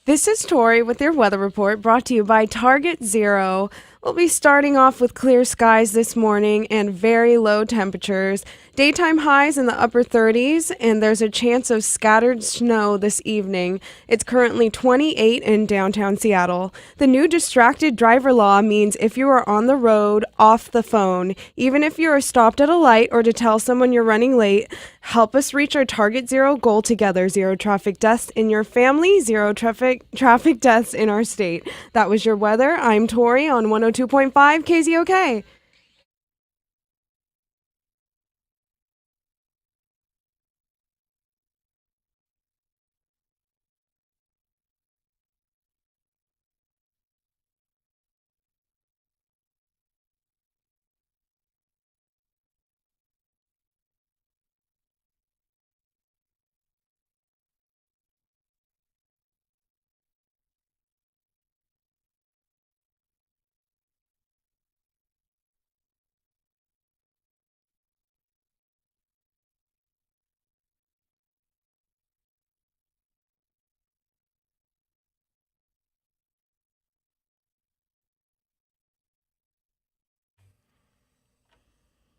This is Tori with your weather report brought to you by Target Zero. We'll be starting off with clear skies this morning and very low temperatures. Daytime highs in the upper 30s, and there's a chance of scattered snow this evening. It's currently 28 in downtown Seattle. The new distracted driver law means if you are on the road, off the phone, even if you are stopped at a light or to tell someone you're running late, help us reach our Target Zero goal together. Zero traffic deaths in your family, zero traffic deaths in our state. That was your weather. I'm Tori on 102.5 KZOK.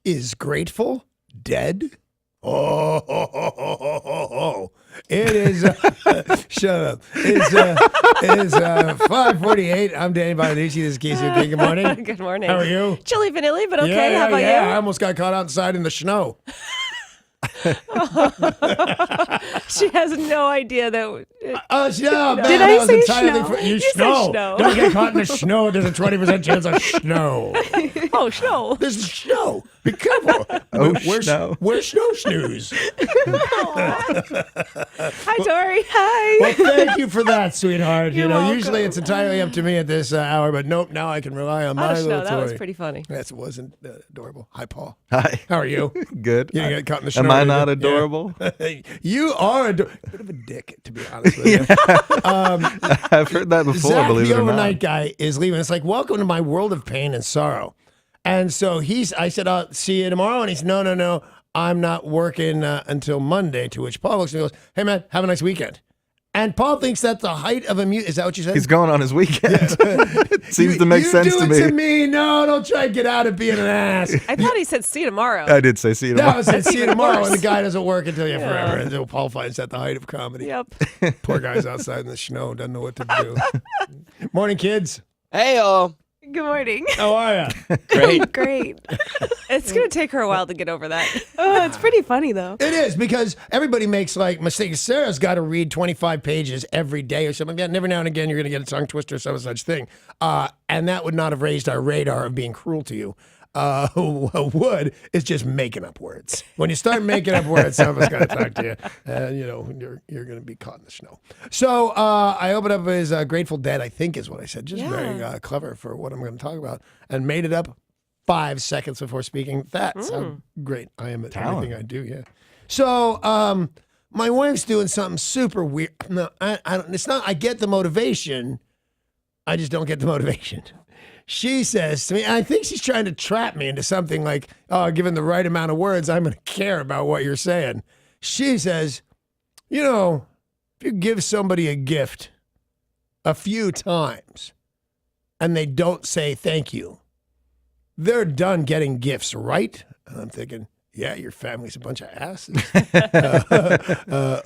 Is Grateful dead? Oh. It is, shut up. It's 5:48. I'm Danny Bonaducci. This is KZOK. Good morning. Good morning. How are you? Chilly vanilli, but okay. How about you? I almost got caught outside in the snow. She has no idea that. Snow. No. Did I say snow? You said snow. snow. Don't get caught in the snow. There's a 20% chance of snow. Oh, snow. There's snow. Be careful. Snow. Where's snow snooze? Hi, Tori. Hi. Well, thank you for that, sweetheart. You're Usually welcome. it's entirely up to me at this hour, but nope, now I can rely on my Oh, snow. little That Tori. was pretty funny. That wasn't adorable. Hi, Paul. Hi. How are you? Good. You didn't get caught in the snow. Am I did not you? adorable? Yeah. You are a bit of a dick, to be honest with you. I've heard that before, Zach, believe the it or overnight not. guy, is leaving. It's like, welcome to my world of pain and sorrow. And so I said, I'll see you tomorrow. And he's, no, I'm not working until Monday. To which Paul looks at me and goes, hey, man, have a nice weekend. And Paul thinks that's the height of a mute. Is that what you said? He's going on his weekend. It seems to make sense to You do me. it to me. No, don't try to get out of being an ass. I thought he said see you tomorrow. I did say see you No, tomorrow. I said, see you tomorrow, worse. and the guy doesn't work until you forever. Until Paul finds that the height of comedy. Yep. Poor guy's outside in the snow, doesn't know what to do. Morning, kids. Hey, y'all. Good morning. How are you? Great. Great. It's going to take her a while to get over that. Oh, it's pretty funny, though. It is, because everybody makes like mistakes. Sarah's got to read 25 pages every day or something like that. And every now and again, you're going to get a tongue twister or some such thing. And that would not have raised our radar of being cruel to you. What would is just making up words. When you start making up words, some of us got to talk to you. And, you're going to be caught in the snow. So I opened up as Grateful Dead, I think is what I said. Just very clever for what I'm going to talk about. And made it up 5 seconds before speaking. That's how great I am at everything I do, yeah. So my wife's doing something super weird. No, I don't. It's not, I get the motivation. I just don't get the motivation. She says to me, and I think she's trying to trap me into something like, oh, given the right amount of words, I'm going to care about what you're saying. She says, if you give somebody a gift a few times and they don't say thank you, they're done getting gifts, right? And I'm thinking, yeah, your family's a bunch of asses.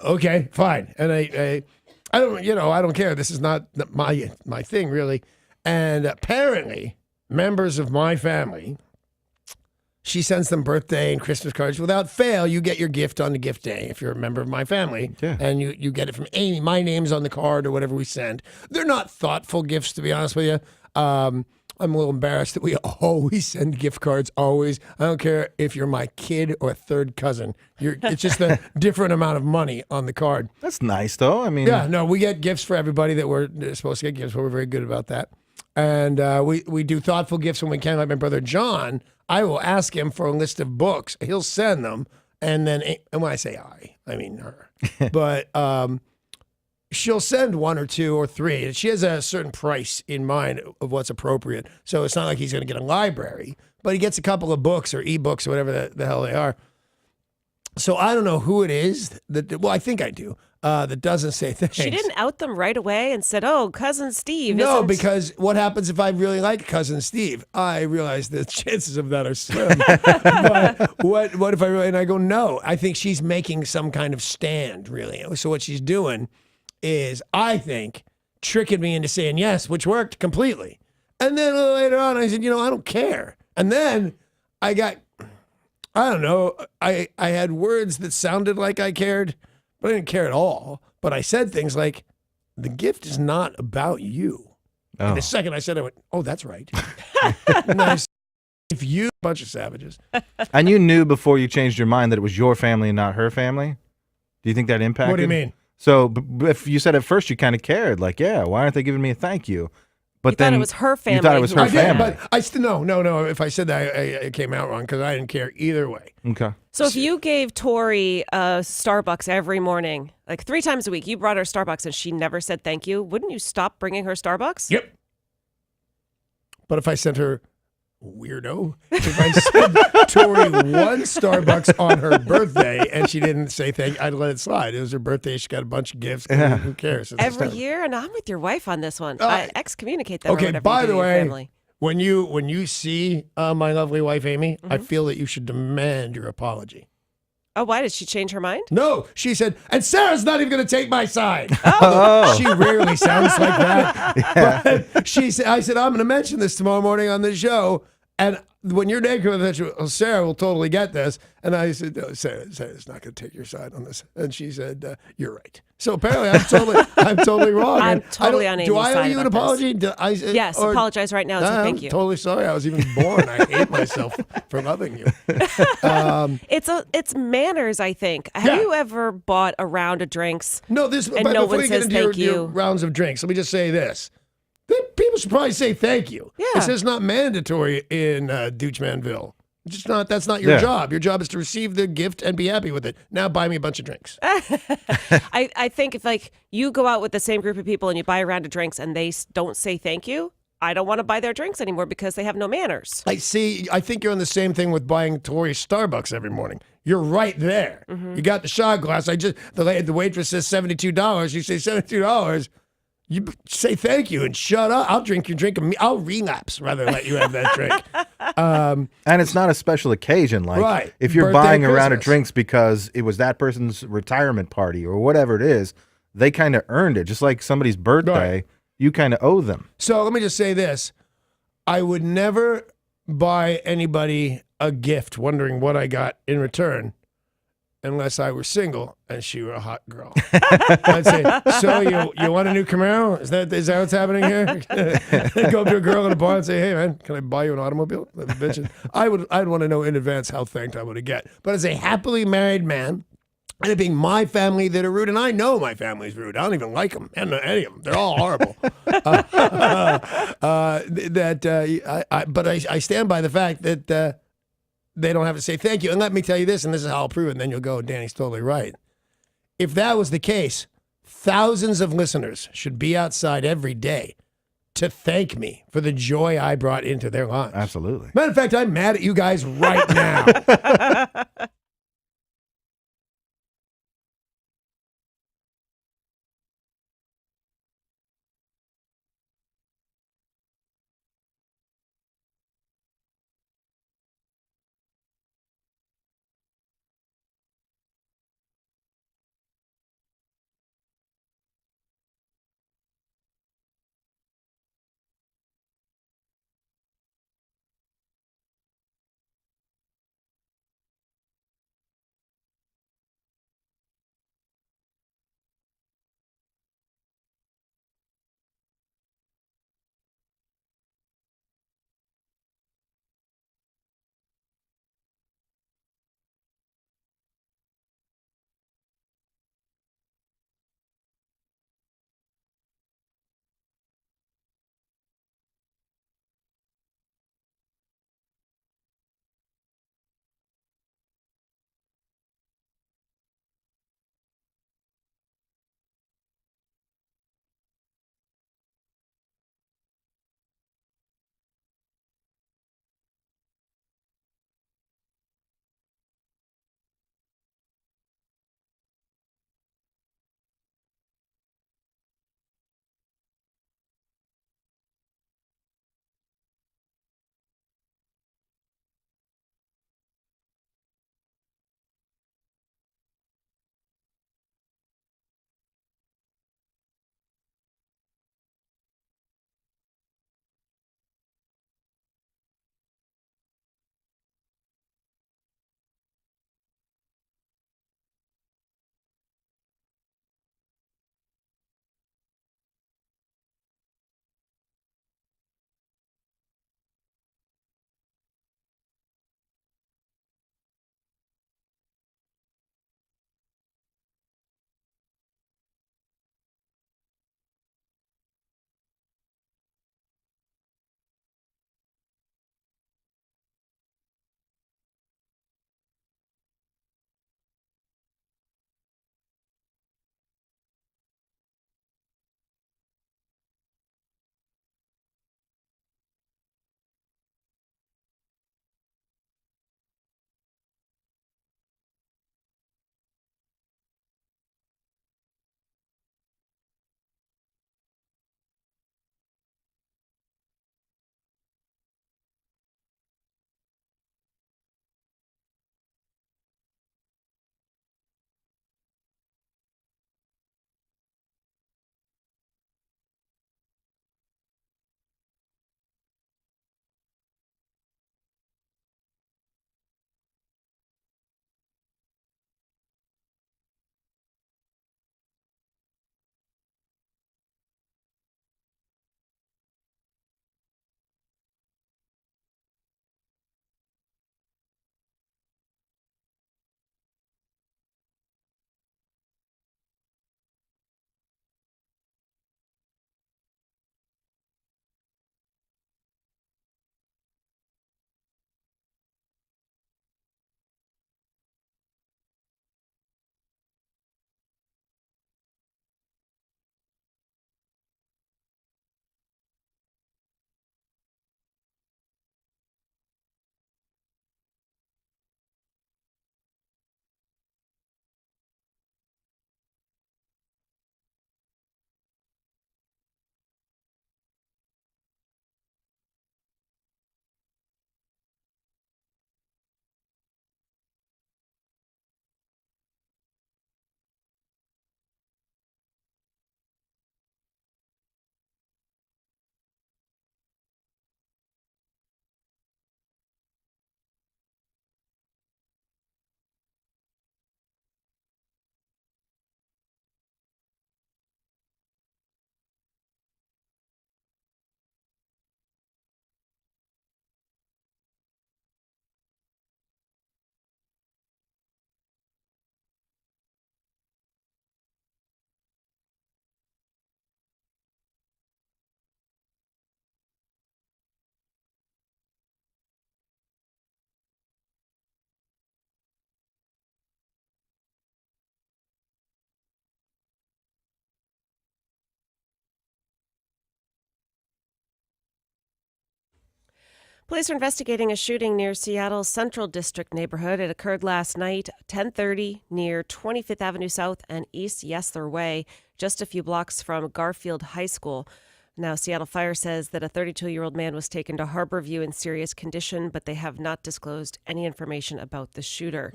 Okay, fine. And I don't, I don't care. This is not my thing, really. And apparently, members of my family, she sends them birthday and Christmas cards. Without fail, you get your gift on the gift day if you're a member of my family. Yeah. And you get it from Amy. My name's on the card or whatever we send. They're not thoughtful gifts, to be honest with you. I'm a little embarrassed that we always send gift cards, always. I don't care if you're my kid or third cousin. It's just a different amount of money on the card. That's nice, though. I mean, Yeah, no, we get gifts for everybody that we're supposed to get gifts for. We're very good about that. And we do thoughtful gifts when we can. Like my brother John, I will ask him for a list of books. He'll send them. And then, and when I say I mean her. But she'll send one or two or three. She has a certain price in mind of what's appropriate. So it's not like he's going to get a library, but he gets a couple of books or ebooks or whatever the hell they are. So I don't know who it is. Well, I think I do. that doesn't say thanks. She didn't out them right away and said, "Oh, cousin Steve." No, isn't-" because what happens if I really like cousin Steve? I realize the chances of that are slim. But what if I really? And I go, no. I think she's making some kind of stand, really. So what she's doing is, I think, tricking me into saying yes, which worked completely. And then later on, I said, I don't care. And then I don't know. I had words that sounded like I cared, but I didn't care at all. But I said things like, the gift is not about you. Oh. And the second I said it, I went, oh, that's right. And I said, if you, bunch of savages. And you knew before you changed your mind that it was your family and not her family? Do you think that impacted? What do you mean? So if you said at first you kind of cared, like, yeah, why aren't they giving me a thank you? But You then thought it was her family. You thought it was her I did, family. but I still, no. If I said that, I came out wrong because I didn't care either way. Okay. So if you gave Tori Starbucks every morning, like 3 times a week, you brought her Starbucks and she never said thank you, wouldn't you stop bringing her Starbucks? Yep. But if I sent her, weirdo, if I sent Tori one Starbucks on her birthday and she didn't say thank you, I'd let it slide. It was her birthday. She got a bunch of gifts. Yeah. Who cares? It's Every Starbucks. year? And I'm with your wife on this one. Excommunicate them. Okay, or whatever by you do the to your way, family. when you see my lovely wife, Amy, I feel that you should demand your apology. Oh, why did she change her mind? No, she said, and Sarah's not even going to take my side. Oh. She rarely sounds like that. But I said, I'm going to mention this tomorrow morning on the show. And when your name comes up, well, Sarah will totally get this. And I said, no, Sarah's not going to take your side on this. And she said, you're right. So apparently I'm totally wrong. I'm And totally I on don't- Do Amy's I owe side you an about this. apology? Yes, apologize right now and say I'm thank you. totally sorry. I was even born. I hate myself for loving you. It's manners, I think. Have Yeah. you ever bought a round of drinks? No, this. And But no before one you get says into thank your you. rounds of drinks, let me just say this: people should probably say thank you. Yeah. It's just not mandatory in Douchemanville. It's just not. That's not your Yeah. job. Your job is to receive the gift and be happy with it. Now buy me a bunch of drinks. I think if like you go out with the same group of people and you buy a round of drinks and they don't say thank you, I don't want to buy their drinks anymore because they have no manners. I see. I think you're on the same thing with buying Tori Starbucks every morning. You're right there. You got the shot glass. The waitress says $72. You say $72. You say thank you and shut up. I'll drink your drink. I'll relapse rather than let you have that drink. And it's not a special occasion. Like Right. if you're Birthday, buying a round of Christmas. drinks because it was that person's retirement party or whatever it is, they kind of earned it. Just like somebody's birthday, Right. you kind of owe them. So let me just say this. I would never buy anybody a gift wondering what I got in return unless I were single and she were a hot girl. I'd say, so you want a new Camaro? Is that what's happening here? Go up to a girl in a bar and say, hey, man, can I buy you an automobile? I'd want to know in advance how thanked I would get. But as a happily married man, and it being my family that are rude, and I know my family's rude. I don't even like them, any of them. They're all horrible. But I stand by the fact that they don't have to say thank you. And let me tell you this, and this is how I'll prove it, and then you'll go, Danny's totally right. If that was the case, thousands of listeners should be outside every day to thank me for the joy I brought into their lives. Absolutely. Matter of fact, I'm mad at you guys right now. Police are investigating a shooting near Seattle's Central District neighborhood. It occurred last night, 10:30, near 25th Avenue South and East Yesler Way, just a few blocks from Garfield High School. Now, Seattle Fire says that a 32-year-old man was taken to Harborview in serious condition, but they have not disclosed any information about the shooter.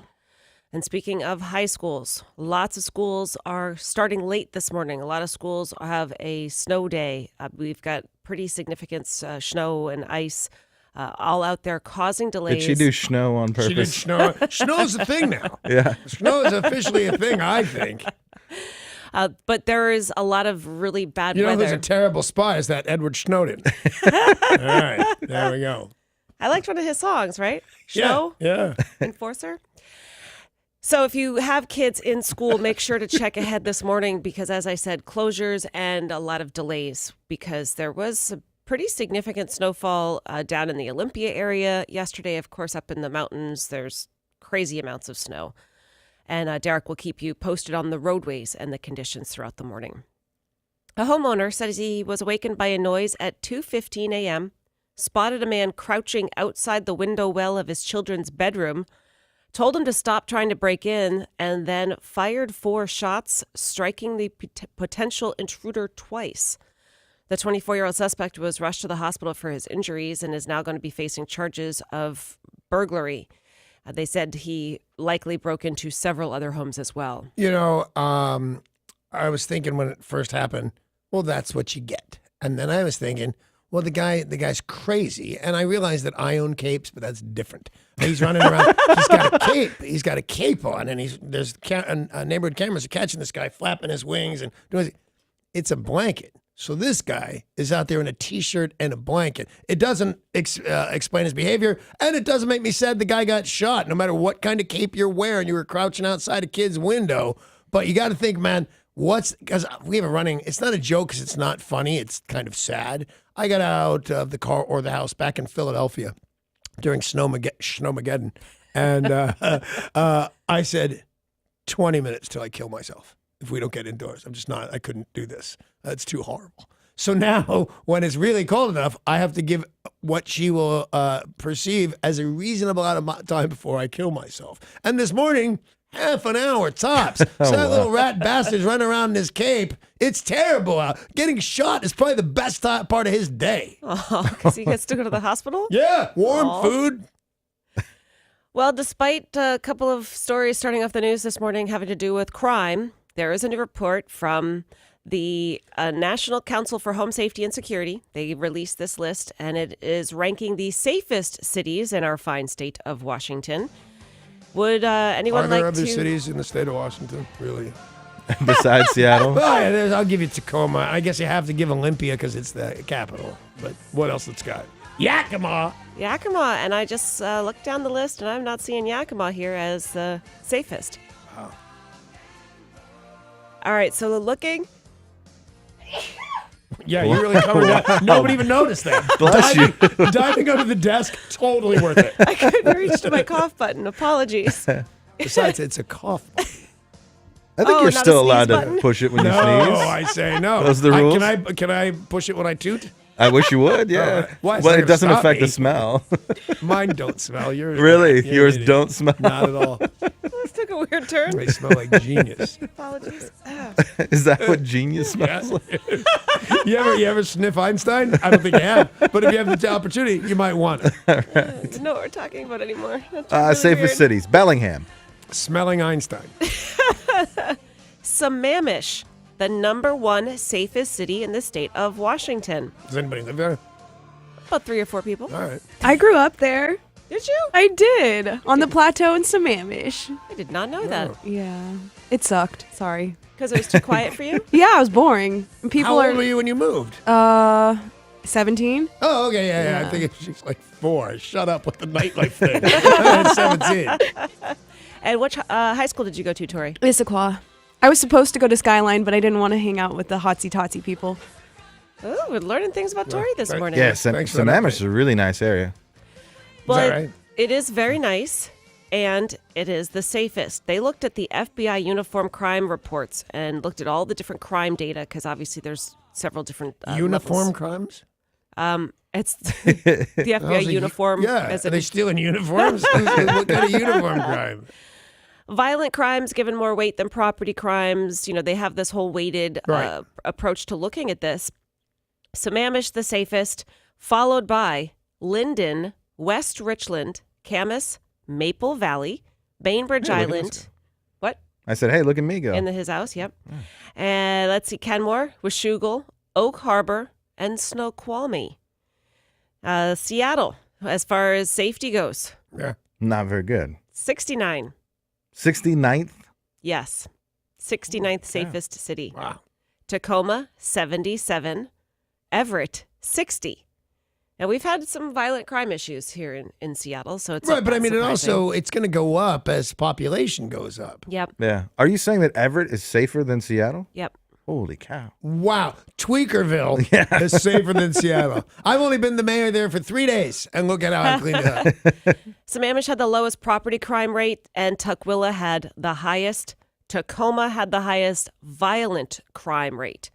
And speaking of high schools, lots of schools are starting late this morning. A lot of schools have a snow day. We've got pretty significant snow and ice all out there causing delays. Did she do snow on purpose? She did snow. Snow's a thing now. Yeah. Snow is officially a thing, I think. But there is a lot of really bad You know weather. who's a terrible spy is that Edward Snowden. All right, there we go. I liked one of his songs, right? Snow Yeah. Enforcer. So if you have kids in school, make sure to check ahead this morning because, as I said, closures and a lot of delays because there was a pretty significant snowfall down in the Olympia area yesterday. Of course, up in the mountains, there's crazy amounts of snow. And Derek will keep you posted on the roadways and the conditions throughout the morning. A homeowner says he was awakened by a noise at 2:15 a.m., spotted a man crouching outside the window well of his children's bedroom, told him to stop trying to break in, and then fired 4 shots, striking the potential intruder twice. The 24-year-old suspect was rushed to the hospital for his injuries and is now going to be facing charges of burglary. They said he likely broke into several other homes as well. You know, I was thinking when it first happened, well, that's what you get. And then I was thinking, well, the guy's crazy. And I realized that I own capes, but that's different. He's running around. He's got a cape. He's got a cape on, and there's neighborhood cameras are catching this guy flapping his wings and doing. It's a blanket. So this guy is out there in a T-shirt and a blanket. It doesn't explain his behavior, and it doesn't make me sad the guy got shot, no matter what kind of cape you're wearing. You were crouching outside a kid's window. But you got to think, man, because we have a running, it's not a joke because it's not funny. It's kind of sad. I got out of the car or the house back in Philadelphia during Snowmageddon, and I said, 20 minutes till I kill myself. If we don't get indoors, I couldn't do this. It's too horrible. So now when it's really cold enough, I have to give what she will perceive as a reasonable amount of time before I kill myself. And this morning, half an hour tops. So that little rat bastard's running around in his cape. It's terrible out. Getting shot is probably the best part of his day. Oh, because he gets to go to the hospital? Yeah, warm food. Well, despite a couple of stories starting off the news this morning having to do with crime, there is a new report from the National Council for Home Safety and Security. They released this list, and it is ranking the safest cities in our fine state of Washington. Would anyone Are there like other to... cities in the state of Washington? Really? Besides Seattle? Oh, yeah, I'll give you Tacoma. I guess you have to give Olympia because it's the capital. But what else it's got? Yakima. Yakima, and I just looked down the list, and I'm not seeing Yakima here as the safest. Wow. All right, so looking... Yeah, you're really coming down. Nobody even noticed that. Bless you. Diving under the desk, totally worth it. I couldn't reach to my cough button. Apologies. Besides, it's a cough. I think Oh, you're not a still allowed sneeze to button? push it when you No, sneeze. I say no. Those are the rules? Can I push it when I toot? I wish you would, yeah. Why? It's But not it gonna doesn't stop affect me. the smell. Mine don't smell. Yours Really? You're Yours an idiot. don't smell? Not at all. This took a weird turn. They smell like genius. Apologies. Is that what genius smells like? You ever sniff Einstein? I don't think you have. But if you have the opportunity, you might want it. I don't know what we're talking about anymore. That's really Safest weird. cities. Bellingham. Smelling Einstein. Sammamish, the #1 safest city in the state of Washington. Does anybody live there? About 3 or 4 people. All right. I grew up there. Did you? I did. On the plateau in Sammamish. I did not know that. Yeah. It sucked. Sorry. Because it was too quiet for you? Yeah, it was boring. And people How old are were you when you moved? 17. Oh, okay, yeah. I Yeah. think she's like 4. Shut up with the nightlife thing. I'm 17. And which high school did you go to, Tori? Issaquah. I was supposed to go to Skyline, but I didn't want to hang out with the hotsy-totsy people. Oh, we're learning things about Tori this Right. morning. Yes, Thanks for that Sammamish update. is a really nice area. Well, Is that right? it is very nice, and it is the safest. They looked at the FBI uniform crime reports and looked at all the different crime data because obviously there's several different Uniform levels. crimes? It's the FBI uniform. Yeah, as are they in stealing uniforms? What kind of uniform crime? violent crimes given more weight than property crimes. They have this whole weighted Right. approach to looking at this. Sammamish the safest, followed by Linden, West Richland, Camas, Maple Valley, Bainbridge Hey, look at Island. this What? I said, hey, look at me go. In his house, yep. And let's see, Kenmore, Washougal, Oak Harbor, and Snoqualmie. Seattle, as far as safety goes, Yeah. Not very good. 69. 69th? Yes. 69th safest city. Wow. Tacoma, 77. Everett, 60. Now, we've had some violent crime issues here in Seattle, so it's Right, but I not mean, surprising. it's going to go up as population goes up. Yep, Yeah. Are you saying that Everett is safer than Seattle? yep. Holy cow. Wow. Tweakerville is safer than Seattle. I've only been the mayor there for 3 days, and look at how I cleaned it up. Sammamish had the lowest property crime rate, and Tukwila had the highest. Tacoma had the highest violent crime rate.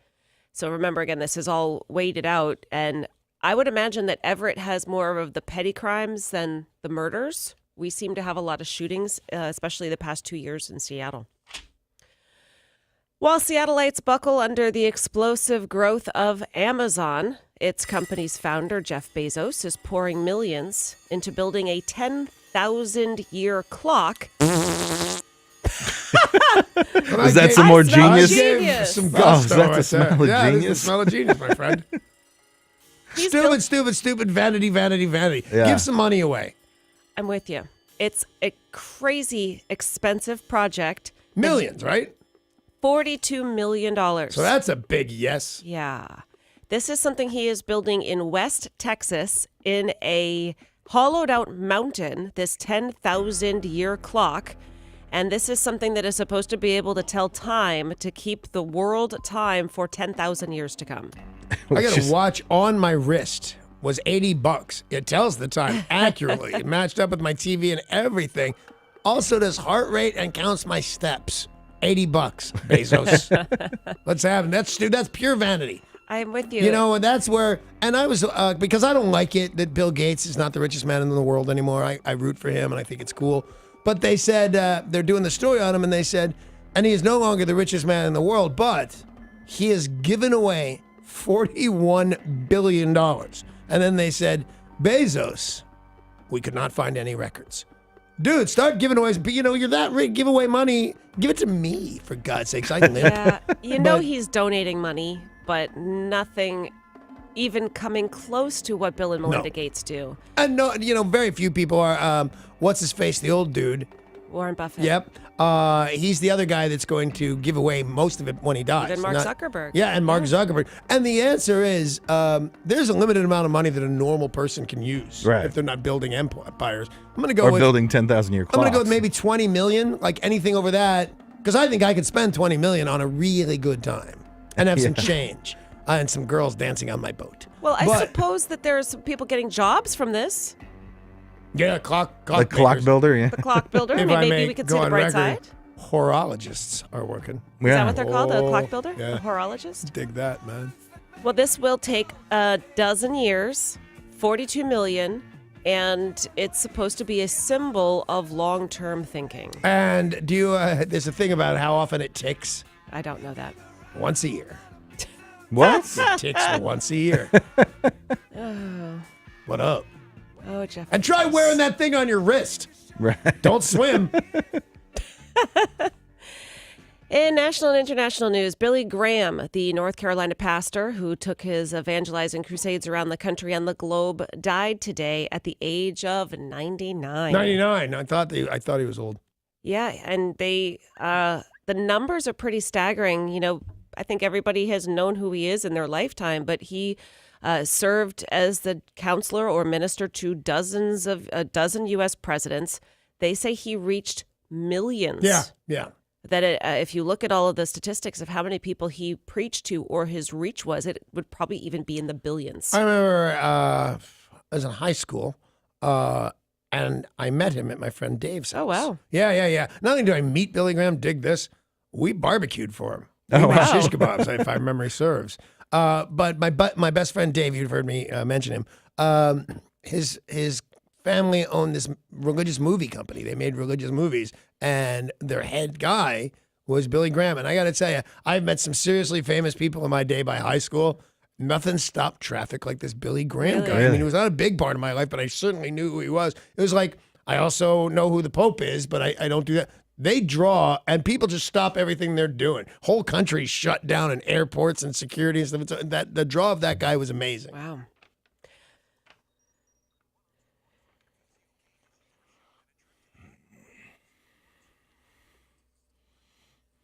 So remember, again, this is all weighted out, and I would imagine that Everett has more of the petty crimes than the murders. We seem to have a lot of shootings, especially the past 2 years in Seattle. While Seattleites buckle under the explosive growth of Amazon, its company's founder, Jeff Bezos, is pouring millions into building a 10,000-year clock. Is that some more smell genius? genius. Some Oh, gusto is that the right there. smell of Yeah, this is the genius? smell of genius, my friend. He's Stupid, built- stupid, stupid, vanity, vanity, vanity. Yeah. Give some money away. I'm with you. It's a crazy expensive project. Millions, right? $42 million. So that's a big yes. Yeah. This is something he is building in West Texas in a hollowed out mountain, this 10,000-year clock. And this is something that is supposed to be able to tell time to keep the world time for 10,000 years to come. I got a watch on my wrist. Was $80. It tells the time accurately. It matched up with my TV and everything. Also does heart rate and counts my steps. $80, Bezos. Let's have him. That's pure vanity. I'm with you. You know, and that's where, and I was, because I don't like it that Bill Gates is not the richest man in the world anymore. I root for him and I think it's cool. But they said, they're doing the story on him and they said, and he is no longer the richest man in the world, but he has given away $41 billion. And then they said, Bezos, we could not find any records. Dude, start giving away, you're that rich, give away money. Give it to me, for God's sakes. I live. Yeah, But- he's donating money, but nothing even coming close to what Bill and Melinda Gates do. And no, very few people are, what's his face, the old dude. Warren Buffett. Yep. He's the other guy that's going to give away most of it when he dies. Even Mark Zuckerberg. Yeah, and Mark Zuckerberg. And the answer is there's a limited amount of money that a normal person can use Right. if they're not building empires. I'm going to go Or with building 10,000-year I'm clocks. going to go with maybe 20 million, like anything over that, because I think I could spend 20 million on a really good time and have some change and some girls dancing on my boat. Well, I But- suppose that there are some people getting jobs from this. Yeah, clock The clock makers. builder, yeah. The clock builder. I If mean, I maybe may we could go see the on bright record, side. horologists are working. Is that what they're called? The Oh, clock builder? yeah. The horologist? Dig that, man. Well, this will take a dozen years, 42 million, and it's supposed to be a symbol of long-term thinking. And do you? There's a thing about how often it ticks. I don't know that. Once a year. What? It ticks once a year. What up? Oh, Jeff. And try wearing that thing on your wrist. Right. Don't swim. In national and international news, Billy Graham, the North Carolina pastor who took his evangelizing crusades around the country and the globe, died today at the age of 99. 99. I thought he was old. Yeah, and the numbers are pretty staggering. I think everybody has known who he is in their lifetime, but he served as the counselor or minister to a dozen U.S. presidents. They say he reached millions. Yeah. That if you look at all of the statistics of how many people he preached to or his reach was, it would probably even be in the billions. I remember I was in high school, and I met him at my friend Dave's house. Oh, wow. Yeah. Not only do I meet Billy Graham, dig this, we barbecued for him. We Oh, made wow. shish kebabs, if my memory serves. But my best friend Dave, you've heard me mention him. His family owned this religious movie company. They made religious movies, and their head guy was Billy Graham. And I got to tell you, I've met some seriously famous people in my day by high school. Nothing stopped traffic like this Billy Graham guy. I mean, he was not a big part of my life, but I certainly knew who he was. It was like, I also know who the Pope is, but I don't do that. They draw, and people just stop everything they're doing. Whole countries shut down in airports and security and stuff. The draw of that guy was amazing. Wow.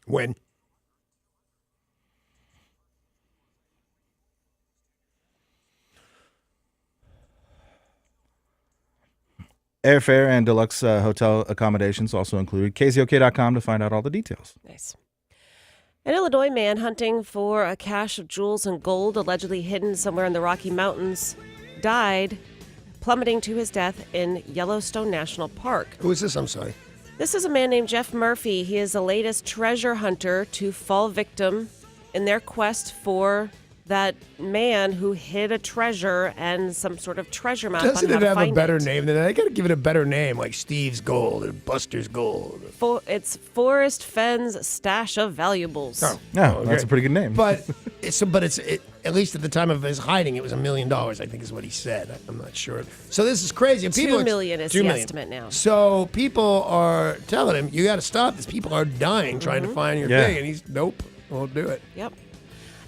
When? Airfare and deluxe hotel accommodations also included. KZOK.com to find out all the details. Nice. An Illinois man hunting for a cache of jewels and gold allegedly hidden somewhere in the Rocky Mountains died, plummeting to his death in Yellowstone National Park. Who is this? I'm sorry. This is a man named Jeff Murphy. He is the latest treasure hunter to fall victim in their quest for that man who hid a treasure and some sort of treasure map. Doesn't on how it to have a find better it. name than that? I got to give it a better name, like Steve's Gold or Buster's Gold. It's Forrest Fenn's Stash of Valuables. Oh, No, okay. that's a pretty good name. But at least at the time of his hiding, it was $1 million. I think is what he said. I'm not sure. So this is crazy. And $2 million is the estimate now. So people are telling him, you got to stop this. People are dying trying to find your thing, and he's nope, won't do it. Yep.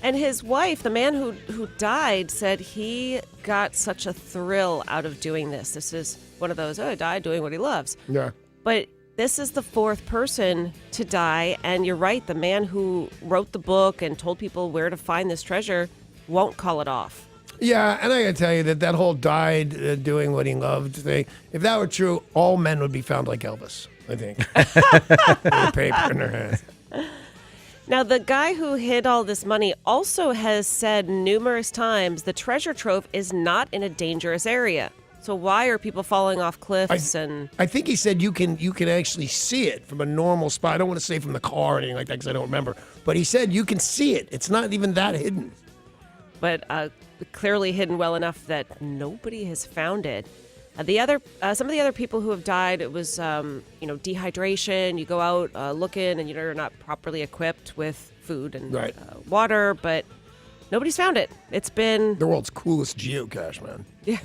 And his wife, the man who died, said he got such a thrill out of doing this. This is one of those, he died doing what he loves. Yeah. But this is the fourth person to die. And you're right, the man who wrote the book and told people where to find this treasure won't call it off. Yeah, and I got to tell you that whole died doing what he loved thing, if that were true, all men would be found like Elvis, I think. With paper in their hands. Now, the guy who hid all this money also has said numerous times the treasure trove is not in a dangerous area. So why are people falling off cliffs? I think he said you can actually see it from a normal spot. I don't want to say from the car or anything like that because I don't remember. But he said you can see it. It's not even that hidden. But clearly hidden well enough that nobody has found it. Some of the other people who have died, it was dehydration. You go out looking and you're not properly equipped with food and water, but nobody's found it. It's been the world's coolest geocache, man. Yeah,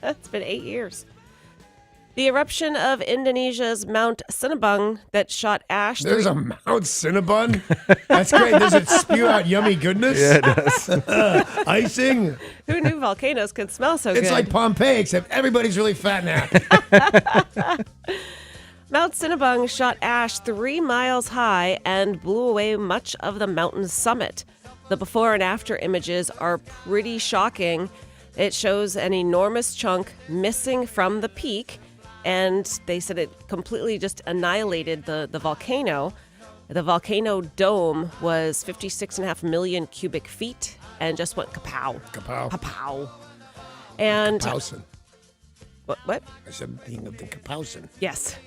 it's been 8 years. The eruption of Indonesia's Mount Sinabung that shot ash. There's a Mount Cinnabon? That's great. Does it spew out yummy goodness? Yeah, it does. Icing? Who knew volcanoes could smell so good? It's like Pompeii, except everybody's really fat and happy. Mount Sinabung shot ash 3 miles high and blew away much of the mountain's summit. The before and after images are pretty shocking. It shows an enormous chunk missing from the peak, and they said it completely just annihilated the volcano. The volcano dome was 56.5 million cubic feet and just went kapow. Kapow. Kapow. And Kapowson. what? I said thinking of the Kapowson. Yes.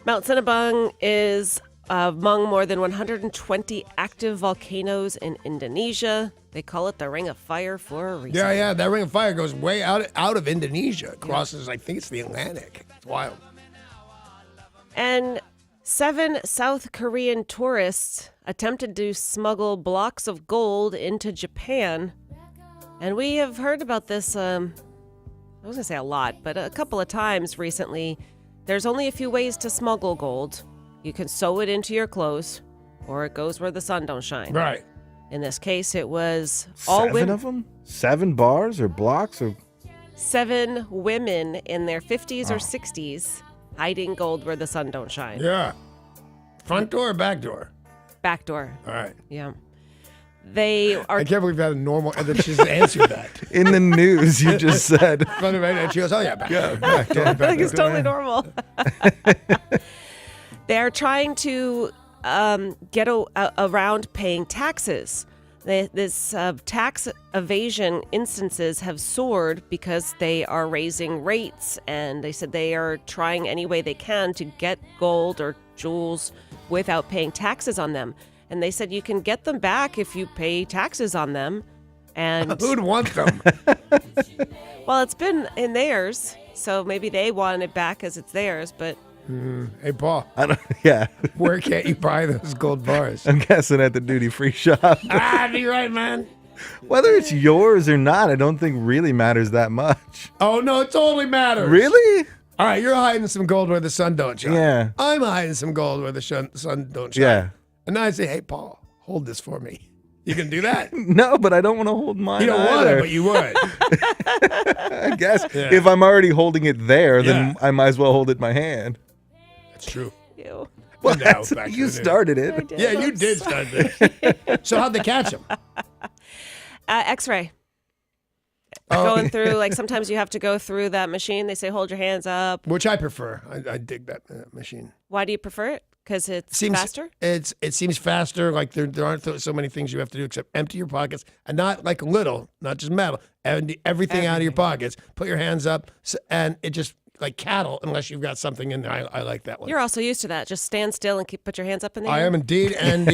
Mount Sinabung is among more than 120 active volcanoes in Indonesia. They call it the Ring of Fire for a reason. Yeah, that Ring of Fire goes way out of Indonesia. It crosses, I think it's the Atlantic. It's wild. And 7 South Korean tourists attempted to smuggle blocks of gold into Japan. And we have heard about this, I was going to say a lot, but a couple of times recently. There's only a few ways to smuggle gold. You can sew it into your clothes, or it goes where the sun don't shine. Right. In this case, it was all 7 women. of them? 7 bars or blocks? Or 7 women in their 50s or 60s hiding gold where the sun don't shine. Yeah. Front door or back door? Back door. All right. Yeah. They are. I can't believe that normal, and then she just answered that. in the news, you just said. And she goes, oh yeah, back door. back door, I think it's totally normal. They're trying to get around paying taxes. This tax evasion instances have soared because they are raising rates, and they said they are trying any way they can to get gold or jewels without paying taxes on them. and they said you can get them back if you pay taxes on them. And Who'd want them? well, it's been in theirs, so maybe they want it back as it's theirs, but Hey, Paul, Yeah. where can't you buy those gold bars? I'm guessing at the duty-free shop. You're right, man. Whether it's yours or not, I don't think really matters that much. Oh, no, it totally matters. Really? All right, you're hiding some gold where the sun don't shine. Yeah. I'm hiding some gold where the sun don't shine. Yeah. And then I say, hey, Paul, hold this for me. You can do that? No, but I don't want to hold mine. You don't want either. it, but you would. I guess Yeah. if I'm already holding it there, then Yeah. I might as well hold it in my hand. That's true. ew. Well, No, that's, back you to the- started it. Yeah, you did start this. So how'd they catch him? X-ray. Going through, like sometimes you have to go through that machine. They say hold your hands up. Which I prefer. I dig that machine. Why do you prefer it? Because it's Seems faster? It seems faster. Like there aren't so many things you have to do except empty your pockets, and not like little, not just metal. Everything out of your pockets. Put your hands up, and it just like cattle. Unless you've got something in there. I like that one. You're also used to that. Just stand still and put your hands up in the air. I am indeed, and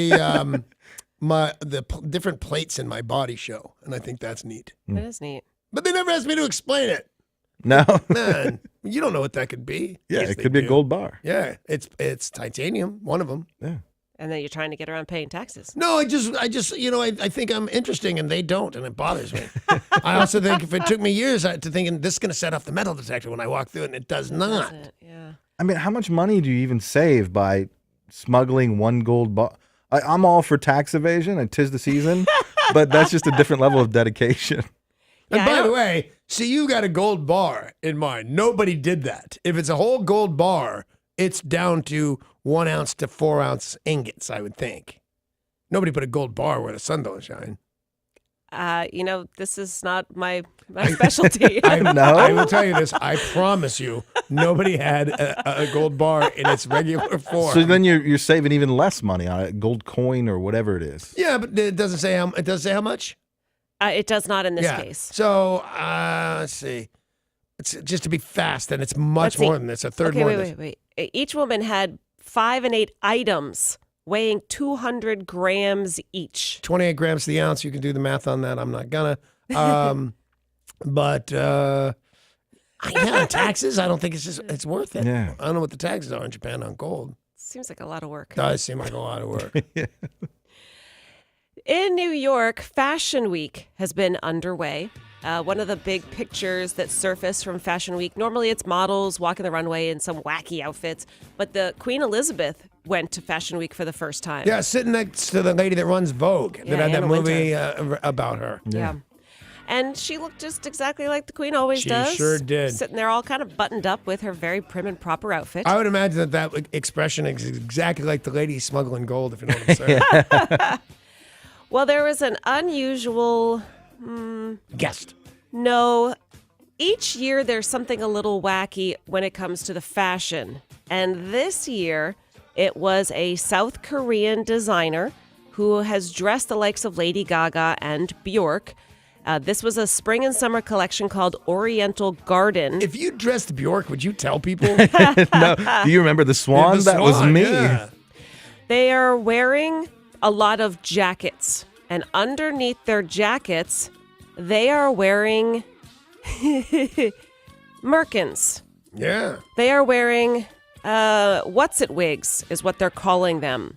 the different plates in my body show, and I think that's neat. That is neat. But they never asked me to explain it. No. Man, you don't know what that could be. Yeah, Yes, it they could be a do. gold bar. Yeah, it's titanium, one of them. Yeah. And then you're trying to get around paying taxes. No, I just, I think I'm interesting and they don't, and it bothers me. I also think if it took me years to thinking this is going to set off the metal detector when I walk through it, and it does not. Does it? Yeah. I mean, how much money do you even save by smuggling one gold bar? I'm all for tax evasion, and 'tis the season, but that's just a different level of dedication. And Yeah, I by the don't- way, see, you got a gold bar in mind. Nobody did that. If it's a whole gold bar, it's down to 1 ounce to 4 ounce ingots, I would think. Nobody put a gold bar where the sun don't shine. This is not my specialty. I will tell you this. I promise you, nobody had a gold bar in its regular form. So then you're saving even less money on a gold coin or whatever it is. Yeah, but it doesn't say how. It does say how much. It does not in this Yeah. case. So let's see. It's just to be fast, and it's much Let's see. more than this. A third Okay, more. wait, than this. wait. Each woman had 5 and 8 items weighing 200 grams each. 28 grams to the ounce. You can do the math on that. I'm not gonna. But taxes. I don't think it's worth it. Yeah. I don't know what the taxes are in Japan on gold. Seems like a lot of work. Does seem like a lot of work. In New York, Fashion Week has been underway. One of the big pictures that surface from Fashion Week, normally it's models walking the runway in some wacky outfits, but the Queen Elizabeth went to Fashion Week for the first time. Yeah, sitting next to the lady that runs Vogue. Yeah, that had that Anna movie about her. Yeah. And she looked just exactly like the Queen always She does. sure did. Sitting there all kind of buttoned up with her very prim and proper outfit. I would imagine that expression is exactly like the lady smuggling gold, if you know what I'm saying. Well, there was an unusual... Guest. No, each year there's something a little wacky when it comes to the fashion. And this year, it was a South Korean designer who has dressed the likes of Lady Gaga and Bjork. This was a spring and summer collection called Oriental Garden. If you dressed Bjork, would you tell people? No, do you remember the swan? The That was swan, me. yeah. They are wearing a lot of jackets. And underneath their jackets, they are wearing merkins. Yeah. They are wearing what's-it wigs is what they're calling them.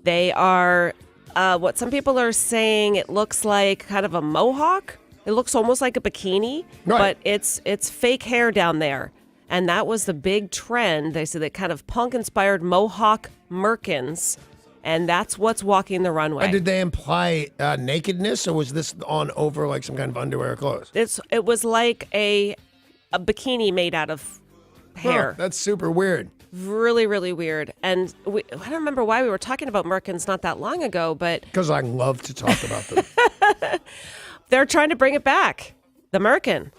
They are what some people are saying it looks like kind of a mohawk. It looks almost like a bikini, Right. but it's fake hair down there. And that was the big trend. They said that kind of punk-inspired mohawk merkins. And that's what's walking the runway. Did they imply nakedness, or was this on over like some kind of underwear or clothes? It was like a bikini made out of hair. Huh, that's super weird. Really, really weird. And I don't remember why we were talking about merkins not that long ago, but Because I love to talk about them. they're trying to bring it back. The merkin.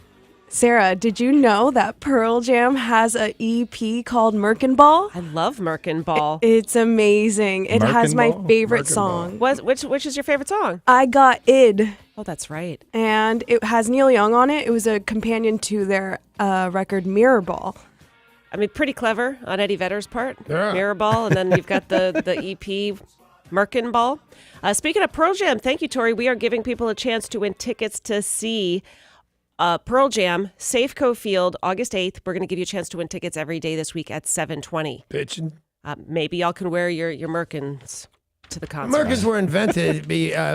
Sarah, did you know that Pearl Jam has a EP called Merkin Ball? I love merkin ball. It's amazing. It has Merkin my Ball? favorite Merkin song. Which is your favorite song? I Got Id, Oh, that's right. and it has Neil Young on it. It was a companion to their record Mirror Ball. I mean, pretty clever on Eddie Vedder's part. Yeah. Mirror ball, and then you've got the EP Merkin Ball. Speaking of Pearl Jam, thank you, Tori. We are giving people a chance to win tickets to see Pearl Jam, Safeco Field, August 8th. We're going to give you a chance to win tickets every day this week at 7:20. Pitching. Maybe y'all can wear your Merkins to the concert. Merkins were invented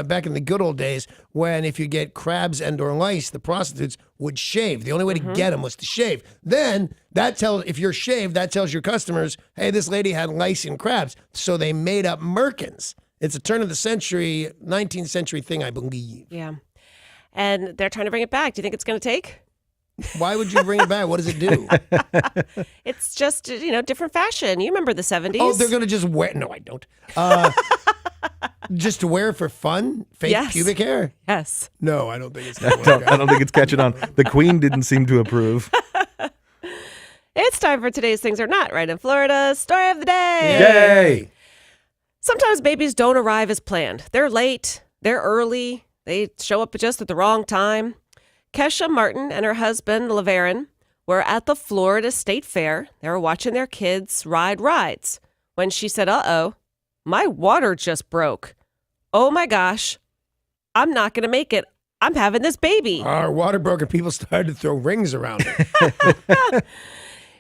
back in the good old days when if you get crabs and or lice, the prostitutes would shave. The only way to get them was to shave. Then if you're shaved, that tells your customers, hey, this lady had lice and crabs. So they made up Merkins. It's a turn of the century, 19th century thing, I believe. Yeah. And they're trying to bring it back. Do you think it's going to take? Why would you bring it back? What does it do? It's just, different fashion. You remember the 70s? Oh, they're going to just wear. No, I don't. Just to wear it for fun? Fake pubic hair? Yes. No, I don't think it's going to work I don't think it's catching on. The Queen didn't seem to approve. It's time for today's Things Are Not Right in Florida. Story of the day. Yay! Sometimes babies don't arrive as planned. They're late. They're early. They show up just at the wrong time. Kesha Martin and her husband, LaVaron, were at the Florida State Fair. They were watching their kids ride rides when she said, uh-oh, my water just broke. Oh, my gosh. I'm not going to make it. I'm having this baby. Our water broke and people started to throw rings around it.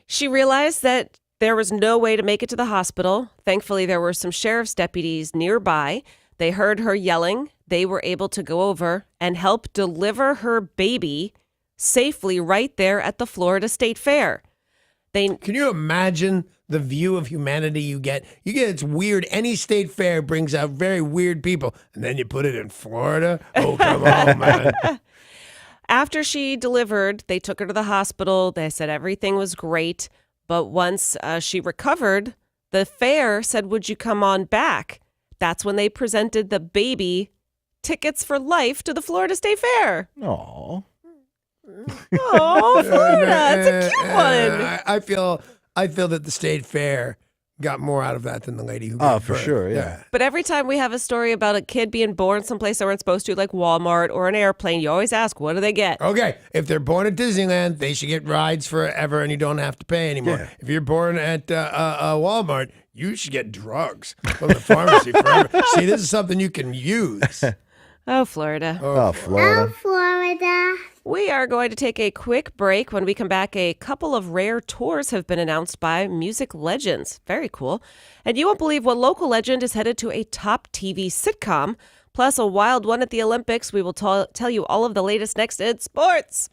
She realized that there was no way to make it to the hospital. Thankfully, there were some sheriff's deputies nearby. They heard her yelling. They were able to go over and help deliver her baby safely right there at the Florida State Fair. Can you imagine the view of humanity you get? It's weird. Any state fair brings out very weird people. And then you put it in Florida? Oh, come on, man. After she delivered, they took her to the hospital. They said everything was great. But once she recovered, the fair said, would you come on back? That's when they presented the baby tickets for life to the Florida State Fair. Aw. Oh, Florida. It's a cute one. I feel that the state fair got more out of that than the lady who Oh, gave for birth. sure, yeah. But every time we have a story about a kid being born someplace they weren't supposed to, like Walmart or an airplane, you always ask, what do they get? Okay, if they're born at Disneyland, they should get rides forever and you don't have to pay anymore. Yeah. If you're born at Walmart, you should get drugs from the pharmacy forever. See, this is something you can use. Oh, Florida. Oh, Florida. Florida. We are going to take a quick break. When we come back, a couple of rare tours have been announced by music legends. Very cool. And you won't believe what local legend is headed to a top TV sitcom, plus a wild one at the Olympics. We will tell you all of the latest next in sports.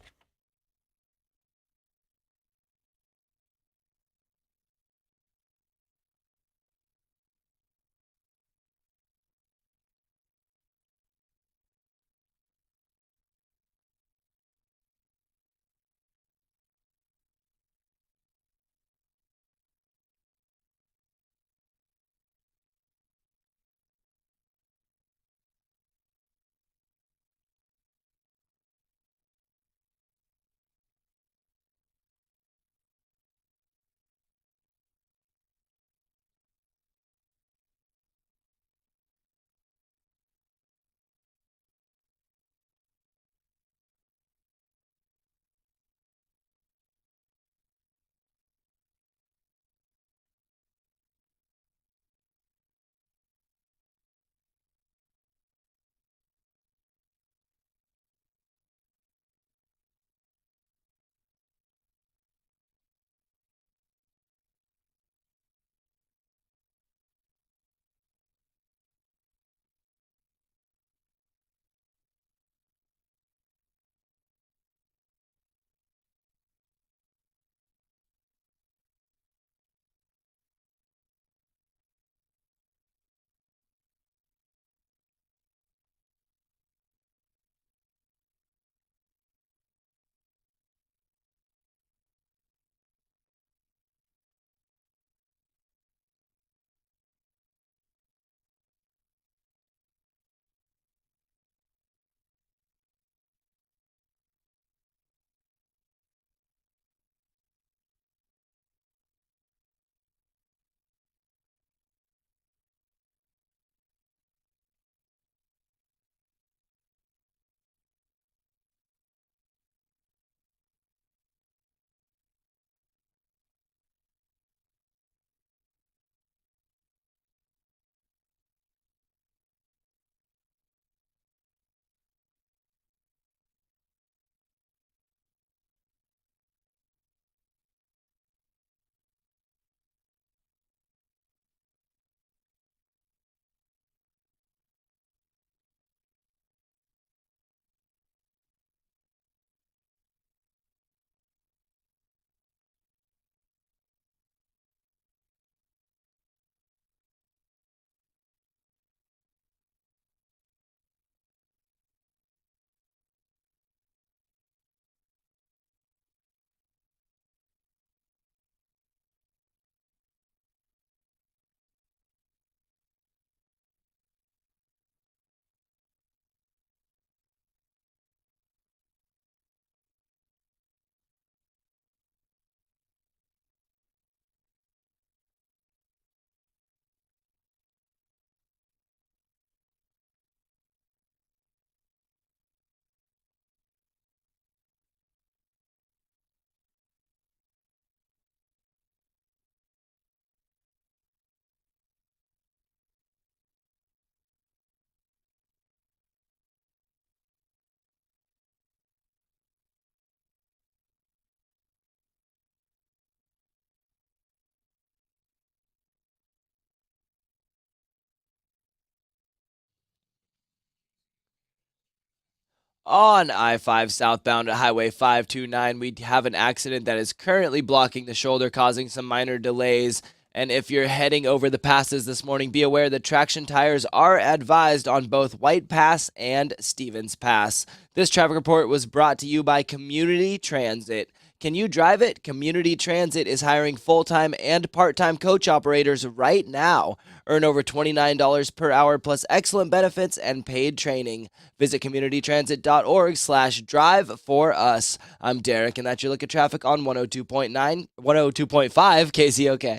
On I-5 southbound at Highway 529, we have an accident that is currently blocking the shoulder, causing some minor delays. And if you're heading over the passes this morning, be aware that traction tires are advised on both White Pass and Stevens Pass. This traffic report was brought to you by Community Transit. Can you drive it? Community Transit is hiring full-time and part-time coach operators right now. Earn over $29 per hour plus excellent benefits and paid training. Visit communitytransit.org/drive for us. I'm Derek, and that's your look at traffic on 102.5 KZOK.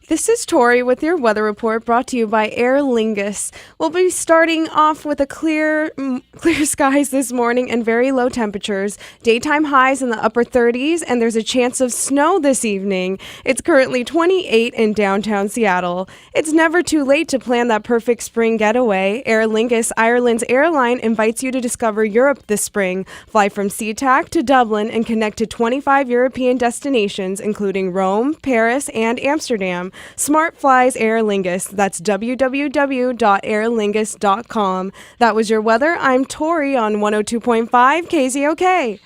This is Tori with your weather report brought to you by Aer Lingus. We'll be starting off with a clear skies this morning and very low temperatures. Daytime highs in the upper 30s, and there's a chance of snow this evening. It's currently 28 in downtown Seattle. It's never too late to plan that perfect spring getaway. Aer Lingus, Ireland's airline, invites you to discover Europe this spring. Fly from SeaTac to Dublin and connect to 25 European destinations, including Rome, Paris, and Amsterdam. Smart flies Aer Lingus. That's www.aerlingus.com. That was your weather. I'm Tori on 102.5 KZOK.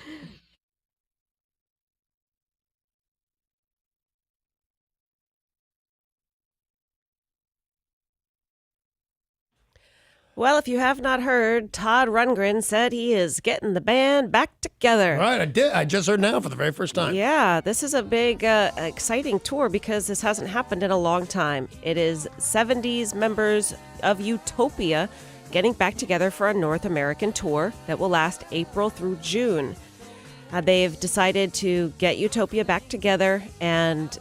Well, if you have not heard, Todd Rundgren said he is getting the band back together. Right, I did. I just heard now for the very first time. Yeah, this is a big, exciting tour because this hasn't happened in a long time. It is 70s members of Utopia getting back together for a North American tour that will last April through June. They've decided to get Utopia back together, and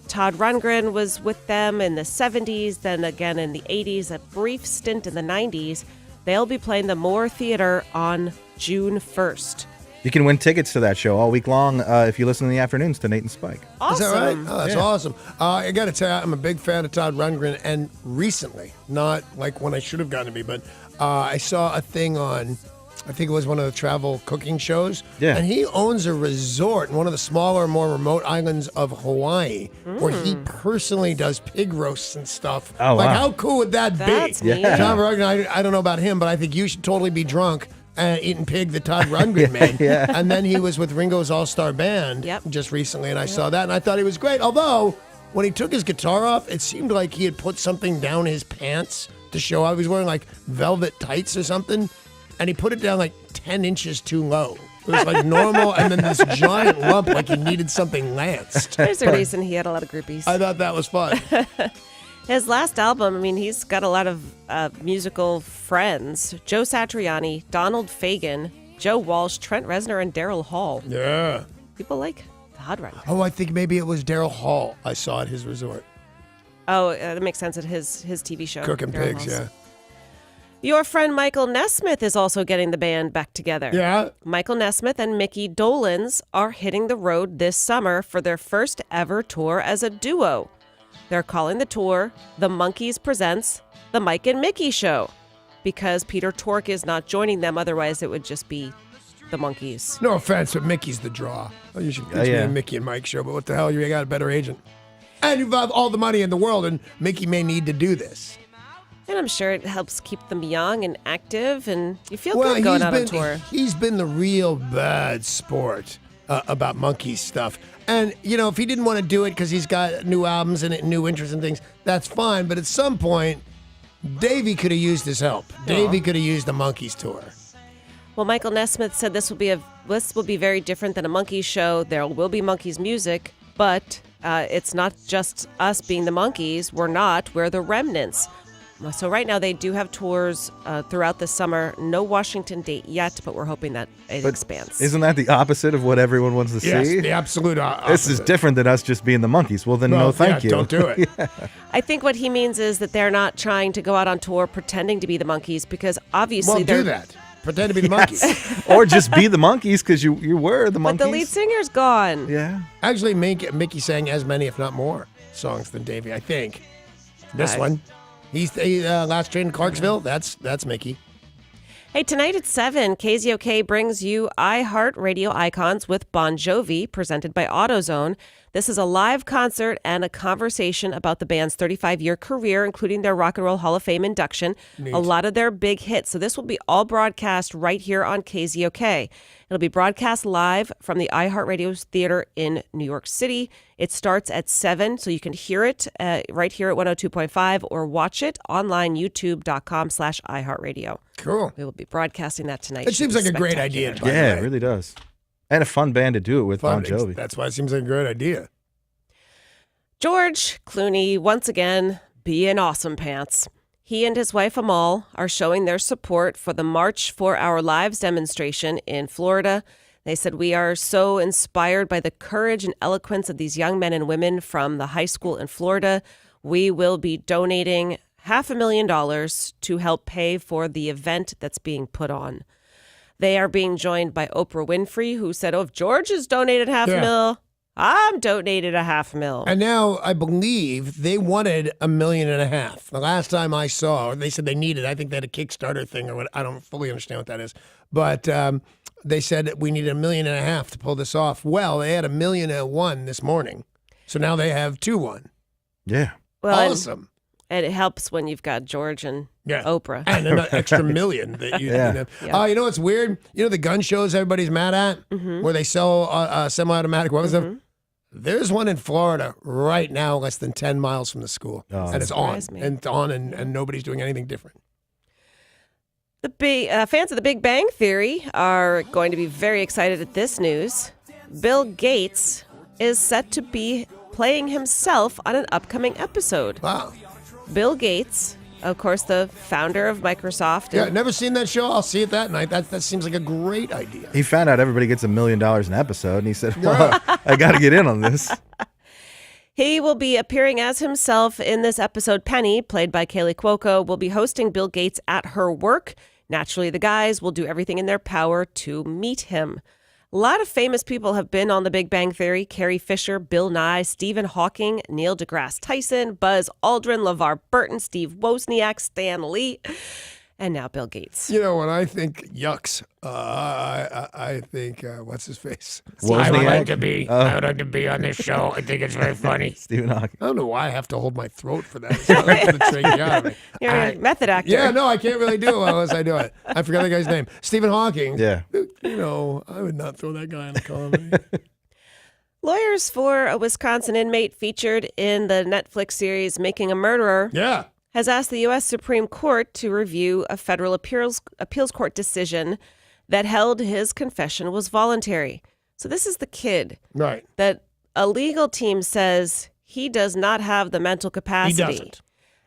Todd Rundgren was with them in the 70s, then again in the 80s, a brief stint in the 90s. They'll be playing the Moore Theater on June 1st. You can win tickets to that show all week long if you listen in the afternoons to Nate and Spike. Awesome. Is that right? Oh, that's awesome. I got to tell you, I'm a big fan of Todd Rundgren, and recently, not like when I should have gotten to be, but I saw a thing on, I think it was one of the travel cooking shows. Yeah. And he owns a resort in one of the smaller, more remote islands of Hawaii where he personally does pig roasts and stuff. Oh, like, wow. how cool would that That's be? neat. Todd Rundgren, I don't know about him, but I think you should totally be drunk eating pig that Todd Rundgren made. Yeah. And then he was with Ringo's All-Star Band just recently, and I saw that, and I thought he was great. Although, when he took his guitar off, it seemed like he had put something down his pants to show up. He was wearing, like, velvet tights or something. And he put it down like 10 inches too low. It was like normal, and then this giant lump like he needed something lanced. There's a reason he had a lot of groupies. I thought that was fun. His last album, I mean, he's got a lot of musical friends. Joe Satriani, Donald Fagen, Joe Walsh, Trent Reznor, and Daryl Hall. Yeah. People like Todd Rundgren. Oh, I think maybe it was Daryl Hall I saw at his resort. Oh, that makes sense at his TV show. Cooking Daryl pigs, Hall's. yeah. Your friend Michael Nesmith is also getting the band back together. Yeah. Michael Nesmith and Mickey Dolenz are hitting the road this summer for their first ever tour as a duo. They're calling the tour The Monkees Presents The Mike and Mickey Show because Peter Tork is not joining them. Otherwise, it would just be The Monkees. No offense, but Mickey's the draw. Oh, you should it's me a Mickey and Mike show, but what the hell? You got a better agent. And you've got all the money in the world, and Mickey may need to do this. And I'm sure it helps keep them young and active, and you feel good going out on tour. He's been the real bad sport about Monkees stuff. And, you know, if he didn't want to do it because he's got new albums and new interests and things, that's fine. But at some point, Davey could have used his help. Davey could have used the Monkees tour. Well, Michael Nesmith said this will be very different than a Monkees show. There will be Monkees music, but it's not just us being the Monkees. We're the Remnants. So right now they do have tours throughout the summer. No Washington date yet, but we're hoping that it expands. Isn't that the opposite of what everyone wants to Yes, see? the absolute opposite. This is different than us just being the Monkees. Well, then no thank you. Don't do it. I think what he means is that they're not trying to go out on tour pretending to be the Monkees because obviously Well, they're... do that. Pretend to be the Monkees. Or just be the Monkees because you were the Monkees. But the lead singer's gone. Yeah. Actually, Mickey sang as many, if not more, songs than Davey, I think. This one. He's Last Train to Clarksville. That's Mickey. Hey, tonight at 7, KZOK brings you iHeartRadio Icons with Bon Jovi, presented by AutoZone. This is a live concert and a conversation about the band's 35-year career, including their Rock and Roll Hall of Fame induction, a lot of their big hits. So this will be all broadcast right here on KZOK. It'll be broadcast live from the iHeartRadio Theater in New York City. It starts at 7, so you can hear it right here at 102.5 or watch it online, youtube.com/iHeartRadio. Cool. We will be broadcasting that tonight. It seems like a great idea. by the Yeah, way. it really does. And a fun band to do it with Fun. Bon Jovi. That's why it seems like a great idea. George Clooney, once again, being awesome pants. He and his wife Amal are showing their support for the March for Our Lives demonstration in Florida. They said, "We are so inspired by the courage and eloquence of these young men and women from the high school in Florida. We will be donating $500,000 to help pay for the event that's being put on." They are being joined by Oprah Winfrey, who said, "Oh, if George has donated $500,000, I'm donated $500,000." And now I believe they wanted $1.5 million. The last time I saw, they said they needed. I think they had a Kickstarter thing or what. I don't fully understand what that is, but they said that we needed $1.5 million to pull this off. Well, they had $1.1 million this morning, so now they have 2-1. Yeah. Well, Awesome. and it helps when you've got George and Oprah. And an extra $1 million that you. Yeah. You know what's weird? You know the gun shows everybody's mad at, where they sell semi-automatic weapons. There's one in Florida right now, less than 10 miles from the school, and it's on, me. and it's on, and nobody's doing anything different. The fans of The Big Bang Theory are going to be very excited at this news. Bill Gates is set to be playing himself on an upcoming episode. Wow. Bill Gates, of course, the founder of Microsoft. Yeah, never seen that show. I'll see it that night. That seems like a great idea. He found out everybody gets $1 million an episode, and he said, well, I got to get in on this. He will be appearing as himself in this episode. Penny, played by Kaylee Cuoco, will be hosting Bill Gates at her work. Naturally, the guys will do everything in their power to meet him. A lot of famous people have been on The Big Bang Theory. Carrie Fisher, Bill Nye, Stephen Hawking, Neil deGrasse Tyson, Buzz Aldrin, LeVar Burton, Steve Wozniak, Stan Lee, and now Bill Gates. You know, when I think yucks, I think, what's his face? Wozniak? I would like to be on this show. I think it's very funny. Stephen Hawking. I don't know why I have to hold my throat for that. It's not like the trick out of me. You're a method actor. Yeah, no, I can't really do it unless I do it. I forgot the guy's name. Stephen Hawking. Yeah. You know, I would not throw that guy in the comedy. Lawyers for a Wisconsin inmate featured in the Netflix series Making a Murderer Yeah. has asked the U.S. Supreme Court to review a federal appeals court decision that held his confession was voluntary. So this is the kid Right. that a legal team says he does not have the mental capacity. He doesn't.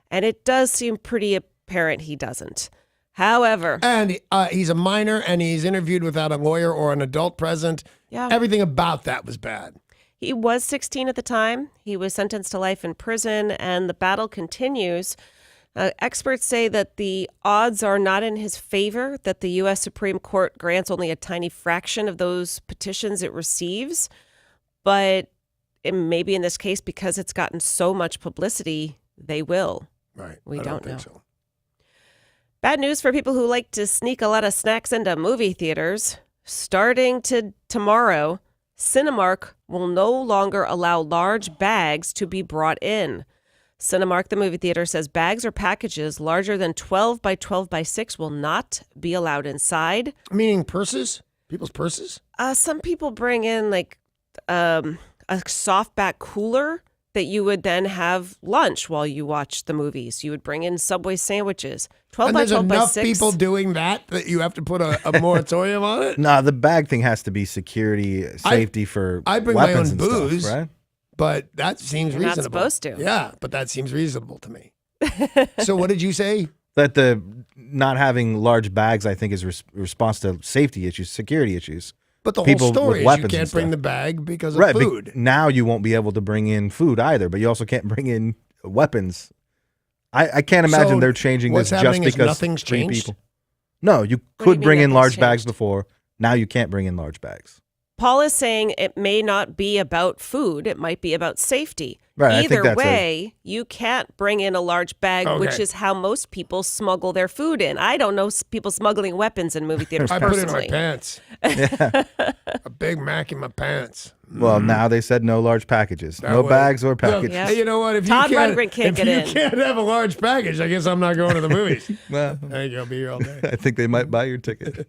And it does seem pretty apparent he doesn't. However, And he's a minor, and he's interviewed without a lawyer or an adult present. Yeah. Everything about that was bad. he was 16 at the time. He was sentenced to life in prison, and the battle continues. Experts say that the odds are not in his favor, that the U.S. Supreme Court grants only a tiny fraction of those petitions it receives. But it may be in this case, because it's gotten so much publicity, they will. Right. We I don't think know. so. Bad news for people who like to sneak a lot of snacks into movie theaters. Starting tomorrow, Cinemark will no longer allow large bags to be brought in. Cinemark, the movie theater, says bags or packages larger than 12 by 12 by 6 will not be allowed inside. Meaning purses? People's purses? Some people bring in like a softback cooler that you would then have lunch while you watch the movies. You would bring in Subway sandwiches. 12 And by there's 12 by enough 6. people doing that you have to put a moratorium on it? Nah, the bag thing has to be security, safety for I bring my weapons own and stuff, booze. right? But that seems You're not reasonable. supposed to. Yeah, but that seems reasonable to me. So what did you say? That the not having large bags, I think, is response to safety issues, security issues. But the People whole story with is you weapons and can't bring stuff. the bag because of Right, food. now you won't be able to bring in food either, but you also can't bring in weapons. I can't imagine So they're changing what's this just happening is because nothing's three changed? people. No, you do you could mean bring in nothing's large bags changed? before. Now you can't bring in large bags. Paul is saying it may not be about food. It might be about safety. Right, I think Either that's way, you can't bring in a large bag, which Okay. is how most people smuggle their food in. I don't know people smuggling weapons in movie theaters I put it in personally. my pants. A Big Mac in my pants. Well, now they said no large packages, That no way. bags or packages. Yeah. Hey, you know what? If Todd you can't, Rundgren can't if get you in. can't have a large package, I guess I'm not going to the movies. Well, There you go. Be here all day. I think they might buy your ticket.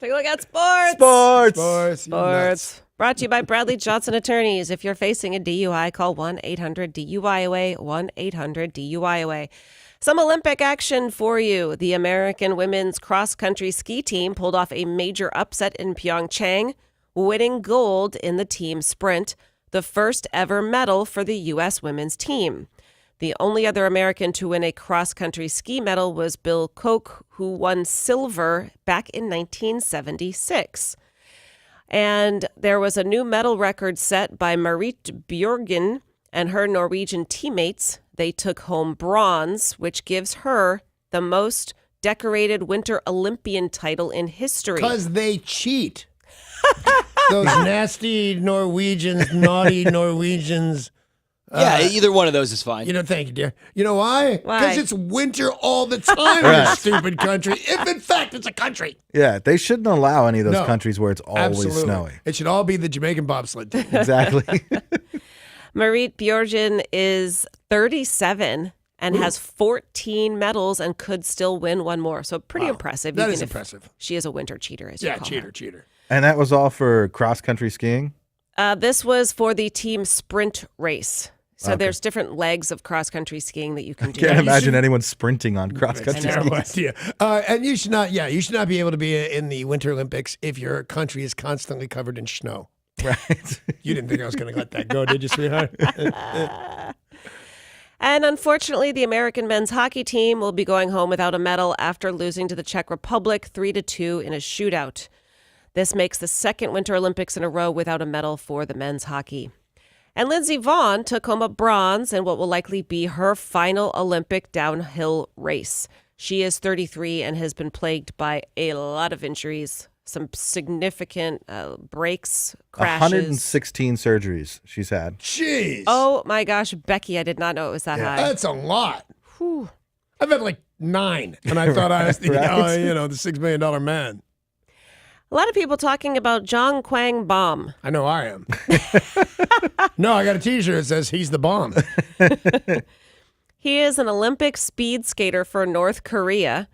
Take a look at sports. Sports. Sports. you nuts. Sports. Brought to you by Bradley Johnson Attorneys. If you're facing a DUI, call 1-800-DUI-AWAY, 1-800-DUI-AWAY. Some Olympic action for you. The American women's cross-country ski team pulled off a major upset in Pyeongchang, winning gold in the team sprint, the first ever medal for the U.S. women's team. The only other American to win a cross-country ski medal was Bill Koch, who won silver back in 1976. And there was a new medal record set by Marit Bjørgen and her Norwegian teammates. They took home bronze, which gives her the most decorated Winter Olympian title in history. Because they cheat. Those nasty Norwegians, naughty Norwegians. Yeah, either one of those is fine. Thank you, dear. You know why? Why? Because it's winter all the time in this stupid country. If in fact it's a country. Yeah, they shouldn't allow any of those No, countries where it's always Absolutely. snowy. It should all be the Jamaican bobsled team. Exactly. Marit Bjørgen is 37 and has 14 medals and could still win one more. So pretty impressive. That even is if impressive. She is a winter cheater, as you call her. cheater. And that was all for cross-country skiing? This was for the team sprint race. So Okay. there's different legs of cross-country skiing that you can do. Can't imagine anyone sprinting on cross-country That's a terrible skis. idea. And you should not be able to be in the Winter Olympics if your country is constantly covered in snow. Right. You didn't think I was going to let that go, did you, sweetheart? And unfortunately, the American men's hockey team will be going home without a medal after losing to the Czech Republic 3-2 in a shootout. This makes the second Winter Olympics in a row without a medal for the men's hockey. And Lindsey Vonn took home a bronze in what will likely be her final Olympic downhill race. She is 33 and has been plagued by a lot of injuries, some significant breaks, crashes. 116 surgeries she's had. Jeez. Oh my gosh, Becky, I did not know it was that high. That's a lot. Whew. I've had like 9, and I thought I was the, Right. the $6 million man. A lot of people talking about Zhang Quang Bomb. I know I am. No, I got a T-shirt that says he's the bomb. He is an Olympic speed skater for North Korea,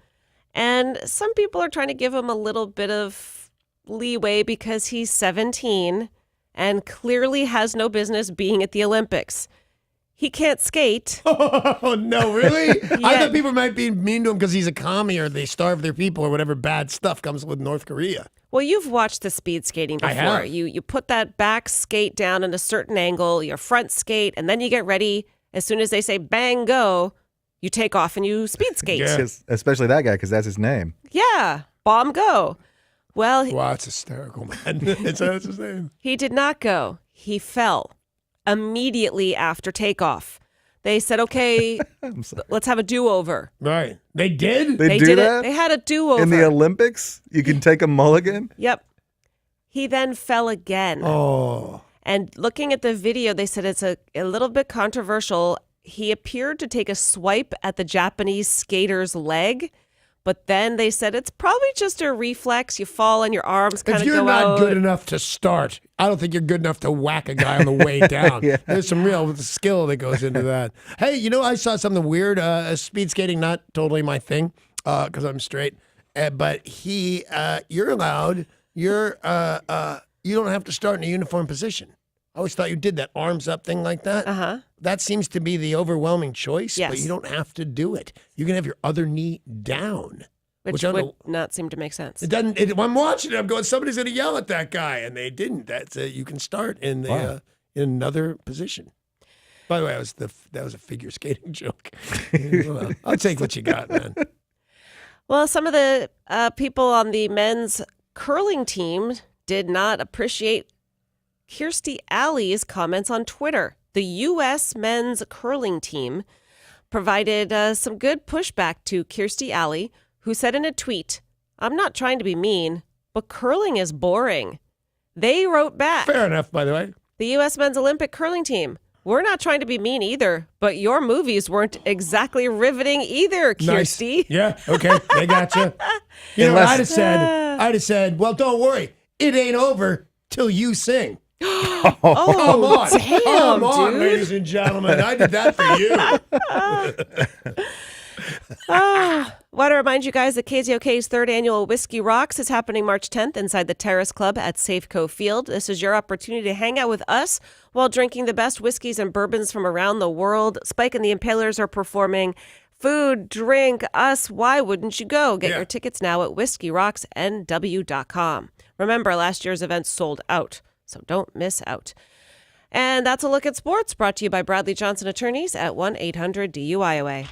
and some people are trying to give him a little bit of leeway because he's 17 and clearly has no business being at the Olympics. He can't skate. Oh, no, really? I Yeah. thought people might be mean to him because he's a commie or they starve their people or whatever bad stuff comes with North Korea. Well, you've watched the speed skating I before. have. You put that back skate down in a certain angle, your front skate, and then you get ready. As soon as they say bang, go, you take off and you speed skate. Yeah. Especially that guy, because that's his name. Yeah, bomb go. Well, Wow, it's hysterical, man. That's his name. he did not go. He fell immediately after takeoff. They said, okay, I'm sorry. let's have a do-over. Right. They did? They do did that? it. They had a do-over. In the Olympics? You can take a mulligan? Yep. He then fell again. Oh. And looking at the video, they said it's a little bit controversial. He appeared to take a swipe at the Japanese skater's leg, but then they said it's probably just a reflex. You fall and your arms kind If of you're go not out. good enough to start, I don't think you're good enough to whack a guy on the way down. Yeah. There's some real skill that goes into that. Hey, I saw something weird. Speed skating, not totally my thing because I'm straight. But you're allowed. You don't have to start in a uniform position. I always thought you did that arms up thing like that. Uh-huh. That seems to be the overwhelming choice, but Yes. you don't have to do it. You can have your other knee down. Which I don't would know- not seem to make sense. It doesn't. I'm watching it. I'm going. Somebody's going to yell at that guy, and they didn't. That's you can start in the Wow. in another position. By the way, that was a figure skating joke. Well, I'll take what you got, man. Well, some of the people on the men's curling team did not appreciate Kirstie Alley's comments on Twitter. The U.S. men's curling team provided some good pushback to Kirstie Alley, who said in a tweet, "I'm not trying to be mean, but curling is boring." They wrote back, Fair enough, by the way. the U.S. men's Olympic curling team, "We're not trying to be mean either, but your movies weren't exactly riveting either, Nice. Kirstie." Yeah. Okay. They got you. You know what Unless- I'd have said. Well, don't worry. It ain't over till you sing. Oh, Come on. damn, Come on, dude. ladies and gentlemen. I did that for you. Want to remind you guys that KZOK's third annual Whiskey Rocks is happening March 10th inside the Terrace Club at Safeco Field. This is your opportunity to hang out with us while drinking the best whiskeys and bourbons from around the world. Spike and the Impalers are performing. Food, drink, us. Why wouldn't you go? Get your tickets now at whiskeyrocksnw.com. Remember, last year's event sold out, so don't miss out. And that's a look at sports brought to you by Bradley Johnson Attorneys at 1-800-DUIOA.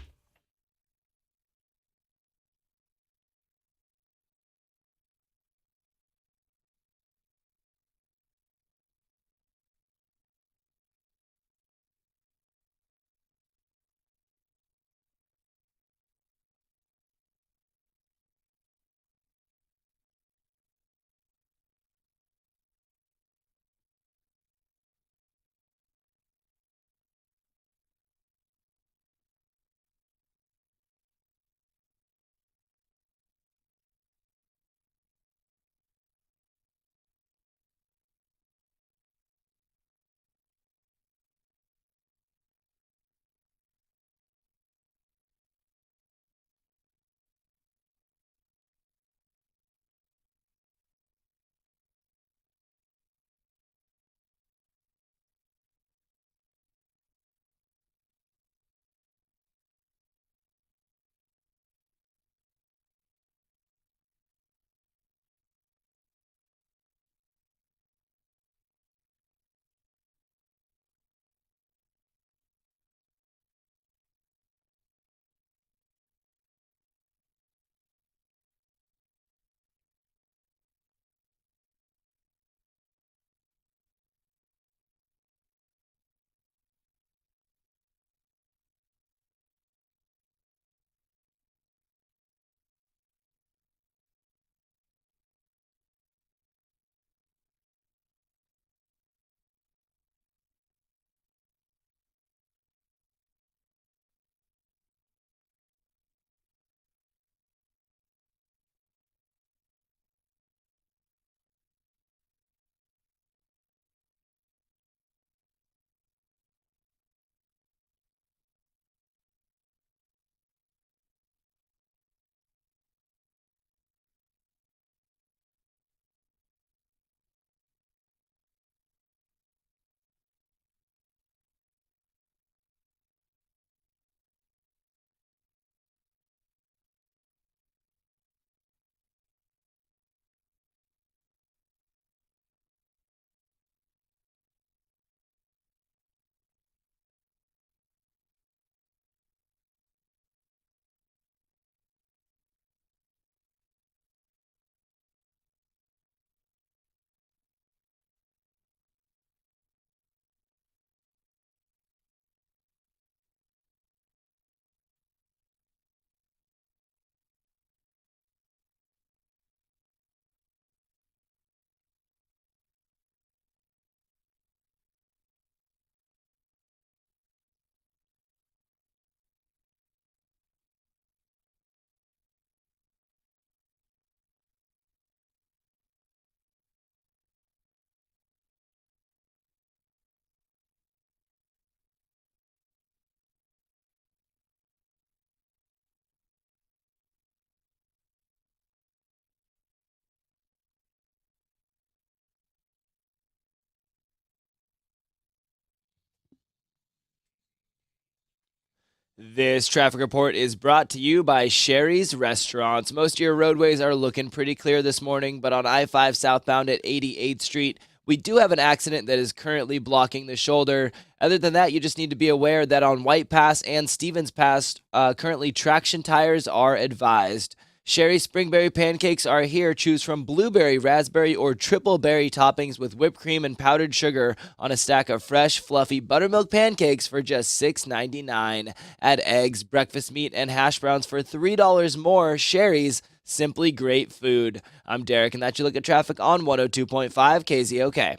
This traffic report is brought to you by Sherry's Restaurants. Most of your roadways are looking pretty clear this morning, but on I 5 southbound at 88th Street, we do have an accident that is currently blocking the shoulder. Other than that, you just need to be aware that on White Pass and Stevens Pass, currently traction tires are advised. Sherry Springberry pancakes are here. Choose from blueberry, raspberry, or triple berry toppings with whipped cream and powdered sugar on a stack of fresh, fluffy buttermilk pancakes for just $6.99. Add eggs, breakfast meat, and hash browns for $3 more. Sherry's, simply great food. I'm Derek, and that's your look at traffic on 102.5 KZOK.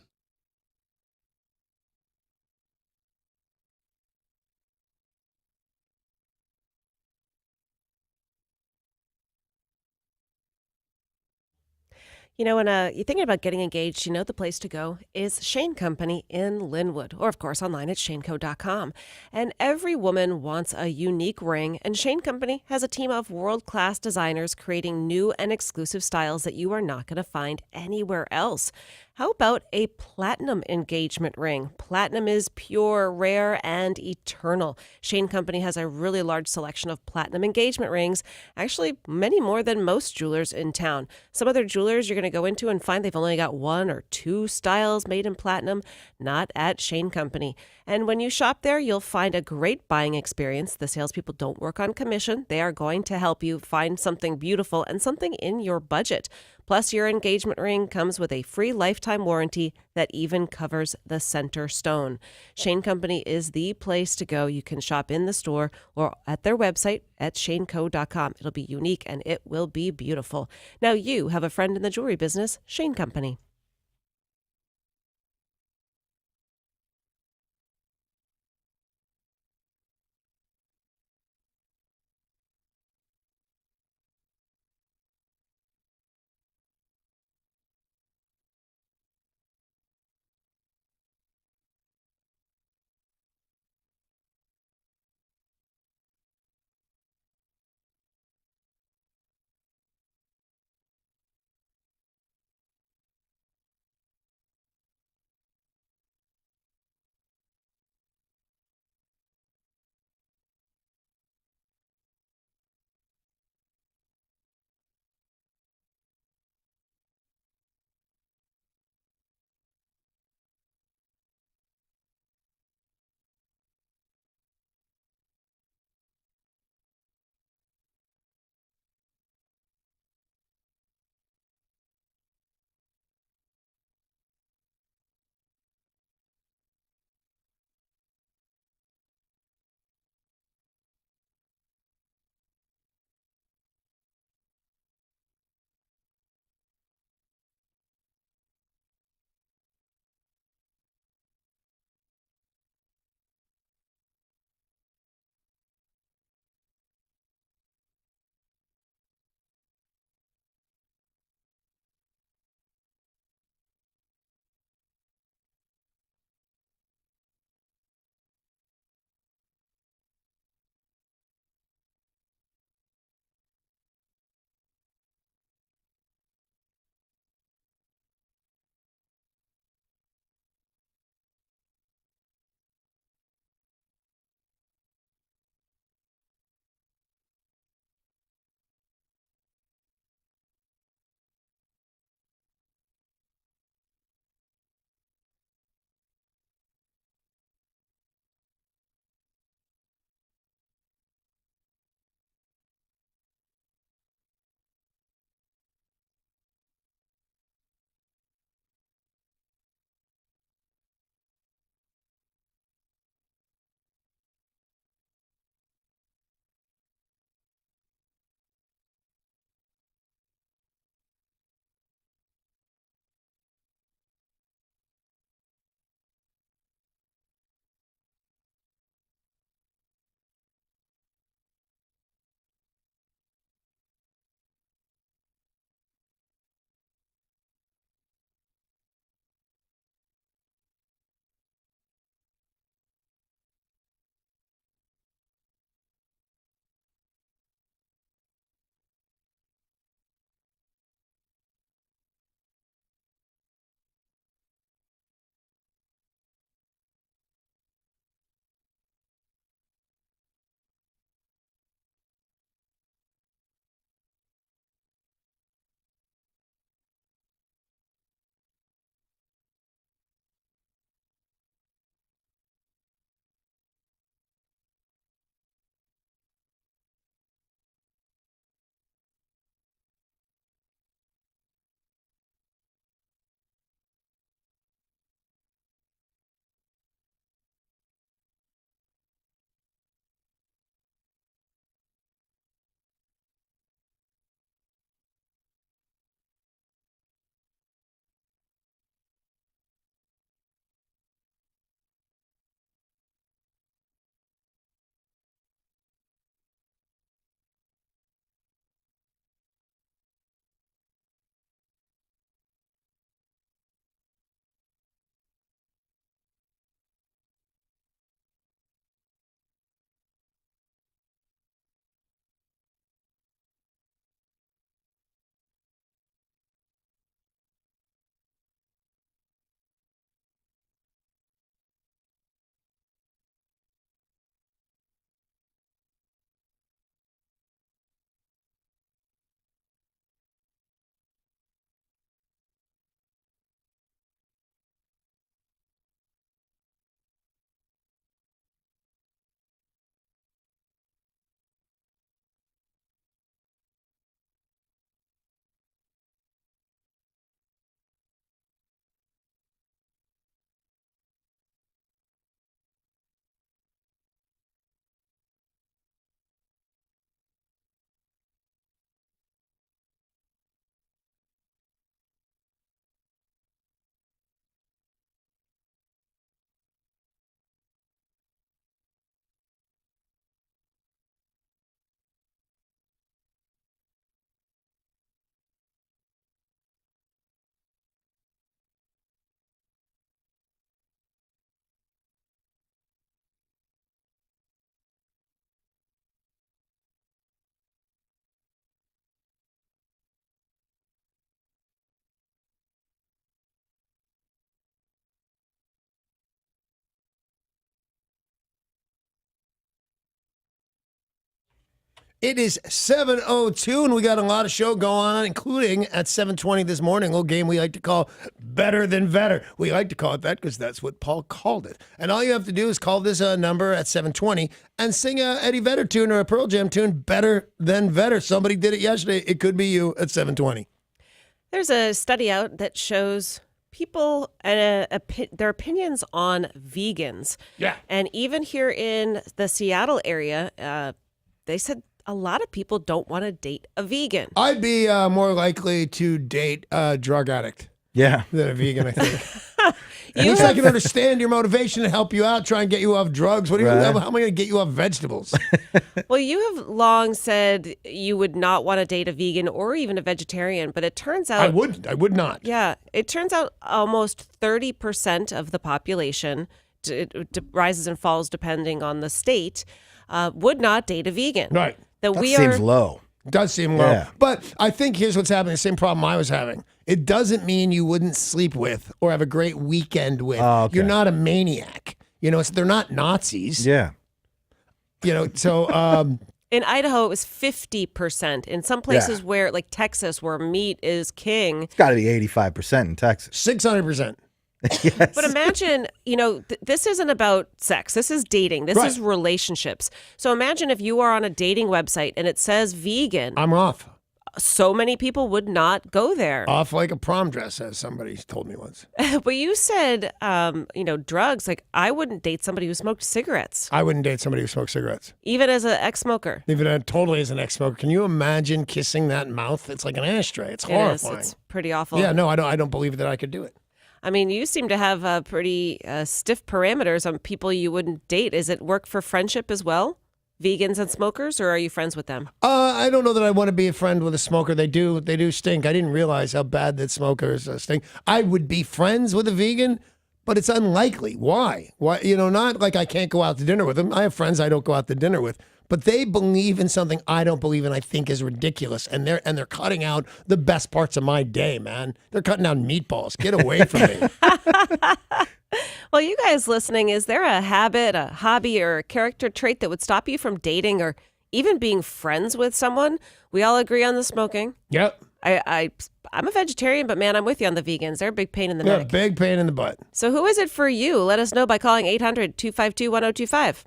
You know, when you're thinking about getting engaged, you know the place to go is Shane Company in Linwood, or of course online at shaneco.com. And every woman wants a unique ring, and Shane Company has a team of world-class designers creating new and exclusive styles that you are not going to find anywhere else. How about a platinum engagement ring? Platinum is pure, rare, and eternal. Shane Company has a really large selection of platinum engagement rings, actually many more than most jewelers in town. Some other jewelers you're going to go into and find they've only got one or two styles made in platinum, not at Shane Company. And when you shop there, you'll find a great buying experience. The salespeople don't work on commission. They are going to help you find something beautiful and something in your budget. Plus, your engagement ring comes with a free lifetime warranty that even covers the center stone. Shane Company is the place to go. You can shop in the store or at their website at shaneco.com. It'll be unique and it will be beautiful. Now you have a friend in the jewelry business, Shane Company. It is 7:02, and we got a lot of show going on, including at 7:20 this morning, a little game we like to call Better Than Vetter. We like to call it that because that's what Paul called it. And all you have to do is call this number at 7:20 and sing a Eddie Vedder tune or a Pearl Jam tune, Better Than Vetter. Somebody did it yesterday. It could be you at 7:20. There's a study out that shows people their opinions on vegans. Yeah. And even here in the Seattle area, they said a lot of people don't want to date a vegan. I'd be more likely to date a drug addict Yeah. than a vegan, I think. At least I can understand your motivation to help you out, try and get you off drugs. What do you? Right. How am I going to get you off vegetables? Well, you have long said you would not want to date a vegan or even a vegetarian, but it turns out I wouldn't. I would not. Yeah, it turns out almost 30% of the population, it rises and falls depending on the state, would not date a vegan. Right. That That we seems are. low. Does seem low. Yeah. But I think here's what's happening. The same problem I was having. It doesn't mean you wouldn't sleep with or have a great weekend with. Oh, okay. You're not a maniac. They're not Nazis. Yeah. So In Idaho, it was 50%. In some places where, like Texas, where meat is king. It's got to be 85% in Texas. 600%. Yes. But imagine, this isn't about sex. This is dating. This Right. is relationships. So imagine if you are on a dating website and it says vegan. I'm off. So many people would not go there. Off like a prom dress, as somebody told me once. But you said, drugs. Like, I wouldn't date somebody who smoked cigarettes, I wouldn't date somebody who smokes cigarettes. even as an ex-smoker. Even totally as an ex-smoker. Can you imagine kissing that mouth? It's like an ashtray. It's It is. horrifying. It's pretty awful. Yeah, no, I don't believe that I could do it. I mean, you seem to have pretty stiff parameters on people you wouldn't date. Is it work for friendship as well? Vegans and smokers, or are you friends with them? I don't know that I want to be a friend with a smoker. They do stink. I didn't realize how bad that smokers stink. I would be friends with a vegan, but it's unlikely. Why? Why? Not like I can't go out to dinner with them. I have friends I don't go out to dinner with, but they believe in something I don't believe in. I think is ridiculous, and they're cutting out the best parts of my day, man. They're cutting out meatballs. Get away from me. Well, you guys listening, is there a habit, a hobby, or a character trait that would stop you from dating or even being friends with someone? We all agree on the smoking. Yep. I'm a vegetarian, but man, I'm with you on the vegans. They're a big pain in the Yeah, neck. big pain in the butt. So who is it for you? Let us know by calling 800-252-1025.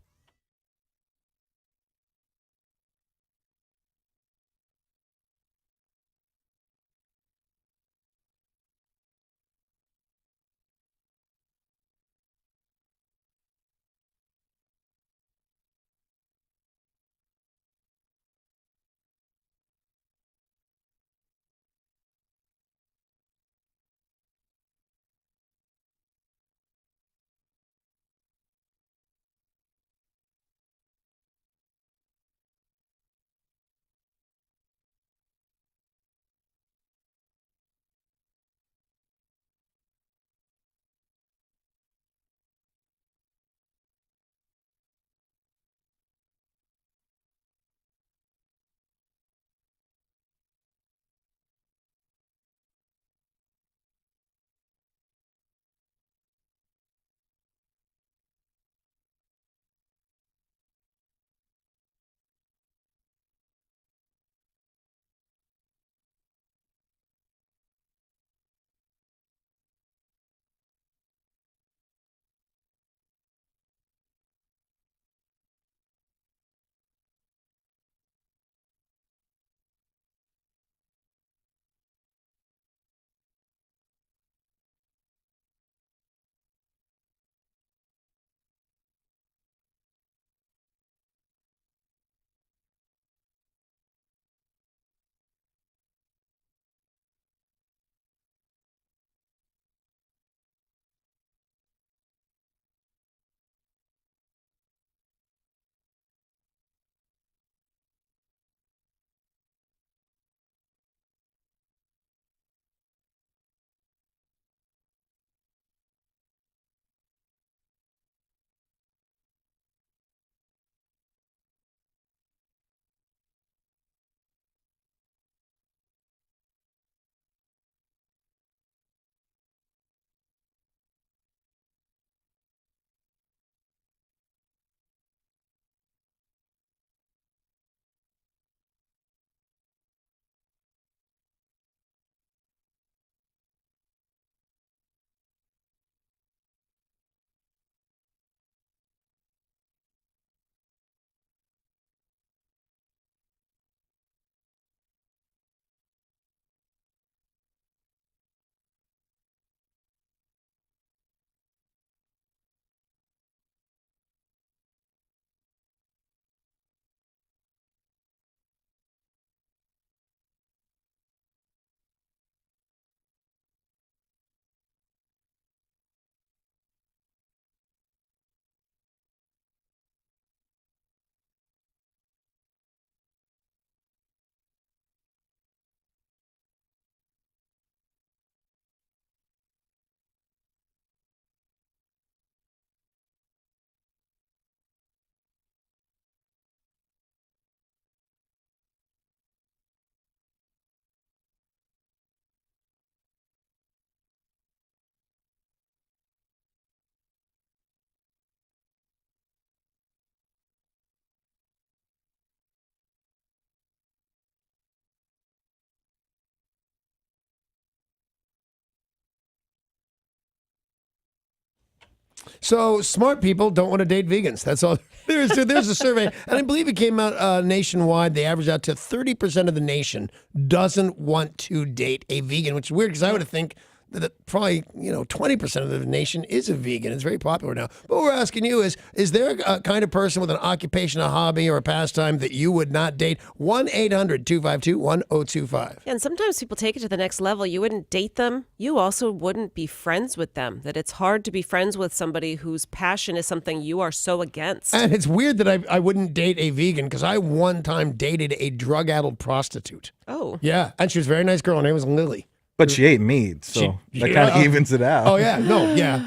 So smart people don't want to date vegans. That's all. There's a survey, and I believe it came out nationwide. They averaged out to 30% of the nation doesn't want to date a vegan, which is weird because I would think that probably 20% of the nation is a vegan. It's very popular now. But what we're asking you is there a kind of person with an occupation, a hobby, or a pastime that you would not date? 1-800-252-1025. And sometimes people take it to the next level. You wouldn't date them. You also wouldn't be friends with them. That it's hard to be friends with somebody whose passion is something you are so against. And it's weird that I wouldn't date a vegan because I one time dated a drug-addled prostitute. Oh. Yeah, and she was a very nice girl. Her name was Lily. But she ate meat, so that kind of evens it out. Oh, yeah. No, yeah.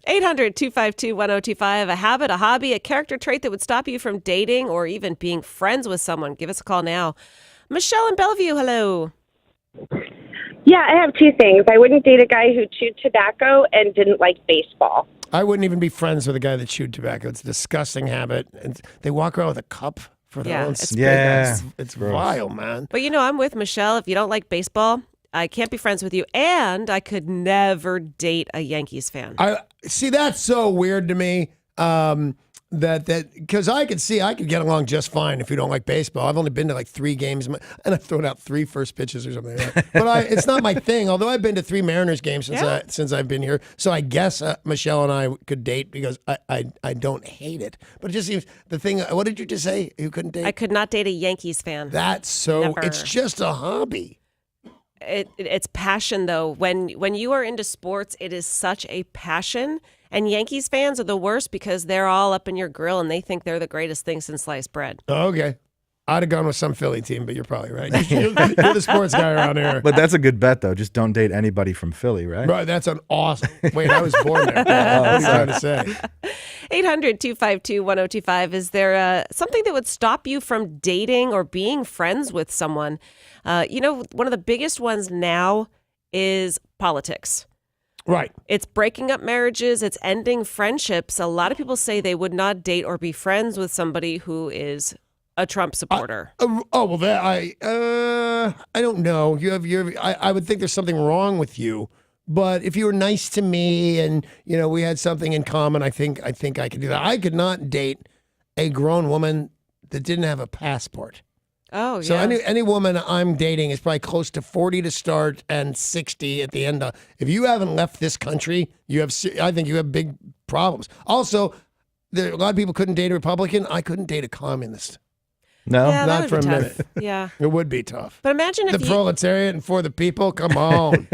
800-252-1025, a habit, a hobby, a character trait that would stop you from dating or even being friends with someone. Give us a call now. Michelle in Bellevue, hello. Yeah, I have two things. I wouldn't date a guy who chewed tobacco and didn't like baseball. I wouldn't even be friends with a guy that chewed tobacco. It's a disgusting habit. And they walk around with a cup for their own it's spit. Yeah. It's vile, man. But I'm with Michelle. If you don't like baseball, I can't be friends with you, and I could never date a Yankees fan. I see. That's so weird to me. That because I could get along just fine if you don't like baseball. I've only been to like 3 games, and I've thrown out 3 first pitches or something like that. But it's not my thing. Although I've been to 3 Mariners games since I've been here, so I guess Michelle and I could date because I don't hate it. But it just seems the thing. What did you just say? You couldn't date? I could not date a Yankees fan. That's so. Never. It's just a hobby. It's passion, though. When you are into sports, it is such a passion. And Yankees fans are the worst because they're all up in your grill and they think they're the greatest thing since sliced bread. Okay. I'd have gone with some Philly team, but you're probably right. You're the sports guy around here. But that's a good bet, though. Just don't date anybody from Philly, right? Right, that's an awesome. Wait, I was born there. What are you trying to say? 800-252-1025. Is there something that would stop you from dating or being friends with someone? One of the biggest ones now is politics. Right. It's breaking up marriages. It's ending friendships. A lot of people say they would not date or be friends with somebody who is a Trump supporter. I don't know. I would think there's something wrong with you. But if you were nice to me and we had something in common, I think I could do that. I could not date a grown woman that didn't have a passport. Oh, yeah. So any woman I'm dating is probably close to 40 to start and 60 at the end. If you haven't left this country, I think you have big problems. Also, a lot of people couldn't date a Republican. I couldn't date a communist. No? Yeah, that Not would for be a tough. minute. Yeah. It would be tough. But imagine if The proletariat and for the people, come on.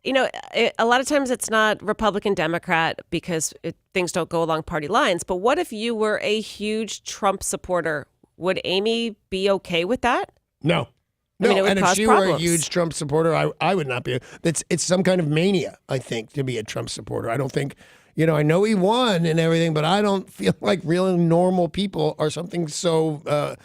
a lot of times it's not Republican, Democrat because things don't go along party lines. But what if you were a huge Trump supporter? Would Amy be okay with that? No. I mean, it would and if cause she were a problems. huge Trump supporter, I would not be. It's some kind of mania, I think, to be a Trump supporter. I don't think, I know he won and everything, but I don't feel like real normal people are something so,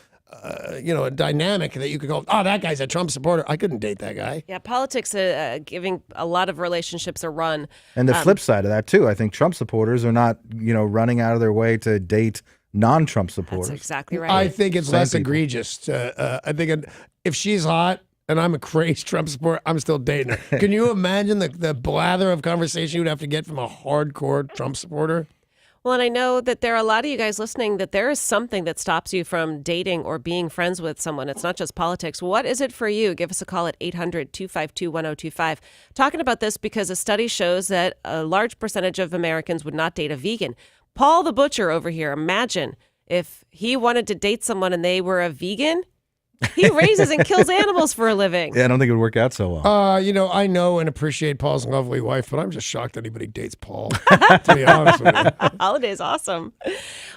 dynamic that you could go, oh, that guy's a Trump supporter. I couldn't date that guy. Yeah, politics giving a lot of relationships a run. And the flip side of that, too, I think Trump supporters are not, running out of their way to date non-Trump supporters. That's exactly right. I think it's less people. egregious. I think if she's hot and I'm a crazy Trump supporter, I'm still dating her. Can you imagine the blather of conversation you would have to get from a hardcore Trump supporter? Well, and I know that there are a lot of you guys listening that there is something that stops you from dating or being friends with someone. It's not just politics. What is it for you? Give us a call at 800-252-1025. Talking about this because a study shows that a large percentage of Americans would not date a vegan. Paul the Butcher over here, imagine if he wanted to date someone and they were a vegan. He raises and kills animals for a living. Yeah, I don't think it would work out so well. I know and appreciate Paul's lovely wife, but I'm just shocked anybody dates Paul, to be honest with you. Holiday's awesome.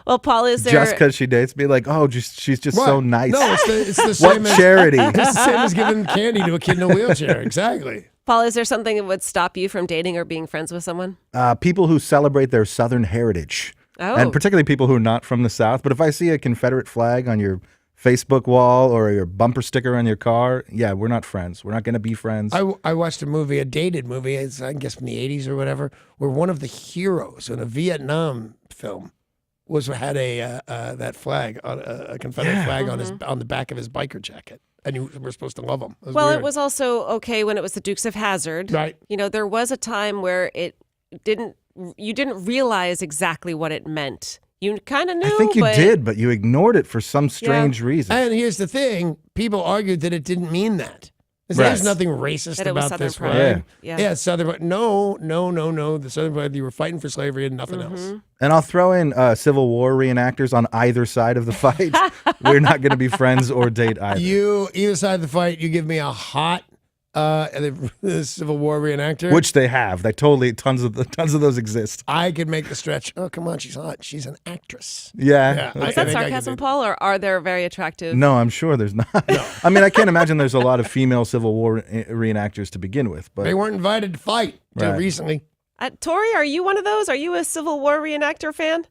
Well, Paul, is there... Just because she dates me, she's just so Right. nice. No, it's the What same as charity? it's the same as giving candy to a kid in a wheelchair. Exactly. Paul, is there something that would stop you from dating or being friends with someone? People who celebrate their Southern heritage. Oh. And particularly people who are not from the South. But if I see a Confederate flag on your Facebook wall or your bumper sticker on your car, yeah, we're not friends. We're not going to be friends. I watched a dated movie, I guess from the 80s or whatever, where one of the heroes in a Vietnam film had that flag, a Confederate flag on the back of his biker jacket. And you were supposed to love him. It was also okay when it was the Dukes of Hazzard. Right. There was a time where it didn't realize exactly what it meant. You kind of knew. I think you but did, but you ignored it for some strange reason. And here's the thing: people argued that it didn't mean that. Right. There's nothing racist That it was about Southern this pride. flag. Yeah. Southern pride. No. The Southern pride. You were fighting for slavery and nothing else. And I'll throw in Civil War reenactors on either side of the fight. We're not going to be friends or date either. Either side of the fight, you give me a hot the Civil War reenactor, Which they have. They totally tons of those exist. I could make the stretch. Oh, come on, she's hot. She's an actress. Yeah. I Is that think I could sarcasm, do- Paul, or are there very attractive? No, I'm sure there's not. I mean, I can't imagine there's a lot of female Civil War reenactors to begin with. But They weren't invited to fight until Right. recently. Tori, are you one of those? Are you a Civil War reenactor fan?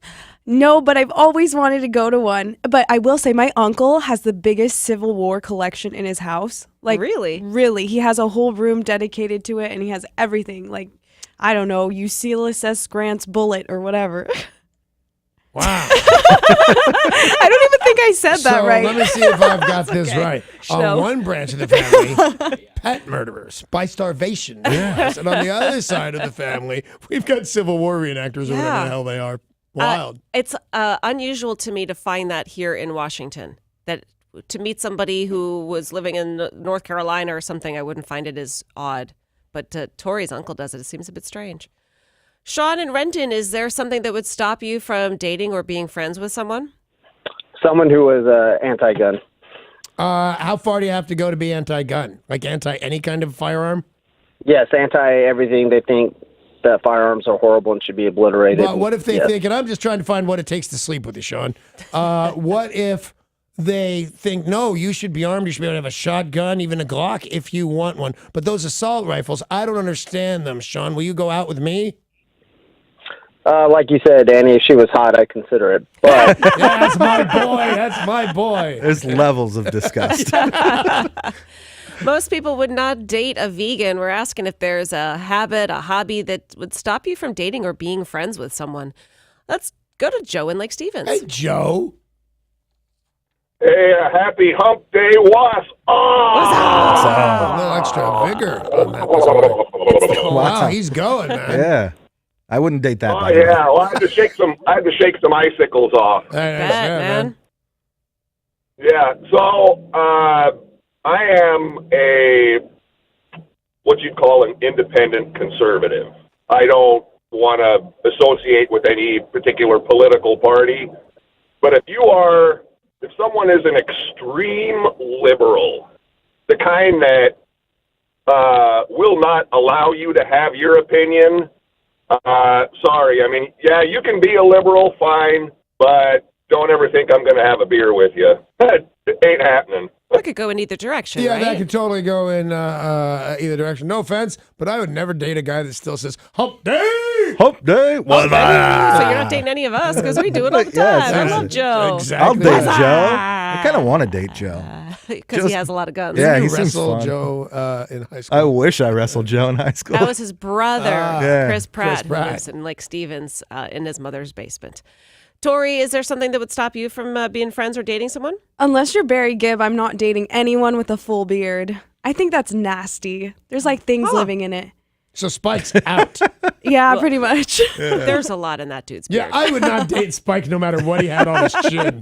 No, but I've always wanted to go to one. But I will say my uncle has the biggest Civil War collection in his house. Like Really? Really. He has a whole room dedicated to it and he has everything. Like, I don't know, Ulysses S. Grant's bullet or whatever. Wow. I don't even think I said that So right. let me see if I've got this right. No. On one branch of the family, pet murderers by starvation. Yes. And on the other side of the family, we've got Civil War reenactors or whatever Yeah. the hell they are. Wild. It's unusual to me to find that here in Washington. That to meet somebody who was living in North Carolina or something, I wouldn't find it as odd. But Tori's uncle does it. It seems a bit strange. Sean in Renton, is there something that would stop you from dating or being friends with someone? Someone who was anti-gun. How far do you have to go to be anti-gun? Like anti any kind of firearm? Yes, anti-everything. They think that firearms are horrible and should be obliterated. Well, what if they Yes. think, and I'm just trying to find what it takes to sleep with you, Sean. What if they think, no, you should be armed, you should be able to have a shotgun, even a Glock if you want one. But those assault rifles, I don't understand them, Sean. Will you go out with me? Like you said, Danny, if she was hot, I'd consider it. But Yeah, that's my boy. That's my boy. there's levels of disgust. Most people would not date a vegan. We're asking if there's a habit, a hobby that would stop you from dating or being friends with someone. Let's go to Joe in Lake Stevens. Hey, Joe. Hey, happy hump day, was A little extra vigor on that this morning. Wow, he's going, man. Yeah. I wouldn't date that. Oh by the way. yeah, well, I had to shake some icicles off. Hey, Bet, yeah, man. Yeah, so I am what you'd call an independent conservative. I don't want to associate with any particular political party, but if someone is an extreme liberal, the kind that will not allow you to have your opinion, sorry. I mean, yeah, you can be a liberal, fine, but don't ever think I'm going to have a beer with you. It ain't happening. That could go in either direction, Yeah, right? that could totally go in either direction. No offense, but I would never date a guy that still says hump day. Hump day. Well, So you're not dating any of us because we do it all the Yeah, time. I love seriously. Joe. Exactly. I'll date that. Joe. I kind of want to date Joe. Because he Just- has a lot of guns. Yeah, You he seems wrestled fun. Joe in high school. I wish I wrestled Joe in high school. That was his brother, Yeah. Chris Pratt, Pratt. who lives in Lake Stevens in his mother's basement. Tori, is there something that would stop you from being friends or dating someone? Unless you're Barry Gibb, I'm not dating anyone with a full beard. I think that's nasty. There's like things living in it. So Spike's out. Yeah, pretty much. There's a lot in that dude's Yeah, beard. I would not date Spike no matter what he had on his chin.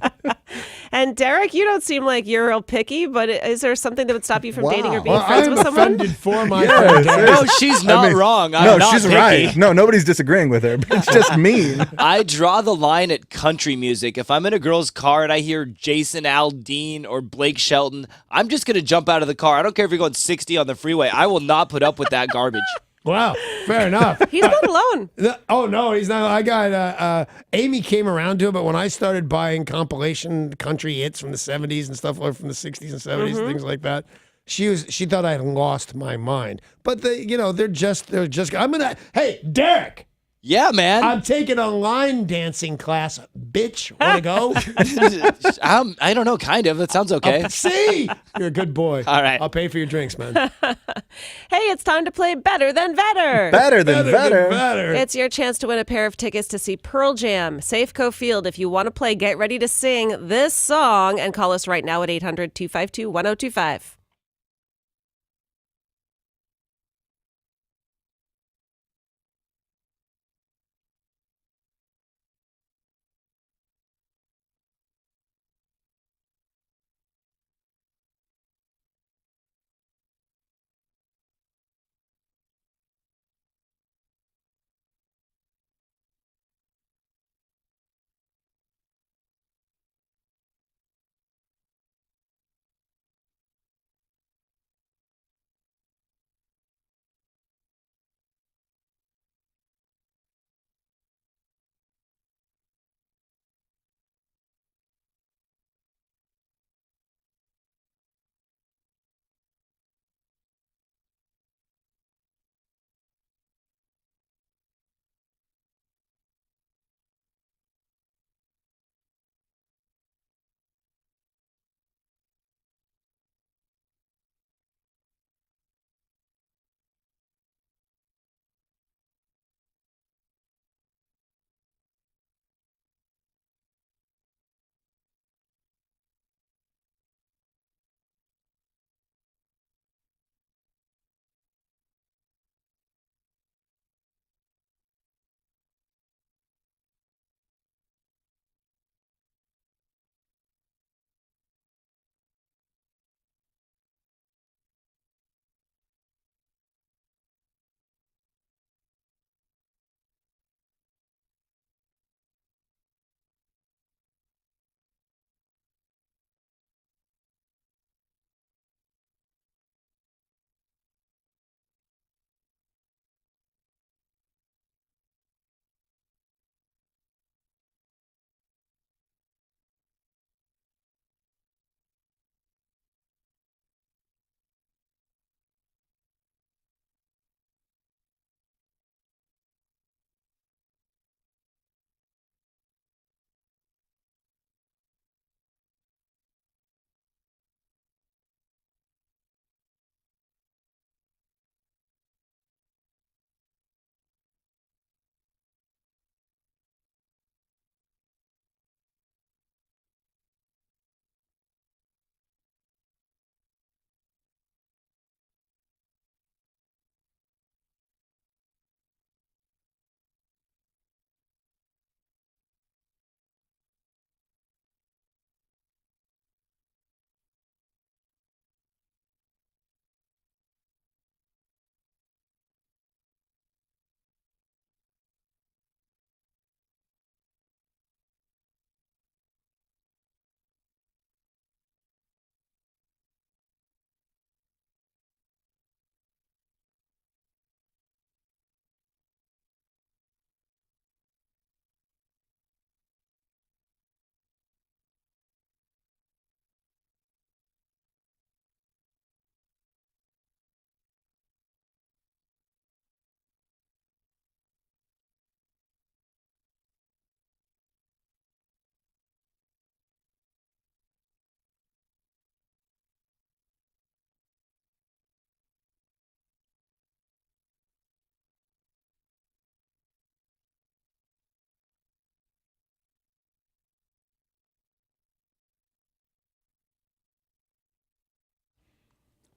And Derek, you don't seem like you're real picky, but is there something that would stop you from dating or being Well, friends I'm with someone? offended for my Yeah, friend. seriously. No, she's not wrong. I'm no, not she's picky. right. No, nobody's disagreeing with her. But it's just mean. I draw the line at country music. If I'm in a girl's car and I hear Jason Aldean or Blake Shelton, I'm just going to jump out of the car. I don't care if you're going 60 on the freeway. I will not put up with that garbage. Wow, fair enough. He's not alone. Oh no, he's not. I got Amy came around to it, but when I started buying compilation country hits from the '70s and stuff, or from the '60s and '70s, things like that, she thought I had lost my mind. But they're just. I'm gonna. Hey, Derek, Yeah, man. I'm taking a line dancing class. Bitch, wanna go? I don't know, kind of. That sounds okay. See, you're a good boy. All right. I'll pay for your drinks, man. Hey, it's time to play Better Than Vetter. Better than better. Better. It's your chance to win a pair of tickets to see Pearl Jam, Safeco Field. If you want to play, get ready to sing this song and call us right now at 800-252-1025.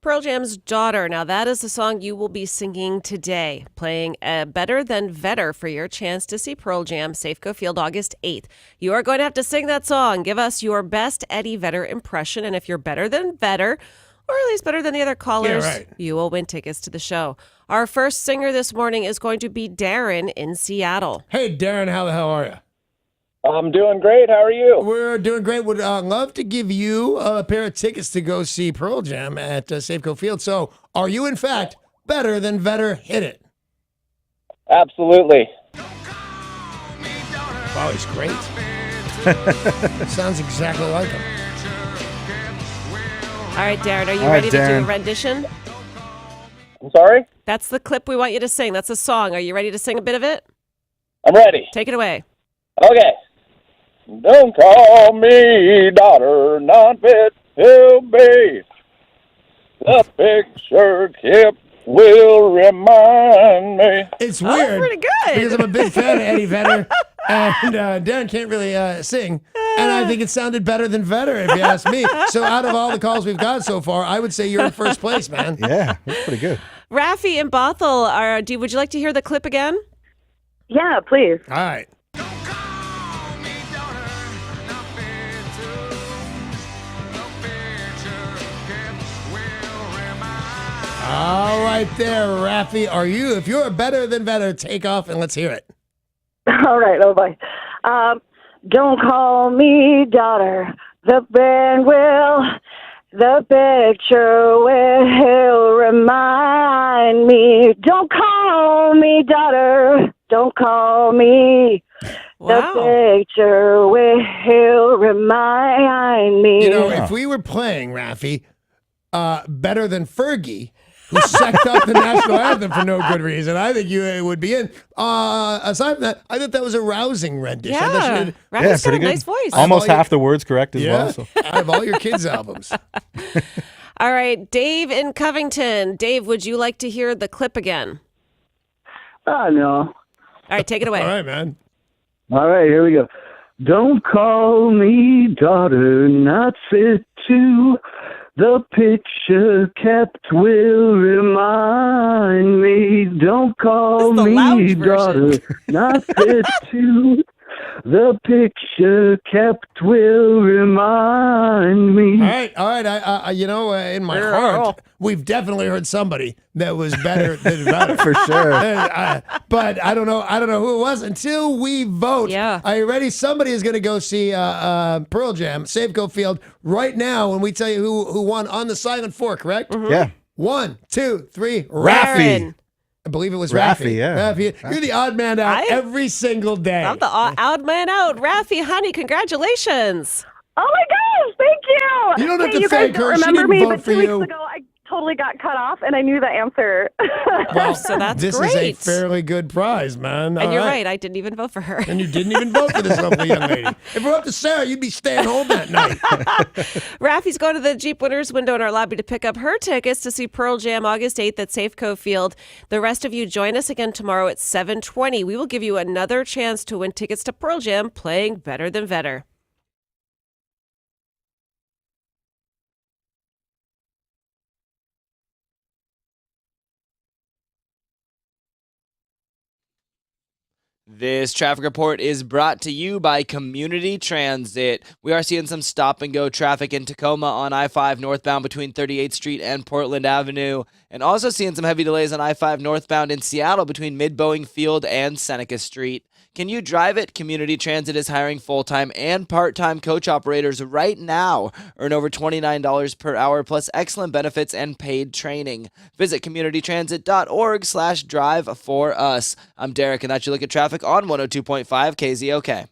Pearl Jam's Daughter. Now, that is the song you will be singing today, playing Better Than Vetter for your chance to see Pearl Jam, Safeco Field, August 8th. You are going to have to sing that song. Give us your best Eddie Vedder impression, and if you're better than Vedder, or at least better than the other callers, you will win tickets to the show. Our first singer this morning is going to be Darren in Seattle. Hey, Darren, how the hell are you? I'm doing great. How are you? We're doing great. Would love to give you a pair of tickets to go see Pearl Jam at Safeco Field. So, are you, in fact, better than Vedder? Hit it. Absolutely. Wow, he's great. Sounds exactly like him. All right, Darren, are you All right, ready to do a Darren. rendition? I'm sorry? That's the clip we want you to sing. That's a song. Are you ready to sing a bit of it? I'm ready. Take it away. Okay. Don't call me daughter, not fit to be. The picture kept will remind me. It's weird. pretty good. Because I'm a big fan of Eddie Vedder. And Darren can't really sing. And I think it sounded better than Vedder, if you ask me. So out of all the calls we've got so far, I would say you're in first place, man. Yeah, that's pretty good. Rafi and Bothell, would you like to hear the clip again? Yeah, please. All right. All right there, Rafi. Are you? If you're better than Vedder, take off and let's hear it. All right. Oh, boy. Don't call me daughter. The band will, the picture will remind me. Don't call me daughter. Don't call me. Wow. The picture will remind me. You know, if we were playing, Rafi, better than Fergie, who sucked up the national anthem for no good reason, I think you would be in. Aside from that, I thought that was a rousing rendition. Yeah. That should- Rafi's Yeah, got a pretty good. nice voice. Almost all half the words correct as yeah, well. So. out of all your kids' albums. All right, Dave in Covington. Dave, would you like to hear the clip again? No. All right, take it away. All right, man. All right, here we go. Don't call me daughter, not fit to. The picture kept will remind me. Don't call This is the me lounge daughter, version. not fit to. The picture kept will remind me. All right. I you know, in my heart, we've definitely heard somebody that was better than Vedder. For sure. But I don't know who it was until we vote. Yeah. Are you ready? Somebody is going to go see Pearl Jam, Safeco Field, right now when we tell you who won on the silent four, correct? Mm-hmm. Yeah. 1, 2, 3, Aaron. I believe it was Rafi, Rafi. yeah. Rafi, you're the odd man out every single day. I'm the odd man out. Rafi, honey, congratulations. Oh my gosh, thank you. You don't have Hey, to you thank guys don't her. She remember didn't me, vote but for 2 you. weeks ago I totally got cut off and I knew the answer. Well, So that's this great. is a fairly good prize, man. And All you're right, I didn't even vote for her. And you didn't even vote for this lovely young lady. If it were up to Sarah, you'd be staying home that night. Rafi's going to the Jeep winners window in our lobby to pick up her tickets to see Pearl Jam August 8th at Safeco Field. The rest of you join us again tomorrow at 7:20. We will give you another chance to win tickets to Pearl Jam playing Better Than Vedder. This traffic report is brought to you by Community Transit. We are seeing some stop and go traffic in Tacoma on I-5 northbound between 38th Street and Portland Avenue, and also seeing some heavy delays on I-5 northbound in Seattle between Mid-Boeing Field and Seneca Street. Can you drive it? Community Transit is hiring full-time and part-time coach operators right now. Earn over $29 per hour plus excellent benefits and paid training. Visit communitytransit.org/drive for us. I'm Derek, and that's your look at traffic on 102.5 KZOK.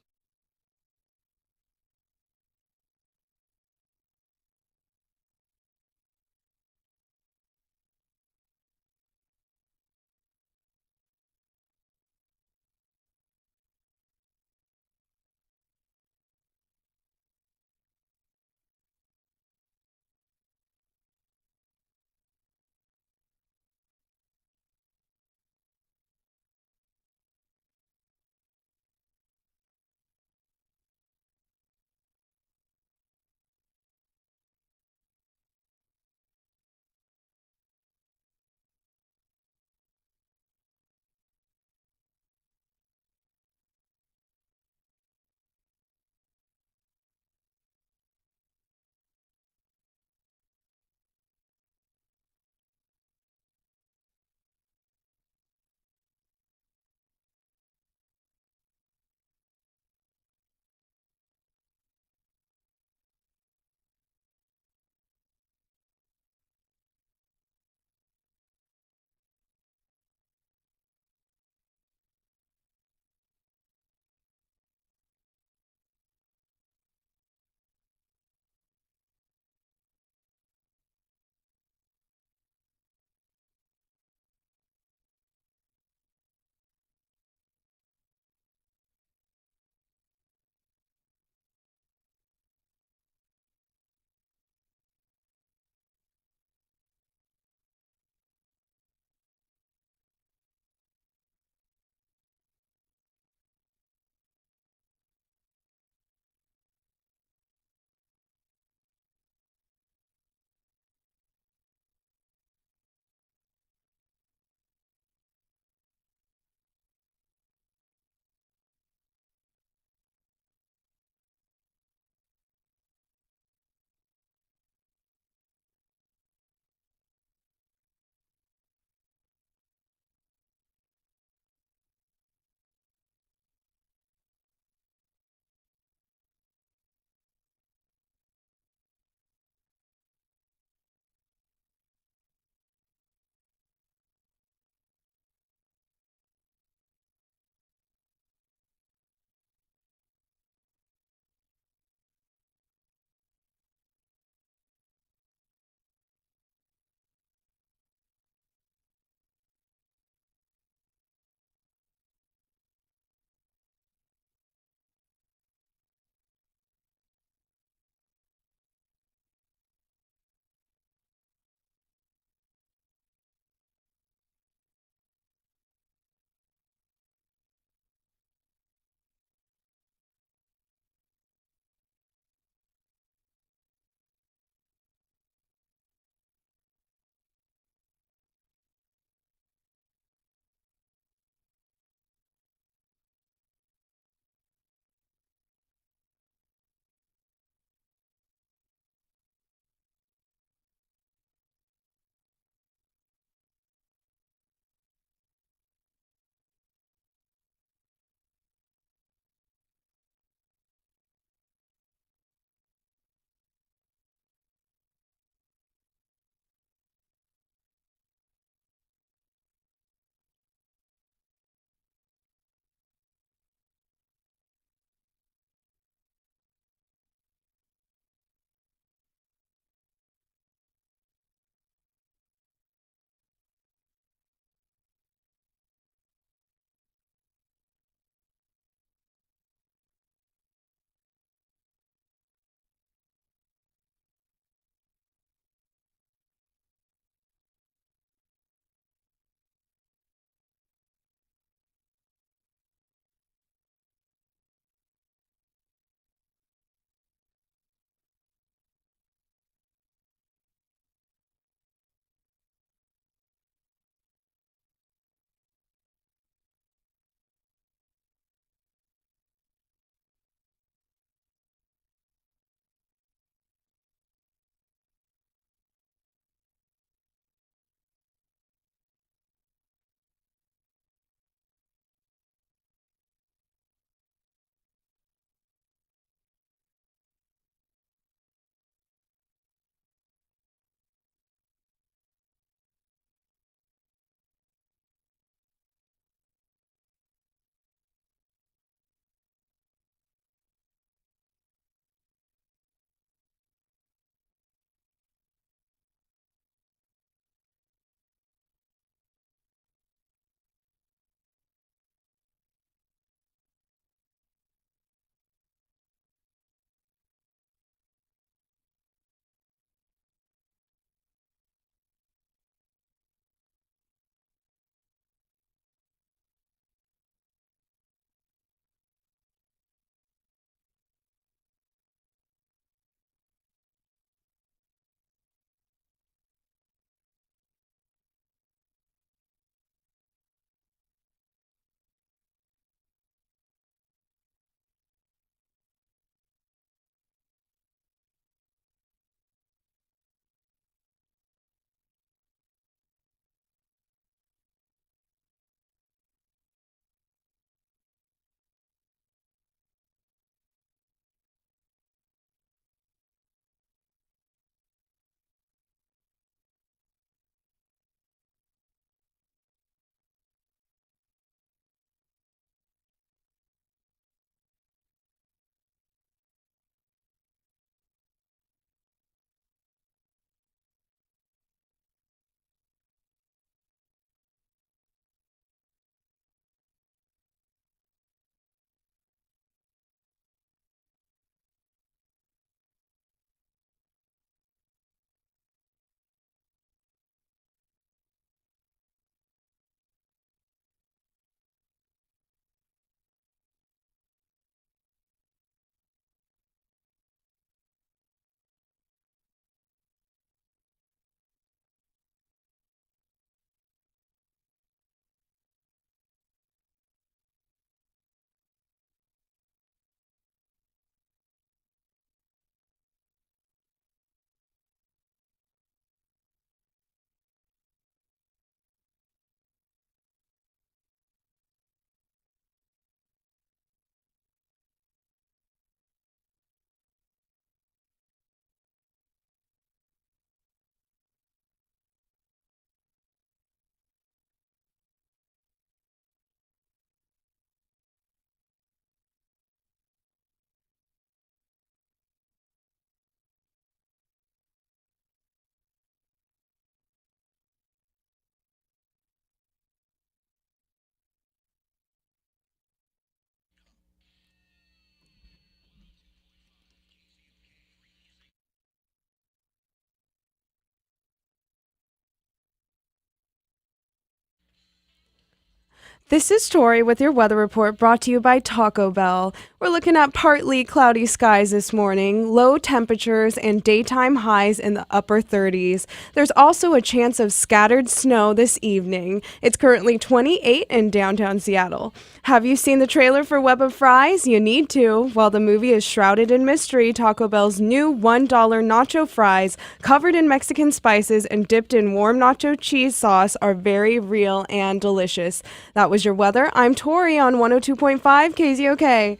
This is Tori with your weather report brought to you by Taco Bell. We're looking at partly cloudy skies this morning, low temperatures, and daytime highs in the upper 30s. There's also a chance of scattered snow this evening. It's currently 28 in downtown Seattle. Have you seen the trailer for Web of Fries? You need to. While the movie is shrouded in mystery, Taco Bell's new $1 nacho fries, covered in Mexican spices and dipped in warm nacho cheese sauce, are very real and delicious. That was your weather. I'm Tori on 102.5 KZOK.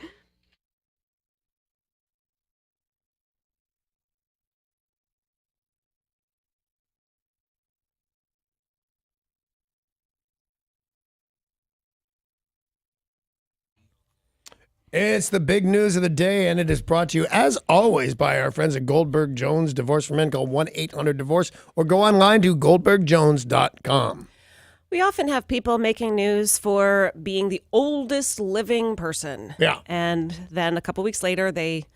It's the big news of the day, and it is brought to you, as always, by our friends at Goldberg Jones Divorce for Men. Call 1-800-DIVORCE or go online to goldbergjones.com. We often have people making news for being the oldest living person. Yeah. And then a couple weeks later, they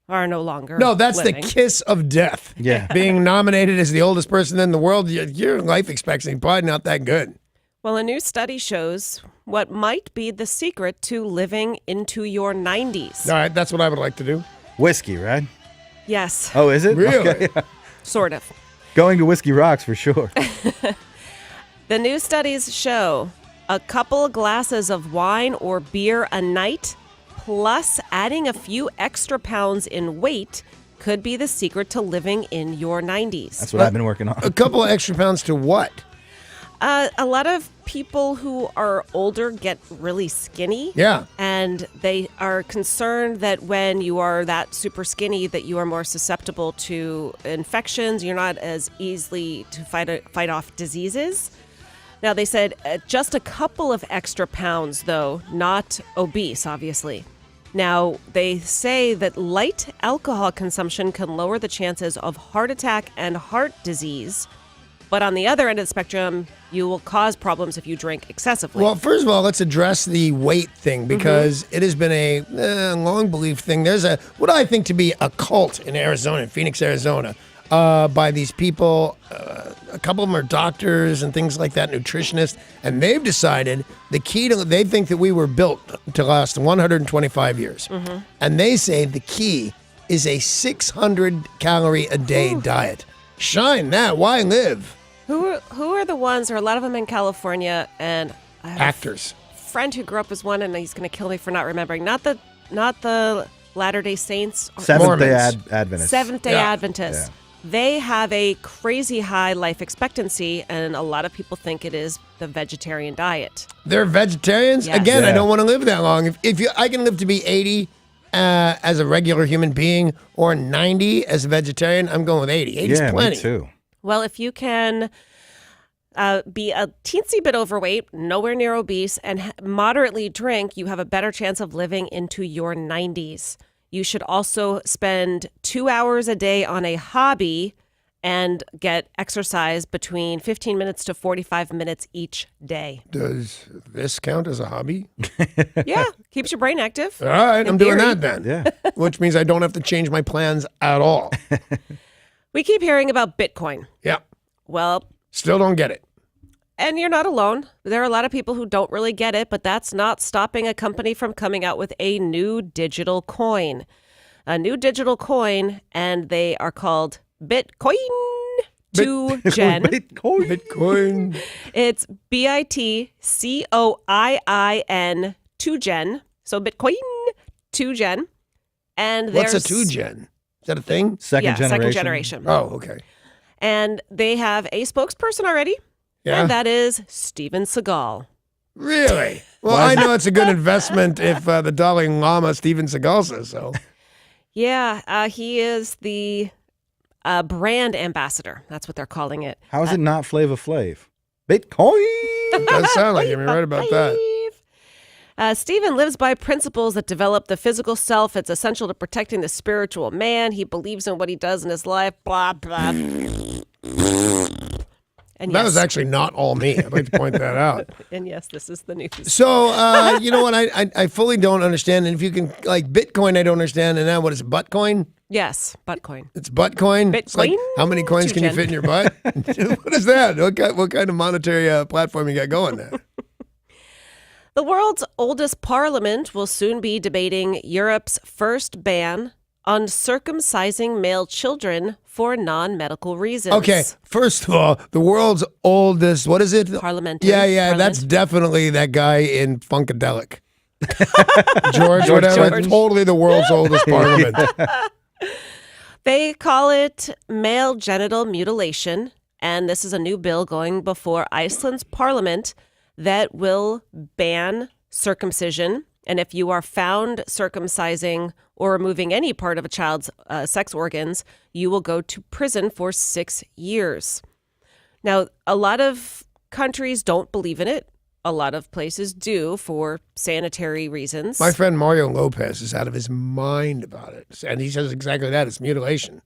are no longer No, that's living. the kiss of death. Yeah. Being nominated as the oldest person in the world, your life expectancy probably not that good. Well, a new study shows what might be the secret to living into your 90s. All right, that's what I would like to do. Whiskey, right? Yes, Oh, is it? Really? Okay. sort of. Going to Whiskey Rocks for sure. The new studies show a couple glasses of wine or beer a night, plus adding a few extra pounds in weight, could be the secret to living in your 90s. That's what I've been working on. A couple of extra pounds to what? A lot of people who are older get really skinny. Yeah. And they are concerned that when you are that super skinny that you are more susceptible to infections. You're not as easily to fight off diseases. Now, they said just a couple of extra pounds, though, not obese, obviously. Now, they say that light alcohol consumption can lower the chances of heart attack and heart disease. But on the other end of the spectrum, you will cause problems if you drink excessively. Well, first of all, let's address the weight thing because it has been a long belief thing. There's what I think to be a cult in Arizona, in Phoenix, Arizona, by these people. A couple of them are doctors and things like that, nutritionists, and they've decided they think that we were built to last 125 years. And they say the key is a 600 calorie a day diet. Shine that. Why live? Who are the ones, or a lot of them in California, and I have Actors. a friend who grew up as one, and he's going to kill me for not remembering. Not the Latter-day Saints. Seventh-day Mormons. Adventists. Seventh-day Yeah. Adventists. Yeah. They have a crazy high life expectancy, and a lot of people think it is the vegetarian diet. They're vegetarians. Yes. Again, I Yeah. don't want to live that long. If I can live to be 80 as a regular human being or 90 as a vegetarian, I'm going with 80. 80 is Yeah, plenty. me too. Well, if you can be a teensy bit overweight, nowhere near obese, and moderately drink, you have a better chance of living into your 90s. You should also spend 2 hours a day on a hobby and get exercise between 15 minutes to 45 minutes each day. Does this count as a hobby? Yeah, keeps your brain active. All right, I'm doing theory. that then. Yeah. Which means I don't have to change my plans at all. We keep hearing about Bitcoin. Yeah. Well, Still don't get it. and you're not alone. There are a lot of people who don't really get it, but that's not stopping a company from coming out with a new digital coin. A new digital coin, and they are called Bitcoin 2Gen. Bitcoin. It's BITCOIIN 2Gen. So Bitcoin 2Gen. And What's a there's 2-gen? Is that a thing? Second generation. second generation. Oh, okay. And they have a spokesperson already, Yeah. and that is Steven Seagal. Really? Well, I know it's a good investment if the Dalai Lama, Steven Seagal, says so. Yeah, he is the brand ambassador. That's what they're calling it. How is it not Flava Flav? Bitcoin. It does sound like you're right about that. Stephen lives by principles that develop the physical self. It's essential to protecting the spiritual man. He believes in what he does in his life. Blah, blah. And That yes, was actually not all me. I'd like to point that out. and yes, this is the news. So, you know what? I fully don't understand. And if you can, like Bitcoin, I don't understand. And now what is it, Buttcoin? Yes, Buttcoin. It's Buttcoin? It's like, Bitcoin? how many coins can you 2Gen. fit in your butt? What is that? What kind of monetary platform you got going there? The world's oldest parliament will soon be debating Europe's first ban on circumcising male children for non-medical reasons. Okay, first of all, the world's oldest, what is it? Parliamentary. Yeah, that's definitely that guy in Funkadelic. George, whatever. George. Totally the world's oldest parliament. They call it male genital mutilation, and this is a new bill going before Iceland's parliament that will ban circumcision. And if you are found circumcising or removing any part of a child's sex organs, you will go to prison for 6 years. Now, a lot of countries don't believe in it. A lot of places do for sanitary reasons. My friend Mario Lopez is out of his mind about it. And he says exactly that. It's mutilation.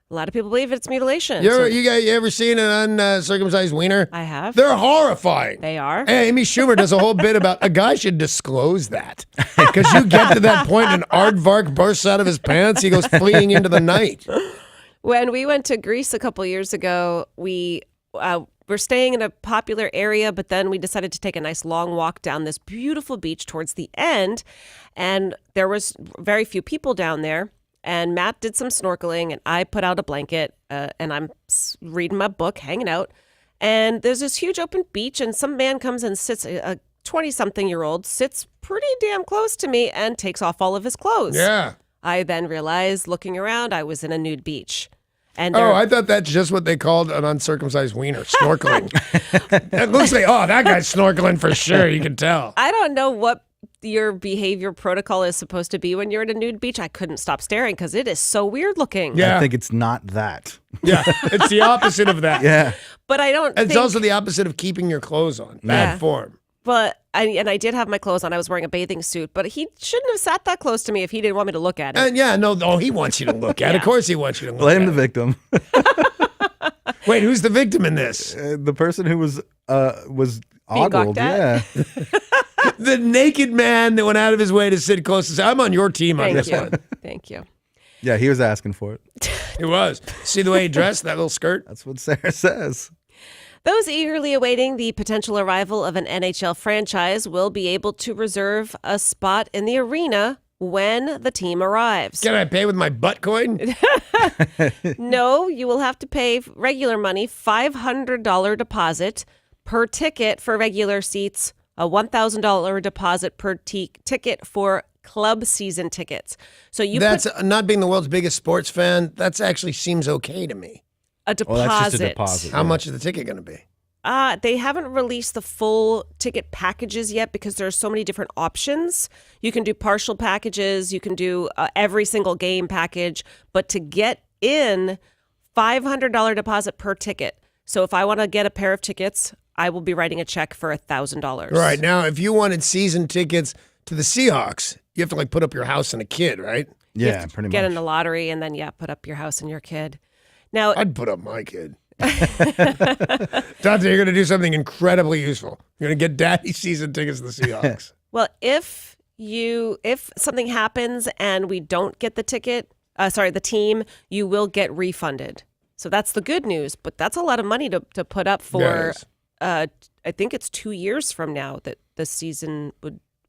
A lot of people believe it's mutilation. You So ever seen an uncircumcised wiener? I have. They're horrifying. They are. Hey, Amy Schumer does a whole bit about a guy should disclose that. Because you get to that point and Aardvark bursts out of his pants. He goes fleeing into the night. When we went to Greece a couple years ago, we were staying in a popular area, but then we decided to take a nice long walk down this beautiful beach towards the end. And there was very few people down there. And Matt did some snorkeling, and I put out a blanket, and I'm reading my book, hanging out. And there's this huge open beach, and some man comes and sits, a 20-something-year-old, sits pretty damn close to me and takes off all of his clothes. Yeah. I then realized, looking around, I was in a nude beach. And Oh, I thought that's just what they called an uncircumcised wiener, snorkeling. It looks like, that guy's snorkeling for sure. You can tell. I don't know what your behavior protocol is supposed to be when you're at a nude beach. I couldn't stop staring because it is so weird looking. Yeah. I think it's not that. Yeah, it's the opposite of that. Yeah. But I don't It's think... also the opposite of keeping your clothes on. Bad Yeah. form. But I did have my clothes on. I was wearing a bathing suit, but he shouldn't have sat that close to me if he didn't want me to look at it. And he wants you to look at it. Of course he wants you to look Blame at the it. victim. Wait, who's the victim in this? The person who was Being ogled. gawked at? Yeah. The naked man that went out of his way to sit close to say, I'm on your team on Thank this you. one. Thank you. Yeah, he was asking for it. He was. See the way he dressed, that little skirt? That's what Sarah says. Those eagerly awaiting the potential arrival of an NHL franchise will be able to reserve a spot in the arena when the team arrives. Can I pay with my butt coin? No, you will have to pay regular money, $500 deposit per ticket for regular seats, a $1,000 deposit per ticket for club season tickets. So That's not being the world's biggest sports fan. That actually seems okay to me. a deposit. Well, that's just a deposit. How much is the ticket going to be? They haven't released the full ticket packages yet because there are so many different options. You can do partial packages. You can do every single game package. But to get in, $500 deposit per ticket. So if I want to get a pair of tickets, I will be writing a check for $1,000. Right. Now, if you wanted season tickets to the Seahawks, you have to put up your house and a kid, right? You Yeah, have to pretty get much. in the lottery and then, put up your house and your kid. Now, I'd put up my kid. Dante, you're going to do something incredibly useful. You're going to get daddy season tickets to the Seahawks. well, if something happens and we don't get the the team, you will get refunded. So that's the good news, but that's a lot of money to put up for, I think it's 2 years from now that the season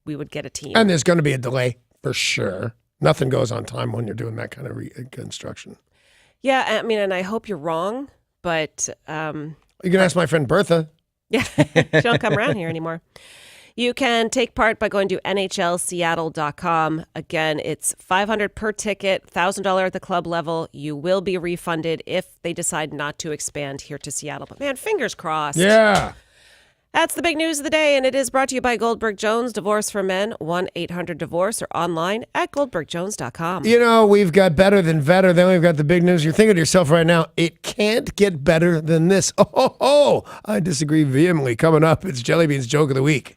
we would get a team. And there's going to be a delay for sure. Nothing goes on time when you're doing that kind of reconstruction. Yeah, I mean, and I hope you're wrong, but You can ask my friend Bertha. yeah, she don't come around here anymore. You can take part by going to NHLSeattle.com. Again, it's $500 per ticket, $1,000 at the club level. You will be refunded if they decide not to expand here to Seattle. But man, fingers crossed. Yeah. That's the big news of the day, and it is brought to you by Goldberg Jones, Divorce for Men, 1-800-DIVORCE, or online at goldbergjones.com. You know, we've got better than better. Then we've got the big news. You're thinking to yourself right now, it can't get better than this. Oh, I disagree vehemently. Coming up, it's Jellybean's Joke of the Week.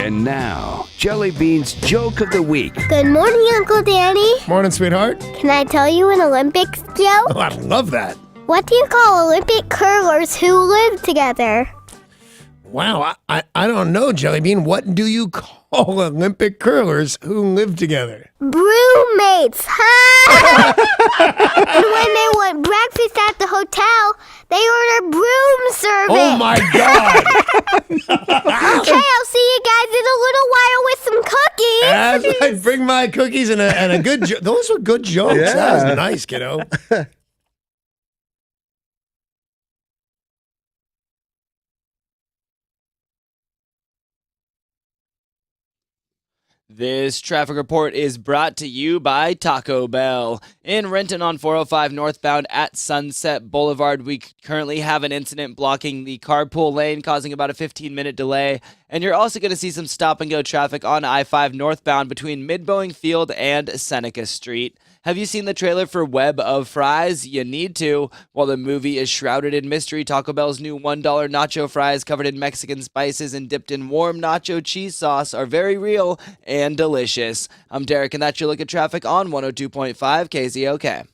And now, Jelly Bean's Joke of the Week. Good morning, Uncle Danny. Morning, sweetheart. Can I tell you an Olympics joke? Oh, I love that. What do you call Olympic curlers who live together? Wow, I don't know, Jelly Bean. What do you call Olympic curlers who live together? Brewmates. And when they want breakfast at the hotel, they order broom service. Oh my God! Okay, I'll see you guys in a little while with some cookies. As I bring my cookies and a good joke. Those were good jokes. Yeah. That was nice, kiddo. This traffic report is brought to you by Taco Bell. In Renton on 405 northbound at Sunset Boulevard, we currently have an incident blocking the carpool lane, causing about a 15-minute delay. And you're also going to see some stop-and-go traffic on I-5 northbound between Mid-Boeing Field and Seneca Street. Have you seen the trailer for Web of Fries? You need to. While the movie is shrouded in mystery, Taco Bell's new $1 nacho fries covered in Mexican spices and dipped in warm nacho cheese sauce are very real and delicious. I'm Derek, and that's your look at traffic on 102.5 KZOK.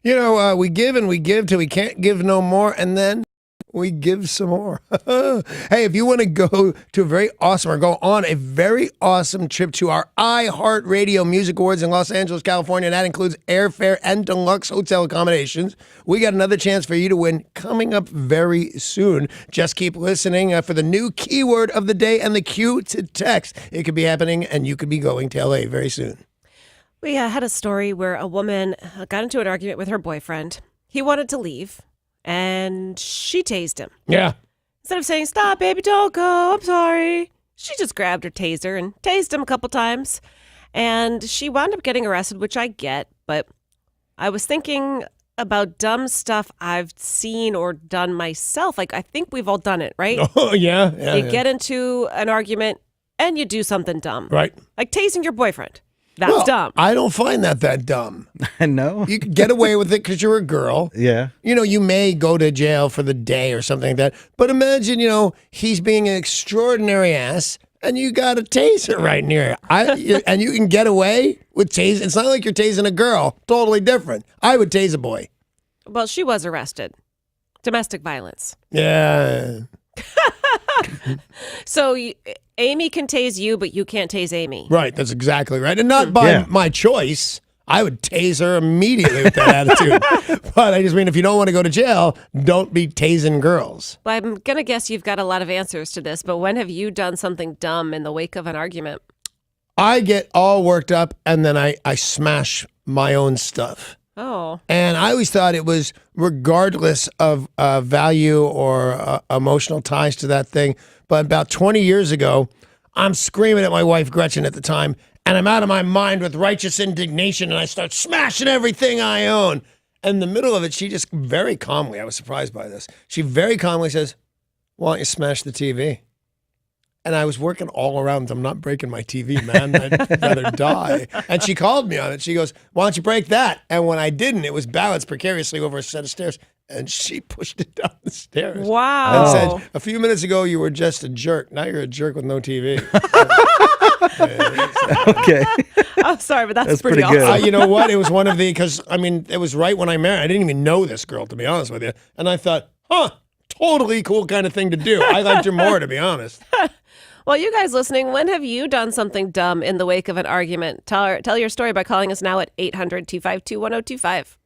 You know, we give and we give till we can't give no more, and then we give some more. Hey, if you want to go to a very awesome or go on a very awesome trip to our iHeartRadio Music Awards in Los Angeles, California, that includes airfare and deluxe hotel accommodations, we got another chance for you to win coming up very soon. Just keep listening for the new keyword of the day and the cue to text. It could be happening, and you could be going to LA very soon. We had a story where a woman got into an argument with her boyfriend. He wanted to leave, and she tased him. Yeah. Instead of saying, "Stop, baby, don't go, I'm sorry," she just grabbed her taser and tased him a couple times. And she wound up getting arrested, which I get, but I was thinking about dumb stuff I've seen or done myself. Like, I think we've all done it, right? Oh, yeah. You get into an argument and you do something dumb. Right. Like tasing your boyfriend. That's dumb. I don't find that dumb. No. You can get away with it because you're a girl. Yeah. You know, you may go to jail for the day or something like that. But imagine, he's being an extraordinary ass and you got a taser right near it. And you can get away with tasing. It's not like you're tasing a girl. Totally different. I would tase a boy. Well, she was arrested. Domestic violence. Yeah. So Amy can tase you, but you can't tase Amy. Right. That's exactly right. And not by my choice. I would tase her immediately with that attitude. But I just mean, if you don't want to go to jail, don't be tasing girls. Well, I'm going to guess you've got a lot of answers to this, but when have you done something dumb in the wake of an argument? I get all worked up and then I smash my own stuff. Oh. And I always thought it was regardless of value or emotional ties to that thing. But about 20 years ago, I'm screaming at my wife, Gretchen, at the time, and I'm out of my mind with righteous indignation, and I start smashing everything I own. And in the middle of it, she just very calmly, I was surprised by this, she very calmly says, "Why don't you smash the TV?" And I was working all around. I'm not breaking my TV, man. I'd rather die. And she called me on it. She goes, "Why don't you break that?" And when I didn't, it was balanced precariously over a set of stairs. And she pushed it down the stairs. Wow. And said, "A few minutes ago, you were just a jerk. Now you're a jerk with no TV." Okay. I'm sorry, but that's pretty pretty good. awesome. You know what? It was one of the, because, it was right when I married. I didn't even know this girl, to be honest with you. And I thought, totally cool kind of thing to do. I liked her more, to be honest. Well, you guys listening, when have you done something dumb in the wake of an argument? Tell your story by calling us now at 800-252-1025.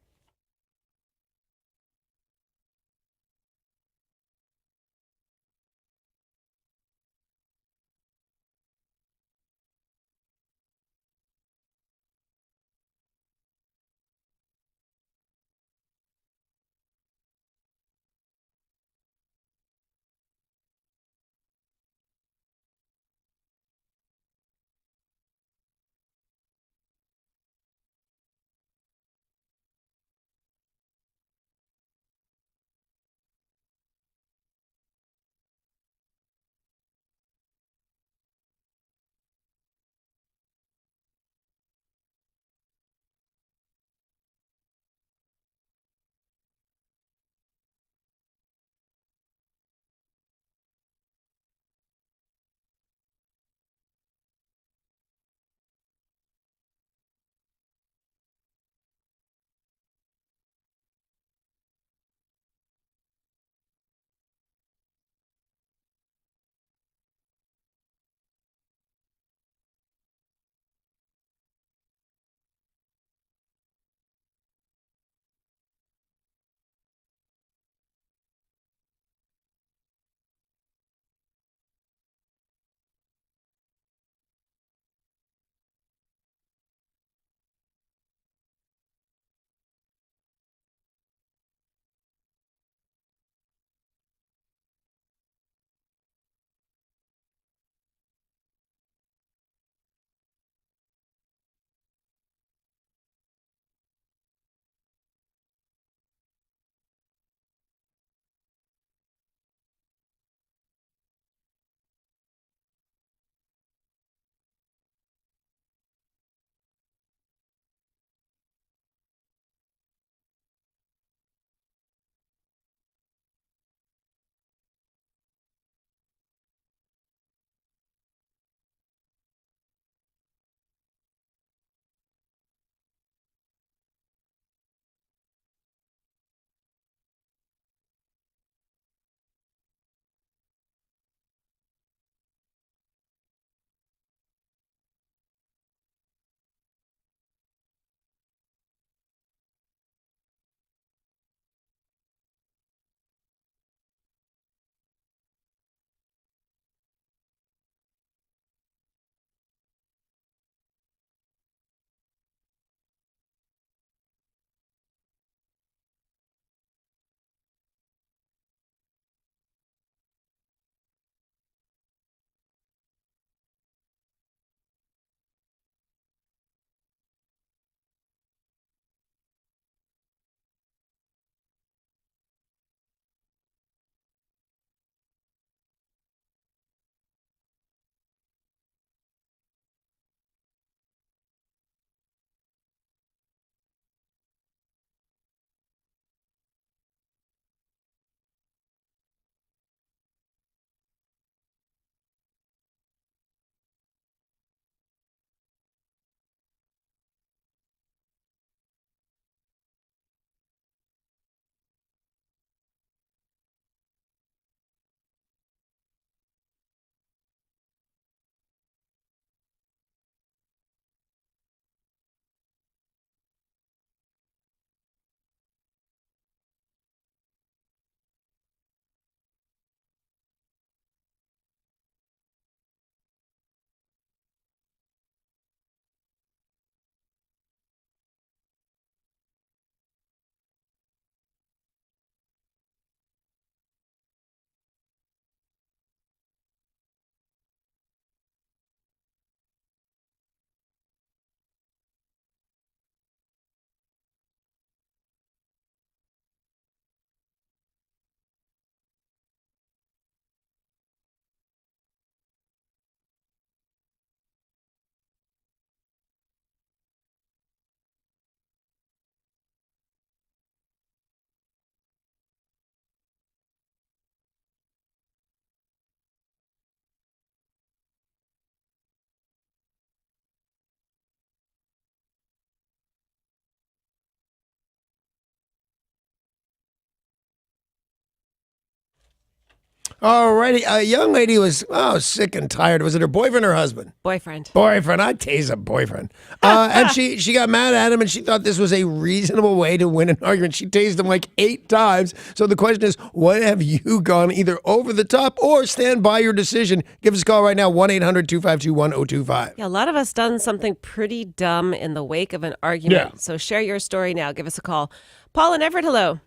Alrighty, a young lady was sick and tired. Was it her boyfriend or husband? Boyfriend. Boyfriend. I tase a boyfriend. And she got mad at him, and she thought this was a reasonable way to win an argument. She tased him like 8 times. So the question is, what have you gone either over the top or stand by your decision? Give us a call right now, 1-800-252-1025. Yeah, a lot of us done something pretty dumb in the wake of an argument. Yeah. So share your story now. Give us a call. Paul and Everett, hello.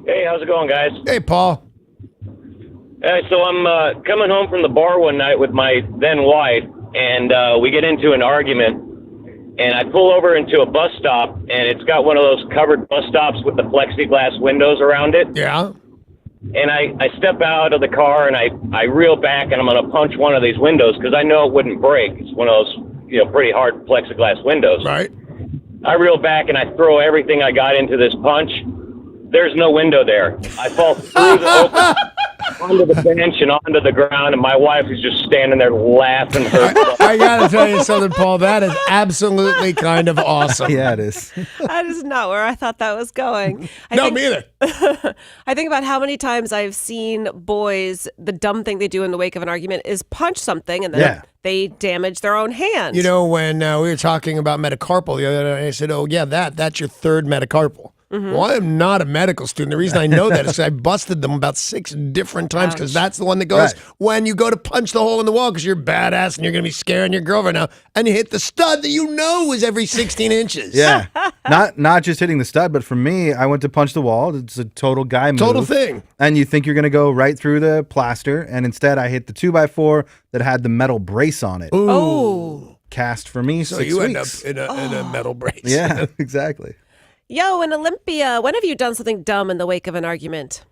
Hey, how's it going, guys? Hey, Paul. So I'm coming home from the bar one night with my then wife, and we get into an argument, and I pull over into a bus stop, and it's got one of those covered bus stops with the plexiglass windows around it. Yeah. And I step out of the car, and I reel back, and I'm going to punch one of these windows because I know it wouldn't break. It's one of those, pretty hard plexiglass windows. Right. I reel back, and I throw everything I got into this punch. There's no window there. I fall through the open onto the bench and onto the ground, and my wife is just standing there laughing. I got to tell you something, Paul. That is absolutely kind of awesome. Yeah, it is. That is not where I thought that was going. Me either. I think about how many times I've seen boys, the dumb thing they do in the wake of an argument is punch something and then they damage their own hand. You know, when we were talking about metacarpal the other day, I said, oh, yeah, that's your third metacarpal. Mm-hmm. Well, I am not a medical student. The reason I know that is I busted them about 6 different times because that's the one that goes when you go to punch the hole in the wall because you're badass and you're going to be scaring your girlfriend now, and you hit the stud that you know is every 16 inches. Yeah. not just hitting the stud, but for me, I went to punch the wall. It's a total guy move. Total thing. And you think you're going to go right through the plaster, and instead I hit the 2x4 that had the metal brace on it. Ooh. Oh. Cast for me So 6 you weeks. end up in a metal brace. Yeah, exactly. Yo, in Olympia, when have you done something dumb in the wake of an argument?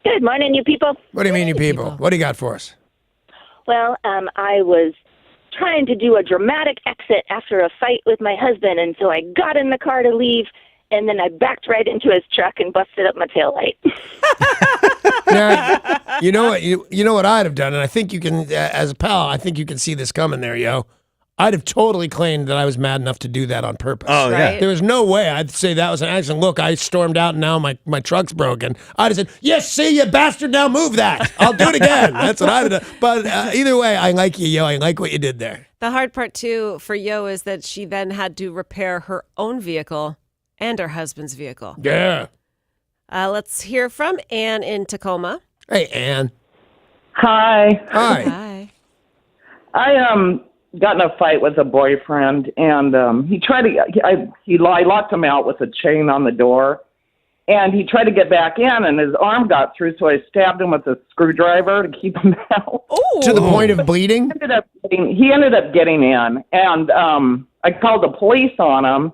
Good morning, you people. What do you mean, you people? What do you got for us? Well, I was trying to do a dramatic exit after a fight with my husband, and so I got in the car to leave, and then I backed right into his truck and busted up my taillight. Now, you know what? You know what I'd have done, and I think you can, as a pal, I think you can see this coming there, yo. I'd have totally claimed that I was mad enough to do that on purpose. Oh, yeah. There was no way I'd say that was an accident. Look, I stormed out and now my truck's broken. I'd have said, yes, see, you bastard, now move that. I'll do it again. That's what I'd have done. But either way, I like you, yo. I like what you did there. The hard part, too, for Yo is that she then had to repair her own vehicle and her husband's vehicle. Yeah. Let's hear from Ann in Tacoma. Hey, Ann. Hi. Hi. I got in a fight with a boyfriend, and he tried to. I locked him out with a chain on the door, and he tried to get back in, and his arm got through, so I stabbed him with a screwdriver to keep him out. Ooh. To the point of bleeding? He ended up getting in, and I called the police on him.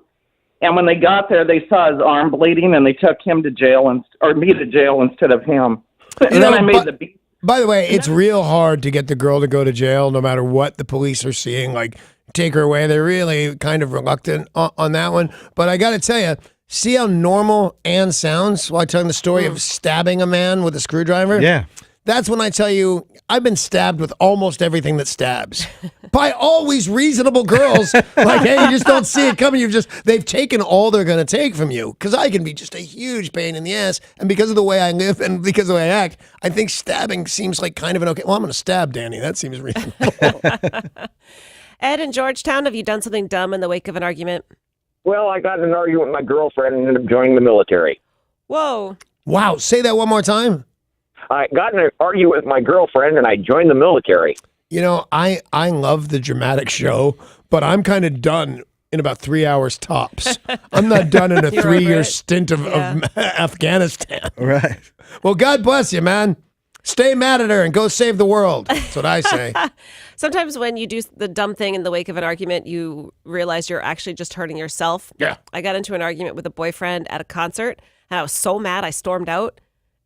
And when they got there, they saw his arm bleeding, and they took him to jail me to jail instead of him. And then I made the beat. By the way, it's real hard to get the girl to go to jail no matter what the police are seeing. Like, take her away. They're really kind of reluctant on that one. But I got to tell you, see how normal Ann sounds while I tell the story of stabbing a man with a screwdriver? Yeah. That's when I tell you, I've been stabbed with almost everything that stabs. By always reasonable girls. Like, hey, you just don't see it coming. They've taken all they're going to take from you. Because I can be just a huge pain in the ass. And because of the way I live and because of the way I act, I think stabbing seems like kind of an okay. Well, I'm going to stab Danny. That seems reasonable. Ed in Georgetown, have you done something dumb in the wake of an argument? Well, I got in an argument with my girlfriend and ended up joining the military. Whoa. Wow. Say that one more time. I got in an argument with my girlfriend and I joined the military. You know, I love the dramatic show, but I'm kind of done in about 3 hours tops. I'm not done in a 3-year stint of Afghanistan. Right. Well, God bless you, man. Stay mad at her and go save the world. That's what I say. Sometimes when you do the dumb thing in the wake of an argument, you realize you're actually just hurting yourself. Yeah. I got into an argument with a boyfriend at a concert, and I was so mad I stormed out.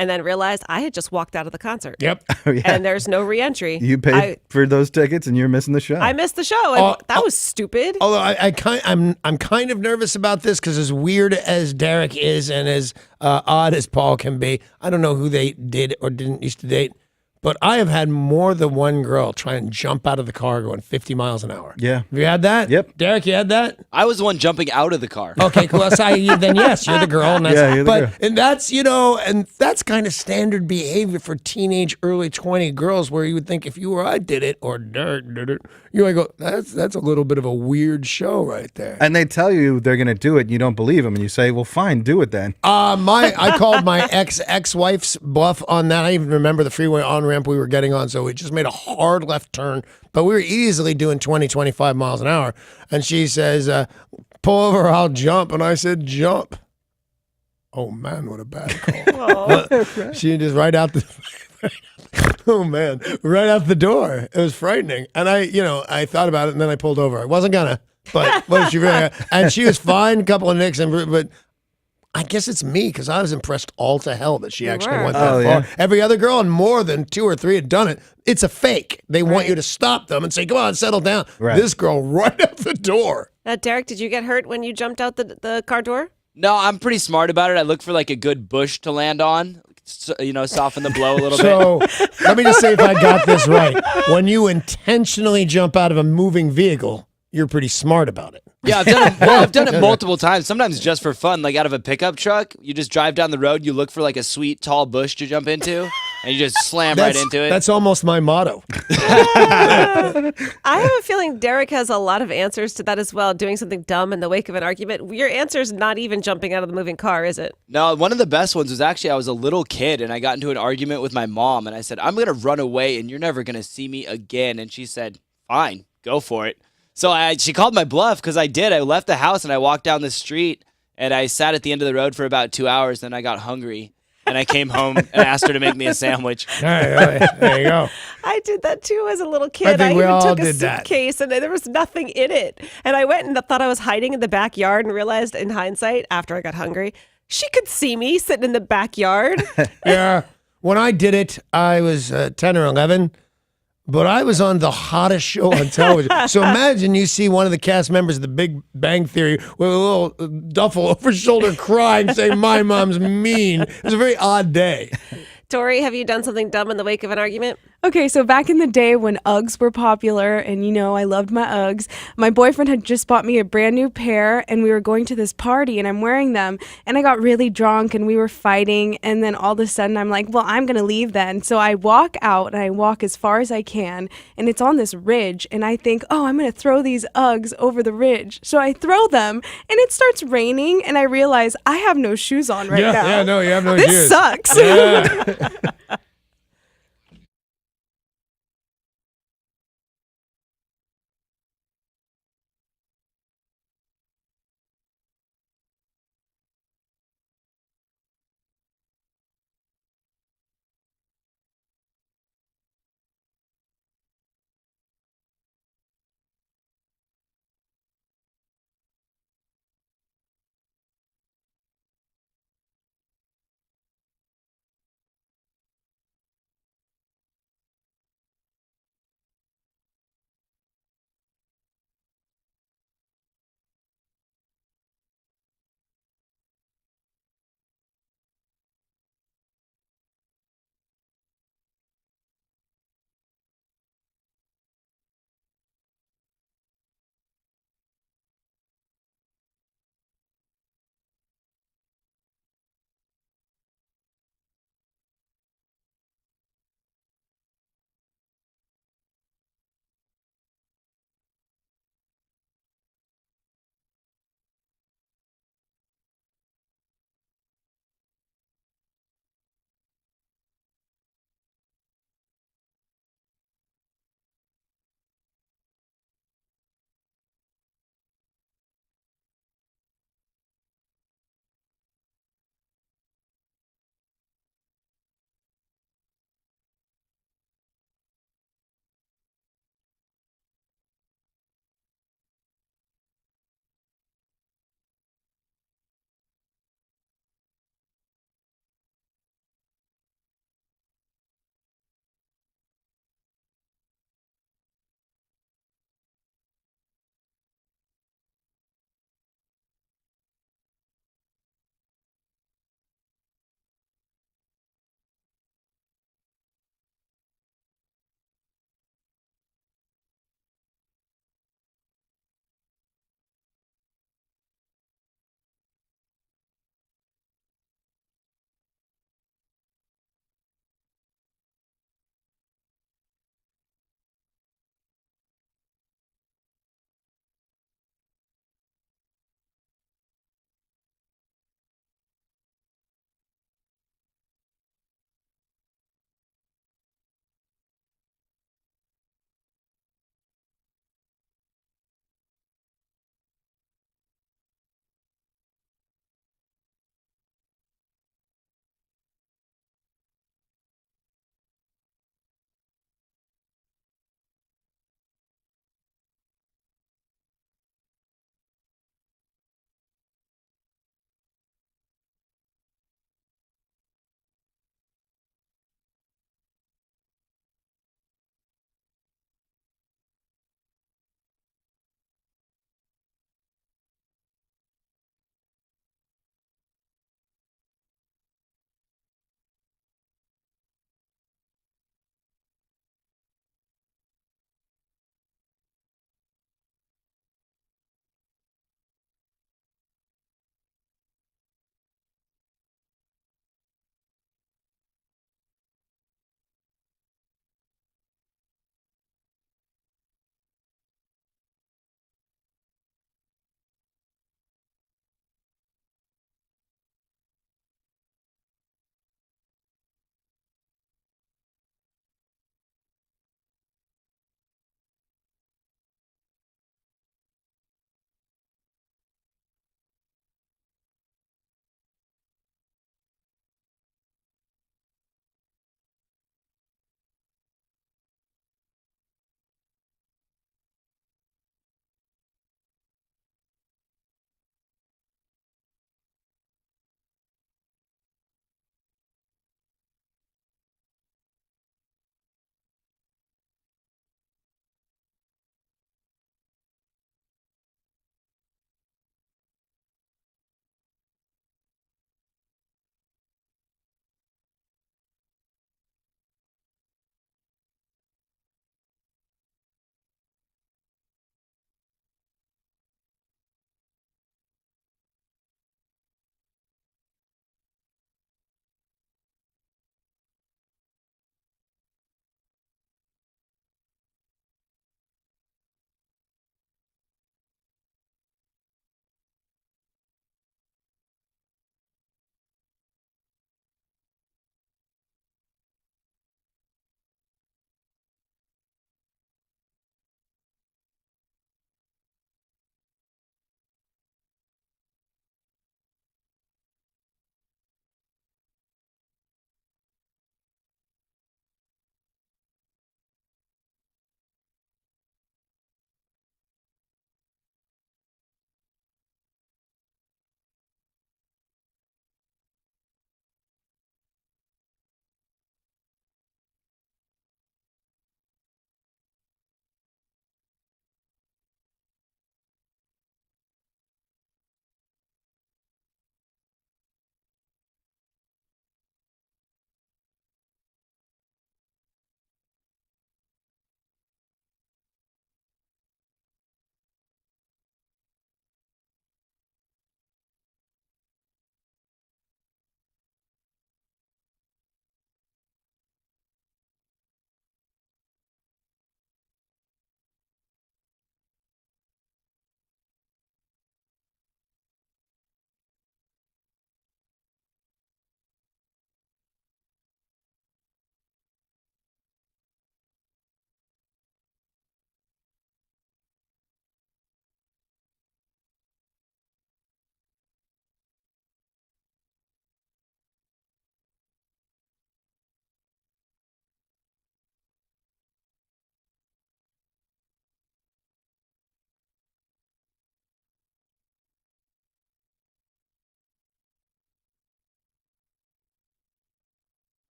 And then realized I had just walked out of the concert. Yep. Oh, yeah. And there's no reentry. You paid for those tickets and you're missing the show. I missed the show. And that was stupid. Although I'm kind of nervous about this because as weird as Derek is and as odd as Paul can be, I don't know who they did or didn't used to date, But I have had more than one girl try and jump out of the car going 50 miles an hour. Yeah. Have you had that? Yep. Derek, you had that? I was the one jumping out of the car. Okay, cool. Then yes, you're the girl. And that's, Yeah, you're the girl. And that's, and that's kind of standard behavior for teenage, early 20 girls where you would think if you or I did it or Derek did it, you might go, that's a little bit of a weird show right there. And they tell you they're going to do it, and you don't believe them, and you say, well, fine, do it then. I called my ex-wife's bluff on that. I even remember the freeway on-ramp we were getting on, so we just made a hard left turn, but we were easily doing 20, 25 miles an hour. And she says, pull over or I'll jump. And I said, jump. Oh, man, what a bad call. She just right out the... Oh, man, right out the door. It was frightening. And I thought about it, and then I pulled over. I wasn't gonna, but what did she really... And she was fine, a couple of nicks, but... I guess it's me because I was impressed all to hell that she actually went that far. Yeah. Every other girl and more than 2 or 3 had done it. It's a fake. They want you to stop them and say, come on, settle down. Right. This girl right out the door. Derek, did you get hurt when you jumped out the car door? No, I'm pretty smart about it. I look for like a good bush to land on, soften the blow a little bit. So let me just say if I got this right. When you intentionally jump out of a moving vehicle, you're pretty smart about it. Yeah, I've done it multiple times, sometimes just for fun, like out of a pickup truck. You just drive down the road, you look for like a sweet, tall bush to jump into, and you just slam right into it. That's almost my motto. I have a feeling Derek has a lot of answers to that as well, doing something dumb in the wake of an argument. Your answer's not even jumping out of the moving car, is it? No, one of the best ones was actually I was a little kid, and I got into an argument with my mom, and I said, I'm going to run away, and you're never going to see me again. And she said, fine, go for it. So she called my bluff because I did. I left the house and I walked down the street and I sat at the end of the road for about 2 hours. Then I got hungry and I came home and asked her to make me a sandwich. All right, there you go. I did that too as a little kid. I think we even all took a did that. suitcase and there was nothing in it. And I went and thought I was hiding in the backyard and realized in hindsight, after I got hungry, she could see me sitting in the backyard. Yeah. When I did it, I was 10 or 11. But I was on the hottest show on television. So imagine you see one of the cast members of The Big Bang Theory with a little duffel over his shoulder crying, saying, my mom's mean. It was a very odd day. Tori, have you done something dumb in the wake of an argument? Okay, so back in the day when Uggs were popular, and I loved my Uggs, my boyfriend had just bought me a brand new pair, and we were going to this party, and I'm wearing them, and I got really drunk, and we were fighting, and then all of a sudden I'm like, well, I'm gonna leave then. So I walk out, and I walk as far as I can, and it's on this ridge, and I think, oh, I'm gonna throw these Uggs over the ridge. So I throw them, and it starts raining, and I realize I have no shoes on right now. Yeah, no, you have no This shoes. sucks. Yeah.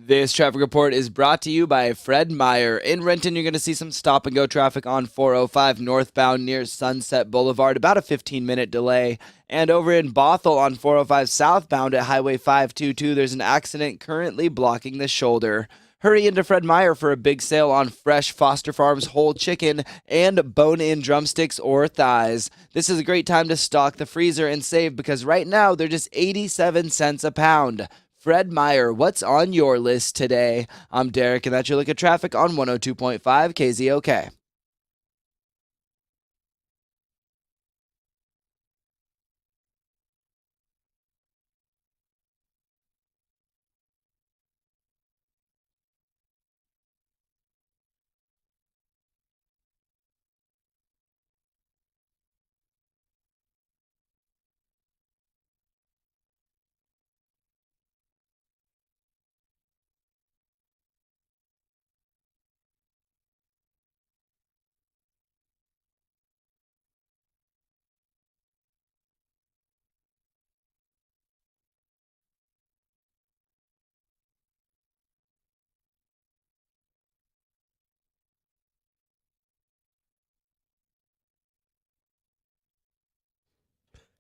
This traffic report is brought to you by Fred Meyer. In Renton, you're going to see some stop and go traffic on 405 northbound near Sunset Boulevard, about a 15-minute delay. And over in Bothell on 405 southbound at Highway 522, there's an accident currently blocking the shoulder. Hurry into Fred Meyer for a big sale on fresh Foster Farms whole chicken and bone-in drumsticks or thighs. This is a great time to stock the freezer and save because right now they're just 87 cents a pound. Fred Meyer, what's on your list today? I'm Derek, and that's your look at traffic on 102.5 KZOK.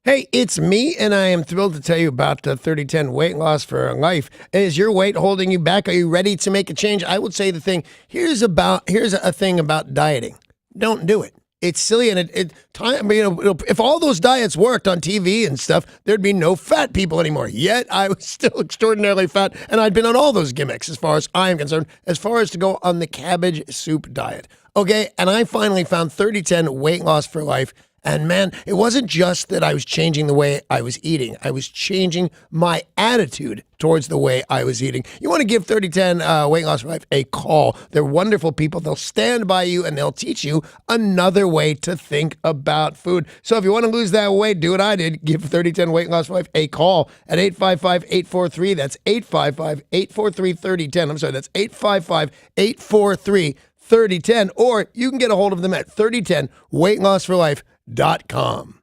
Hey, it's me, and I am thrilled to tell you about the 3010 weight loss for life. Is your weight holding you back? Are you ready to make a change? I would say here's a thing about dieting. Don't do it. It's silly, and if all those diets worked on TV and stuff, there'd be no fat people anymore. Yet I was still extraordinarily fat, and I'd been on all those gimmicks as far as I'm concerned, as far as to go on the cabbage soup diet. Okay, and I finally found 3010 weight loss for life. And man, it wasn't just that I was changing the way I was eating. I was changing my attitude towards the way I was eating. You want to give 3010 Weight Loss for Life a call. They're wonderful people. They'll stand by you and they'll teach you another way to think about food. So if you want to lose that weight, do what I did. Give 3010 Weight Loss for Life a call at 855-843. That's 855-843-3010. I'm sorry, that's 855-843-3010. Or you can get a hold of them at 3010weightlossforlife.com.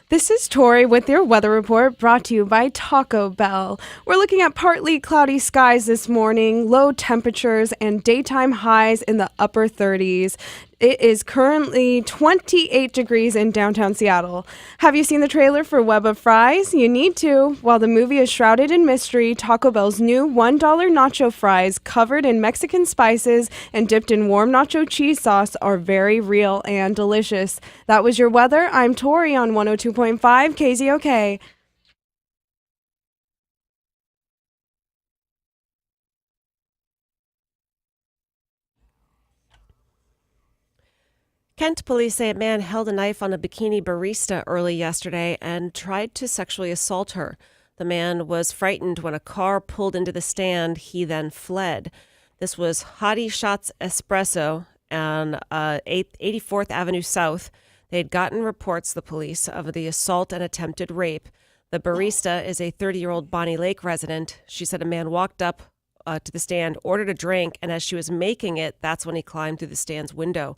This is Tori with your weather report brought to you by Taco Bell. We're looking at partly cloudy skies this morning, low temperatures, and daytime highs in the upper 30s. It is currently 28 degrees in downtown Seattle. Have you seen the trailer for Web of Fries? You need to. While the movie is shrouded in mystery, Taco Bell's new $1 nacho fries covered in Mexican spices and dipped in warm nacho cheese sauce are very real and delicious. That was your weather. I'm Tori on 102.5 KZOK. Kent police say a man held a knife on a bikini barista early yesterday and tried to sexually assault her. The man was frightened when a car pulled into the stand. He then fled. This was Hottie Shots Espresso on 84th Avenue South. They had gotten reports, the police, of the assault and attempted rape. The barista is a 30-year-old Bonnie Lake resident. She said a man walked up to the stand, ordered a drink, and as she was making it, that's when he climbed through the stand's window.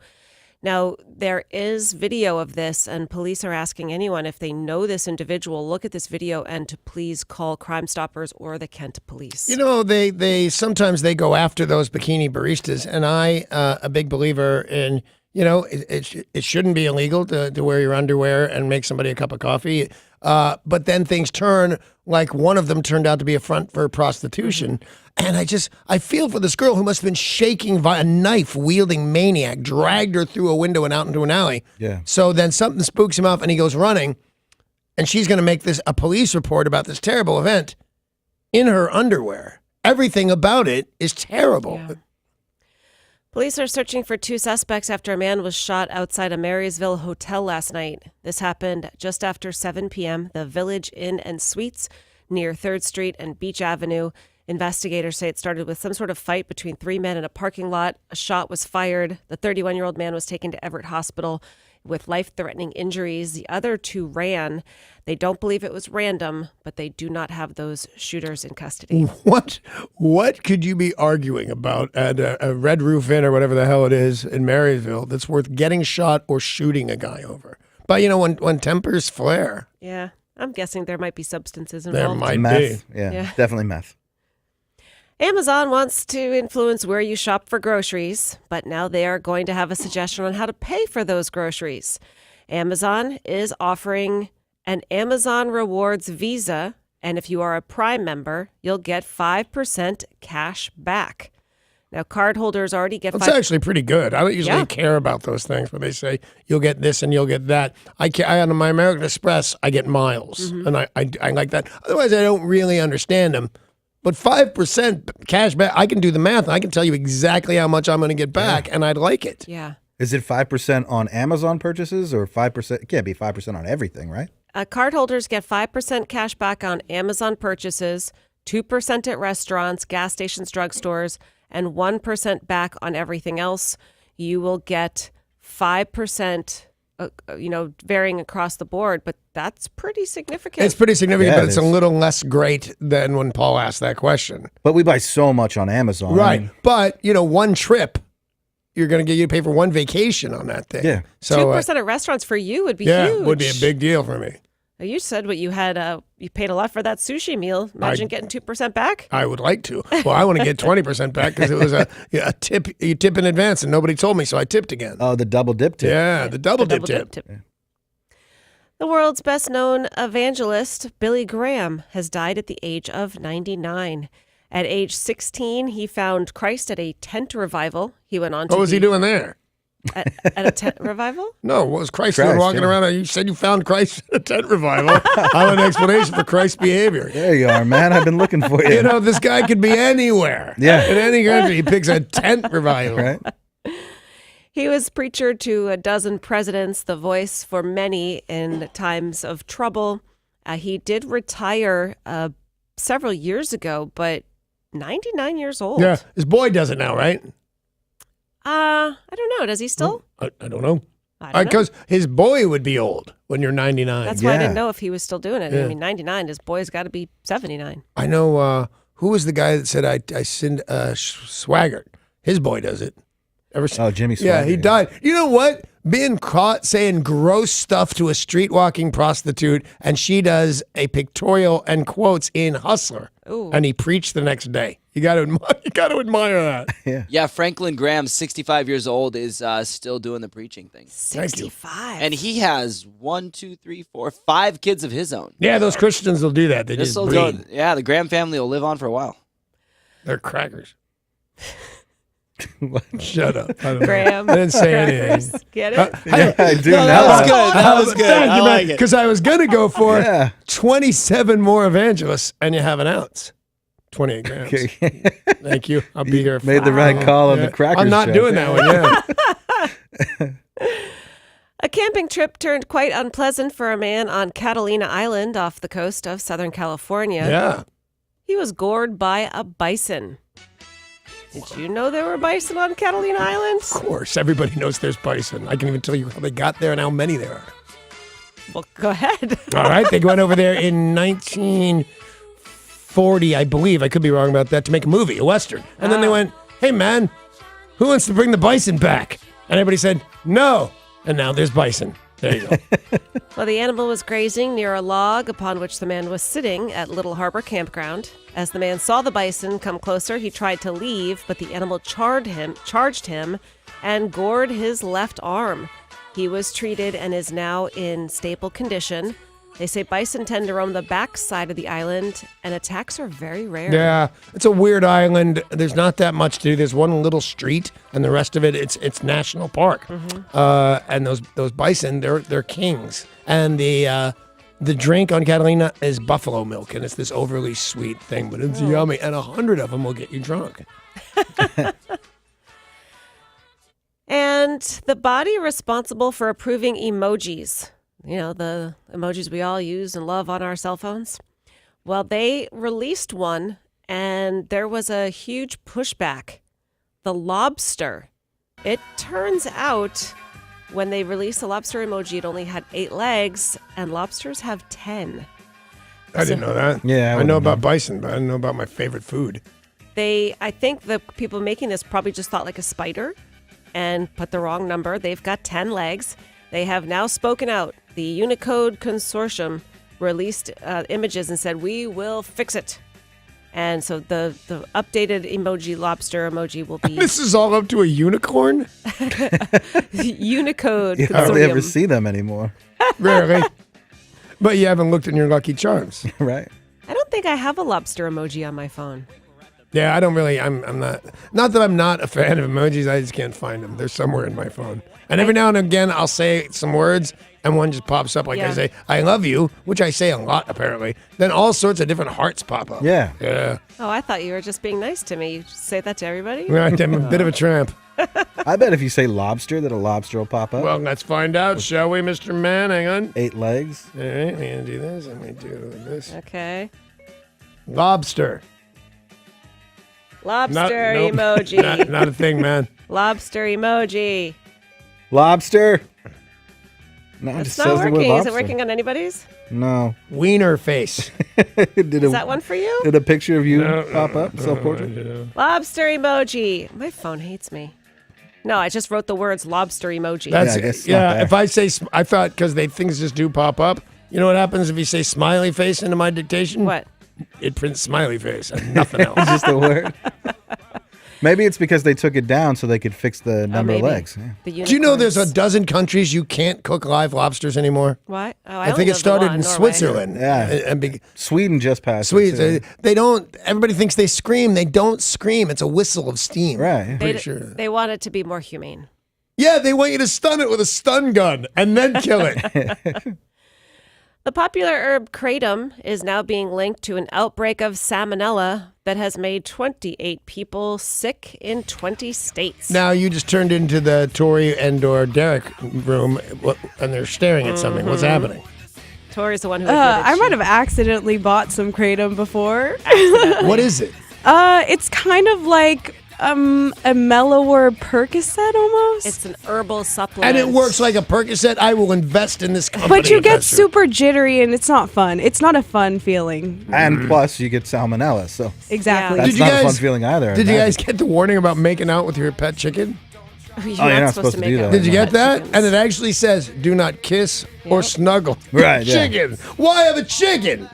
Now, there is video of this, and police are asking anyone if they know this individual, look at this video and to please call Crime Stoppers or the Kent police. You know, they sometimes they go after those bikini baristas, and I, a big believer in, you know, it shouldn't be illegal to wear your underwear and make somebody a cup of coffee. But then things turn, like one of them turned out to be a front for prostitution. And I feel for this girl who must have been shaking by a knife-wielding maniac, dragged her through a window and out into an alley. Yeah. So then something spooks him up and he goes running, and she's going to make a police report about this terrible event in her underwear. Everything about it is terrible. Yeah. Police are searching for two suspects after a man was shot outside a Marysville hotel last night. This happened just after 7 p.m., the Village Inn and Suites near 3rd Street and Beach Avenue. Investigators say it started with some sort of fight between three men in a parking lot. A shot was fired. The 31-year-old man was taken to Everett Hospital with life-threatening injuries. The other two ran. They don't believe it was random, but they do not have those shooters in custody. What could you be arguing about at a Red Roof Inn or whatever the hell it is in Marysville that's worth getting shot or shooting a guy over? But, you know, when tempers flare. Yeah, I'm guessing there might be substances There involved. might Meth. be. Yeah, definitely meth. Amazon wants to influence where you shop for groceries, but now they are going to have a suggestion on how to pay for those groceries. Amazon is offering an Amazon Rewards Visa, and if you are a Prime member, you'll get 5% cash back. Now, cardholders already get That's actually pretty good. I don't usually care about those things when they say you'll get this and you'll get that. I on my American Express, I get miles, and I like that. Otherwise, I don't really understand them. But 5% cash back, I can do the math, and I can tell you exactly how much I'm going to get back, and I'd like it. Yeah. Is it 5% on Amazon purchases or 5%? It can't be 5% on everything, right? Cardholders get 5% cash back on Amazon purchases, 2% at restaurants, gas stations, drugstores, and 1% back on everything else. You will get 5%, varying across the board, but that's pretty significant. It's pretty significant, Yeah, but it's a little less great than when Paul asked that question. But we buy so much on Amazon. Right. I mean, But, one trip, you're going to get you to pay for one vacation on that thing. Yeah. So 2% at restaurants for you would be yeah, huge. it would be a big deal for me. You said what you had. You paid a lot for that sushi meal. Imagine getting 2% back. I would like to. Well, I want to get 20% back because it was a tip. You tip in advance, and nobody told me, so I tipped again. Oh, the double dip tip. Yeah, the double dip tip. Yeah. The world's best-known evangelist, Billy Graham, has died at the age of 99. At age 16, he found Christ at a tent revival. He went on to What was he doing there? At a tent revival? No, what was Christ doing walking around? You said you found Christ at a tent revival. I have an explanation for Christ's behavior. There you are, man. I've been looking for you. This guy could be anywhere. Yeah. In any country. He picks a tent revival. Right? He was preacher to a dozen presidents, the voice for many in times of trouble. He did retire several years ago, but 99 years old. Yeah, his boy does it now, right? I don't know. Does he still? I don't know. I don't know. Because his boy would be old when you're 99. That's why I didn't know if he was still doing it. Yeah. I mean, 99, his boy's got to be 79. I know who was the guy that said I sinned Swaggart. His boy does it. Jimmy Swaggart. Yeah, he died. You know what? being caught saying gross stuff to a street walking prostitute, and she does a pictorial and quotes in Hustler. Ooh. And he preached the next day. You got to admire that. Yeah, Franklin Graham, 65 years old, is still doing the preaching thing. 65. And he has 5 kids of his own. Yeah, those Christians will do that. They just breed. The Graham family will live on for a while. They're crackers. Shut up. I don't Graham. know. I didn't say crackers. anything. Get it? I do No, now. that was good. That was good. Thank I you, like it. Because I was going to go for 27 more evangelists, and you have an ounce. 28 grams. Okay. Thank you. I'll be here. Made the right call on the crackers. I'm not joke. doing that one, yeah. A camping trip turned quite unpleasant for a man on Catalina Island off the coast of Southern California. Yeah. He was gored by a bison. Did you know there were bison on Catalina Island? Of course. Everybody knows there's bison. I can even tell you how they got there and how many there are. Well, go ahead. All right. They went over there in 1940, I believe. I could be wrong about that, to make a movie, a Western. And then they went, hey, man, who wants to bring the bison back? And everybody said, no. And now there's bison. There you go. Well, the animal was grazing near a log upon which the man was sitting at Little Harbor Campground. As the man saw the bison come closer, he tried to leave, but the animal charged him and gored his left arm. He was treated and is now in stable condition. They say bison tend to roam the back side of the island, and attacks are very rare. Yeah, it's a weird island. There's not that much to do. There's one little street, and the rest of it, it's national park. And those bison, they're kings. And the drink on Catalina is buffalo milk, and it's this overly sweet thing, but it's yummy. And 100 of them will get you drunk. And the body responsible for approving emojis, you know, the emojis we all use and love on our cell phones. Well, they released one, and there was a huge pushback. The lobster. It turns out when they released the lobster emoji, it only had 8 legs, and lobsters have 10. I didn't know that. Yeah, I know about bison, but I didn't know about my favorite food. I think the people making this probably just thought like a spider and put the wrong number. They've got 10 legs. They have now spoken out. The Unicode Consortium released images and said, we will fix it. And so the updated emoji lobster emoji will be... This is all up to a unicorn? Unicode You Consortium. hardly ever see them anymore. Rarely. But you haven't looked in your Lucky Charms. Right. I don't think I have a lobster emoji on my phone. Yeah, I don't really, I'm not that I'm not a fan of emojis, I just can't find them. They're somewhere in my phone. And every now and again, I'll say some words, and one just pops up, like I say, I love you, which I say a lot, apparently. Then all sorts of different hearts pop up. Yeah. Yeah. Oh, I thought you were just being nice to me. You just say that to everybody? Right, I'm a bit of a tramp. I bet if you say lobster, that a lobster will pop up. Well, let's find out, shall we, Mr. Man? Hang on. 8 legs. All right, I'm going to do this. I'm going to do this. Okay. Lobster. Lobster Nope. emoji. Not a thing, man. Lobster emoji. Lobster. No, it It's just not says the word working. Is lobster. it working on anybody's? No. Wiener face. Is that one for you? Did a picture of you pop up? Self-portrait? Lobster emoji. My phone hates me. No, I just wrote the words lobster emoji. That's I guess it's not yeah. there. If I say, I thought because things just do pop up. You know what happens if you say smiley face into my dictation? What? It prints smiley face and nothing else. It's just a word. Maybe it's because they took it down so they could fix the number of maybe. legs. Yeah. Do you know there's a dozen countries you can't cook live lobsters anymore? What? Oh, I think it started in Switzerland. Yeah. Sweden just passed. Swedes, it, too. they don't. Everybody thinks they scream. They don't scream. It's a whistle of steam. Right. Pretty sure. They want it to be more humane. Yeah, they want you to stun it with a stun gun and then kill it. The popular herb kratom is now being linked to an outbreak of salmonella that has made 28 people sick in 20 states. Now you just turned into the Tori and/or Derek room, and they're staring at something. What's happening? Tori's the one who admitted I might have accidentally bought some kratom before. What is it? It's kind of like a mellower Percocet almost. It's an herbal supplement. And it works like a Percocet. I will invest in this company. But you get investor. super jittery and it's not fun. It's not a fun feeling. And plus, you get salmonella, so Exactly. that's Did you not a fun guys- feeling either. Did you guys get the warning about making out with your pet chicken? You're not supposed to do that. Did you get that? chickens. And it actually says, do not kiss or snuggle. Right, yeah. Chicken. Why have a chicken?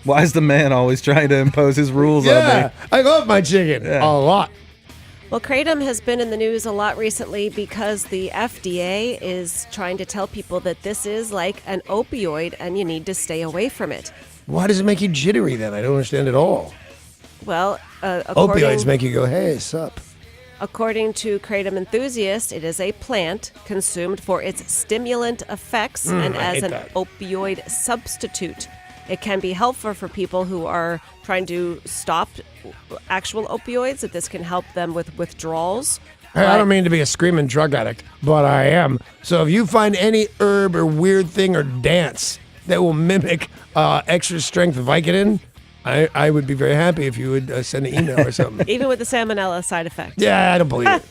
Why is the man always trying to impose his rules on Yeah, me? I love my chicken a lot. Well, kratom has been in the news a lot recently because the FDA is trying to tell people that this is like an opioid and you need to stay away from it. Why does it make you jittery then? I don't understand at all. Well, Opioids make you go, hey, sup? According to kratom enthusiasts, it is a plant consumed for its stimulant effects and I as hate an that. opioid substitute. It can be helpful for people who are trying to stop actual opioids, that this can help them with withdrawals. Hey, I don't mean to be a screaming drug addict, but I am. So if you find any herb or weird thing or dance that will mimic extra strength Vicodin, I would be very happy if you would send an email or something. Even with the salmonella side effect. Yeah, I don't believe it.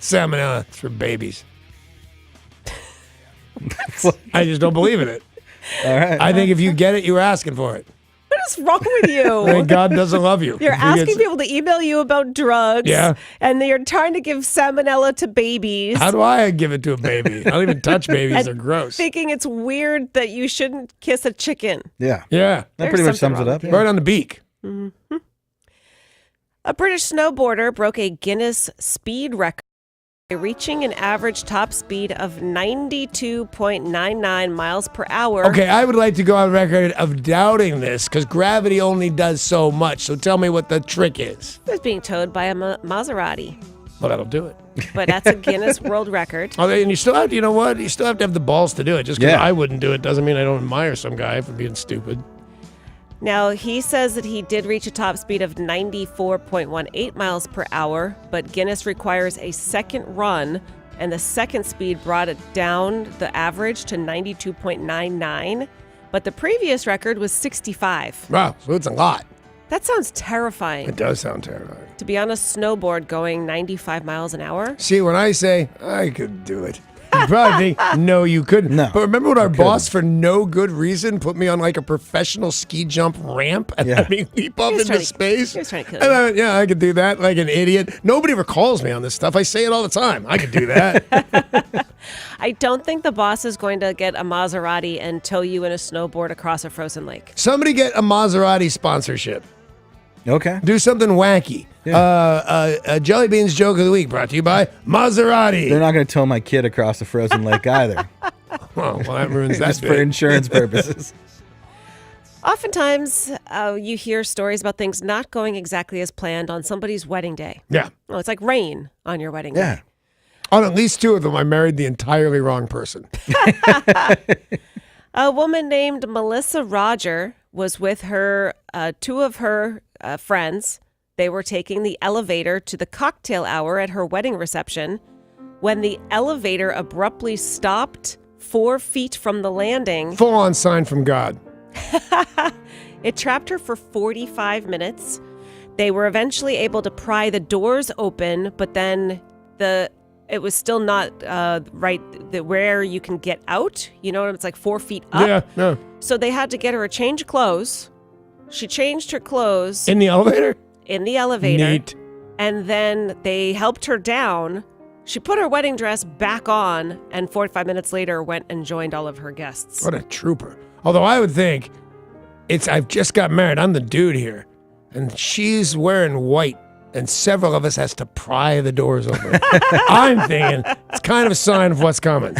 Salmonella, it's for babies. I just don't believe in it. All right. I think if you get it, you were asking for it. What is wrong with you? I think God doesn't love you. You're If he gets asking it. people to email you about drugs. Yeah. And you're trying to give salmonella to babies. How do I give it to a baby? I don't even touch babies. And They're gross. Thinking it's weird that you shouldn't kiss a chicken. Yeah. Yeah. That There's pretty much something sums it wrong up. with Yeah. Right on the beak. Mm-hmm. A British snowboarder broke a Guinness speed record, reaching an average top speed of 92.99 miles per hour. Okay, I would like to go on record of doubting this because gravity only does so much. So tell me what the trick is. It was being towed by a Maserati. Well, that'll do it. But that's a Guinness World Record. Oh, and you still have to, you know what? You still have to have the balls to do it. Just because Yeah. I wouldn't do it doesn't mean I don't admire some guy for being stupid. Now, he says that he did reach a top speed of 94.18 miles per hour, but Guinness requires a second run, and the second speed brought it down the average to 92.99. But the previous record was 65. Wow, so it's a lot. That sounds terrifying. It does sound terrifying. To be on a snowboard going 95 miles an hour. See, when I say I could do it, you probably think, no, you couldn't. No, but remember when our couldn't. boss, for no good reason, put me on like a professional ski jump ramp and Yeah. let me leap up He was into trying to- space? he was trying to kill And you. I went, yeah, I could do that like an idiot. Nobody ever calls me on this stuff. I say it all the time. I could do that. I don't think the boss is going to get a Maserati and tow you in a snowboard across a frozen lake. Somebody get a Maserati sponsorship. Okay. Do something wacky. Yeah. Jelly Beans Joke of the Week brought to you by Maserati. They're not going to tow my kid across the frozen lake either. well, that ruins that Just for bit. insurance purposes. Oftentimes, you hear stories about things not going exactly as planned on somebody's wedding day. Yeah. Oh, it's like rain on your wedding Yeah. day. On at least two of them, I married the entirely wrong person. A woman named Melissa Roger was with her two of her friends. They were taking the elevator to the cocktail hour at her wedding reception when the elevator abruptly stopped 4 feet from the landing. Full on sign from God. It trapped her for 45 minutes. They were eventually able to pry the doors open, but then it was still not where you can get out. You know, it's like 4 feet up. Yeah, no. So they had to get her a change of clothes. She changed her clothes In the elevator? in the elevator. Neat. And then they helped her down. She put her wedding dress back on, and 45 minutes later went and joined all of her guests. What a trooper. Although I would think I've just got married. I'm the dude here. And she's wearing white. And several of us has to pry the doors open. I'm thinking it's kind of a sign of what's coming.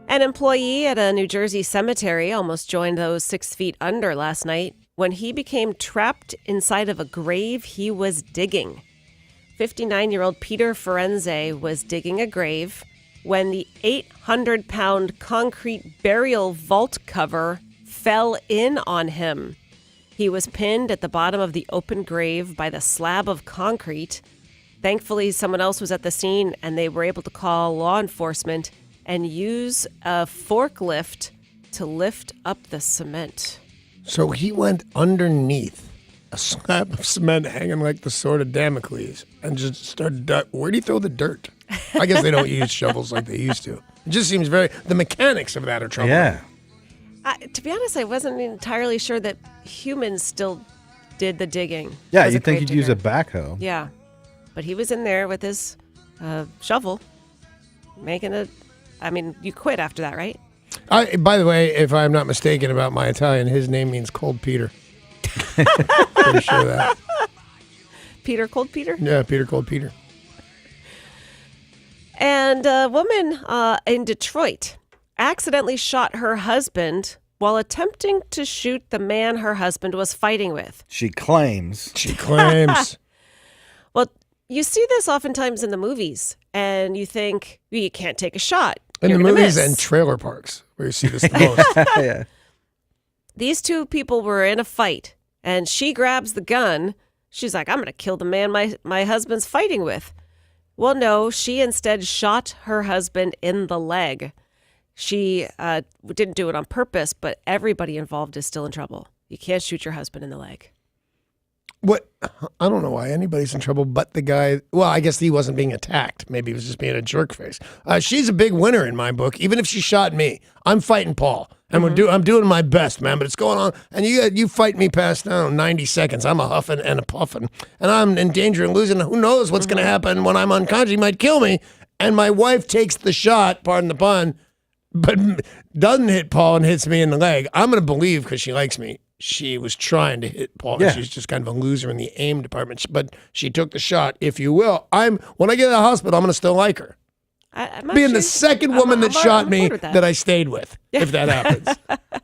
An employee at a New Jersey cemetery almost joined those 6 feet under last night when he became trapped inside of a grave he was digging. 59-year-old Peter Ferenze was digging a grave when the 800-pound concrete burial vault cover fell in on him. He was pinned at the bottom of the open grave by the slab of concrete. Thankfully, someone else was at the scene, and they were able to call law enforcement and use a forklift to lift up the cement. So he went underneath a slab of cement hanging like the sword of Damocles and just started, where do you throw the dirt? I guess they don't use shovels like they used to. It just seems the mechanics of that are troubling. Yeah. To be honest, I wasn't entirely sure that humans still did the digging. Yeah, As a you'd think grave you'd use a digger. backhoe. Yeah. But he was in there with his shovel, you quit after that, right? By the way, if I'm not mistaken about my Italian, his name means Cold Peter. Pretty sure of that. Peter, Cold Peter? Yeah, Peter, Cold Peter. And a woman in Detroit accidentally shot her husband while attempting to shoot the man her husband was fighting with. She claims. Well, you see this oftentimes in the movies, and you think, well, you can't take a shot. In You're the gonna movies miss. and trailer parks, where you see this the most. Yeah. These two people were in a fight, and she grabs the gun. She's like, I'm going to kill the man my husband's fighting with. Well, no, she instead shot her husband in the leg. She didn't do it on purpose, but everybody involved is still in trouble. You can't shoot your husband in the leg. What? I don't know why anybody's in trouble but the guy. Well, I guess he wasn't being attacked. Maybe he was just being a jerk face. She's a big winner in my book. Even if she shot me, I'm fighting Paul. And I'm doing my best, man, but it's going on. And you fight me past, 90 seconds. I'm a huffing and a puffing. And I'm in danger of losing. Who knows what's going to happen when I'm unconscious? He might kill me. And my wife takes the shot, pardon the pun, but doesn't hit Paul and hits me in the leg. I'm going to believe, because she likes me, she was trying to hit Paul. Yeah. She's just kind of a loser in the aim department. But she took the shot, if you will. When I get to the hospital, I'm going to still like her. Being the second woman that shot me that I stayed with, if that happens.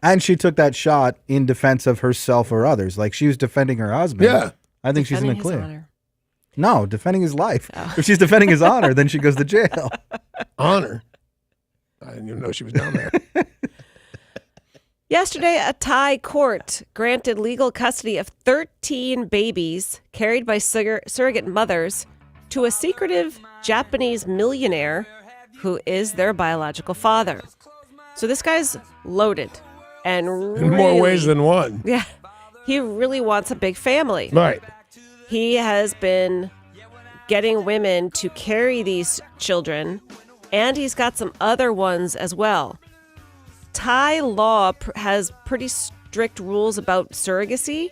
And she took that shot in defense of herself or others. Like she was defending her husband. Yeah. I think she's in the Defending his clear. honor. No, defending his life. If she's defending his honor, then she goes to jail. Honor? I didn't even know she was down there. Yesterday, a Thai court granted legal custody of 13 babies carried by surrogate mothers to a secretive Japanese millionaire who is their biological father. So this guy's loaded and In more ways than one. Yeah. He really wants a big family. Right. He has been getting women to carry these children, and he's got some other ones as well. Thai law has pretty strict rules about surrogacy,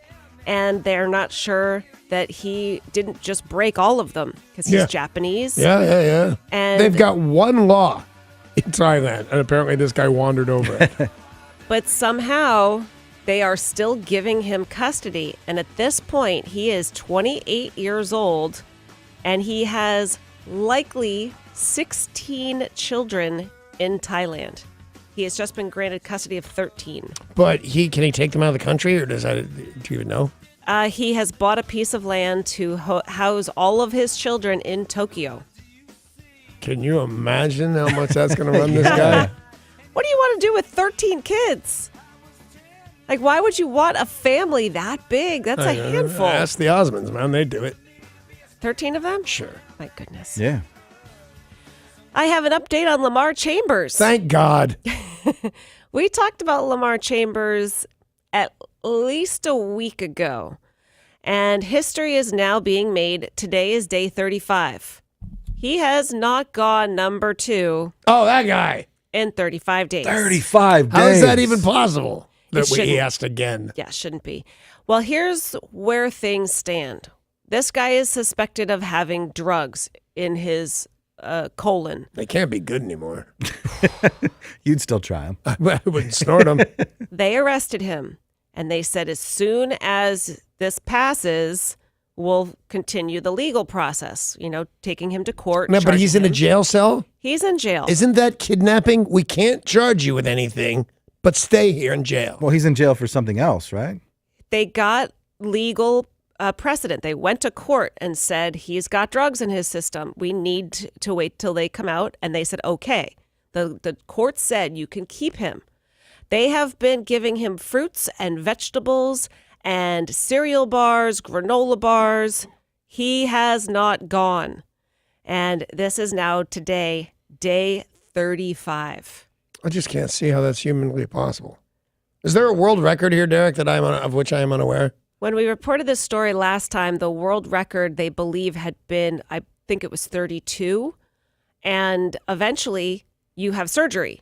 and they're not sure that he didn't just break all of them because he's Japanese. Yeah. And they've got one law in Thailand, and apparently this guy wandered over it. But somehow they are still giving him custody. And at this point, he is 28 years old, and he has likely 16 children in Thailand. He has just been granted custody of 13. But can he take them out of the country, or do you even know? He has bought a piece of land to house all of his children in Tokyo. Can you imagine how much that's going to run this guy? What do you want to do with 13 kids? Like, why would you want a family that big? That's a handful. Ask the Osmonds, man. They do it. 13 of them? Sure. My goodness. Yeah. I have an update on Lamar Chambers. Thank God. We talked about Lamar Chambers at least a week ago, and history is now being made. Today is day 35. He has not gone number 2. Oh, that guy. In 35 days. 35 days. How is that even possible? That he shouldn't. asked again. Yeah, shouldn't be. Well, here's where things stand. This guy is suspected of having drugs in his colon. They can't be good anymore. You'd still try them. I wouldn't snort them. They arrested him, and they said as soon as this passes, we'll continue the legal process, taking him to court. No, but he's in a jail cell? He's in jail. Isn't that kidnapping? We can't charge you with anything, but stay here in jail. Well, he's in jail for something else, right? They got legal precedent. They went to court and said, he's got drugs in his system. We need to wait till they come out. And they said, okay. The court said you can keep him. They have been giving him fruits and vegetables and cereal bars, granola bars. He has not gone. And this is now today, day 35. I just can't see how that's humanly possible. Is there a world record here, Derek, of which I am unaware? When we reported this story last time, the world record, they believe, had been, I think it was 32. And eventually you have surgery.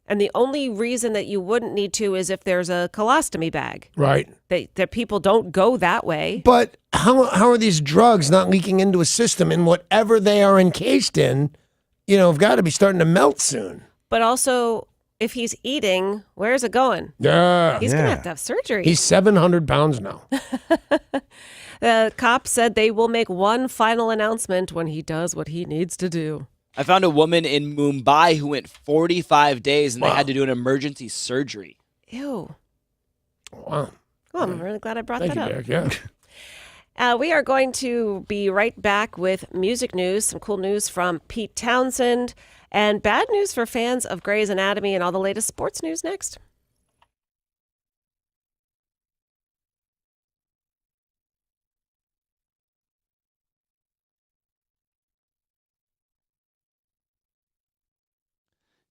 And the only reason that you wouldn't need to is if there's a colostomy bag. Right. That people don't go that way. But how are these drugs not leaking into a system, and whatever they are encased in, have got to be starting to melt soon. But also, if he's eating, where's it going? Yeah. He's going to have surgery. He's 700 pounds now. The cops said they will make one final announcement when he does what he needs to do. I found a woman in Mumbai who went 45 days and they had to do an emergency surgery. Ew. Wow. Oh, I'm really glad I brought Thank that you, up. Derek. Yeah. We are going to be right back with music news, some cool news from Pete Townsend, and bad news for fans of Grey's Anatomy, and all the latest sports news next.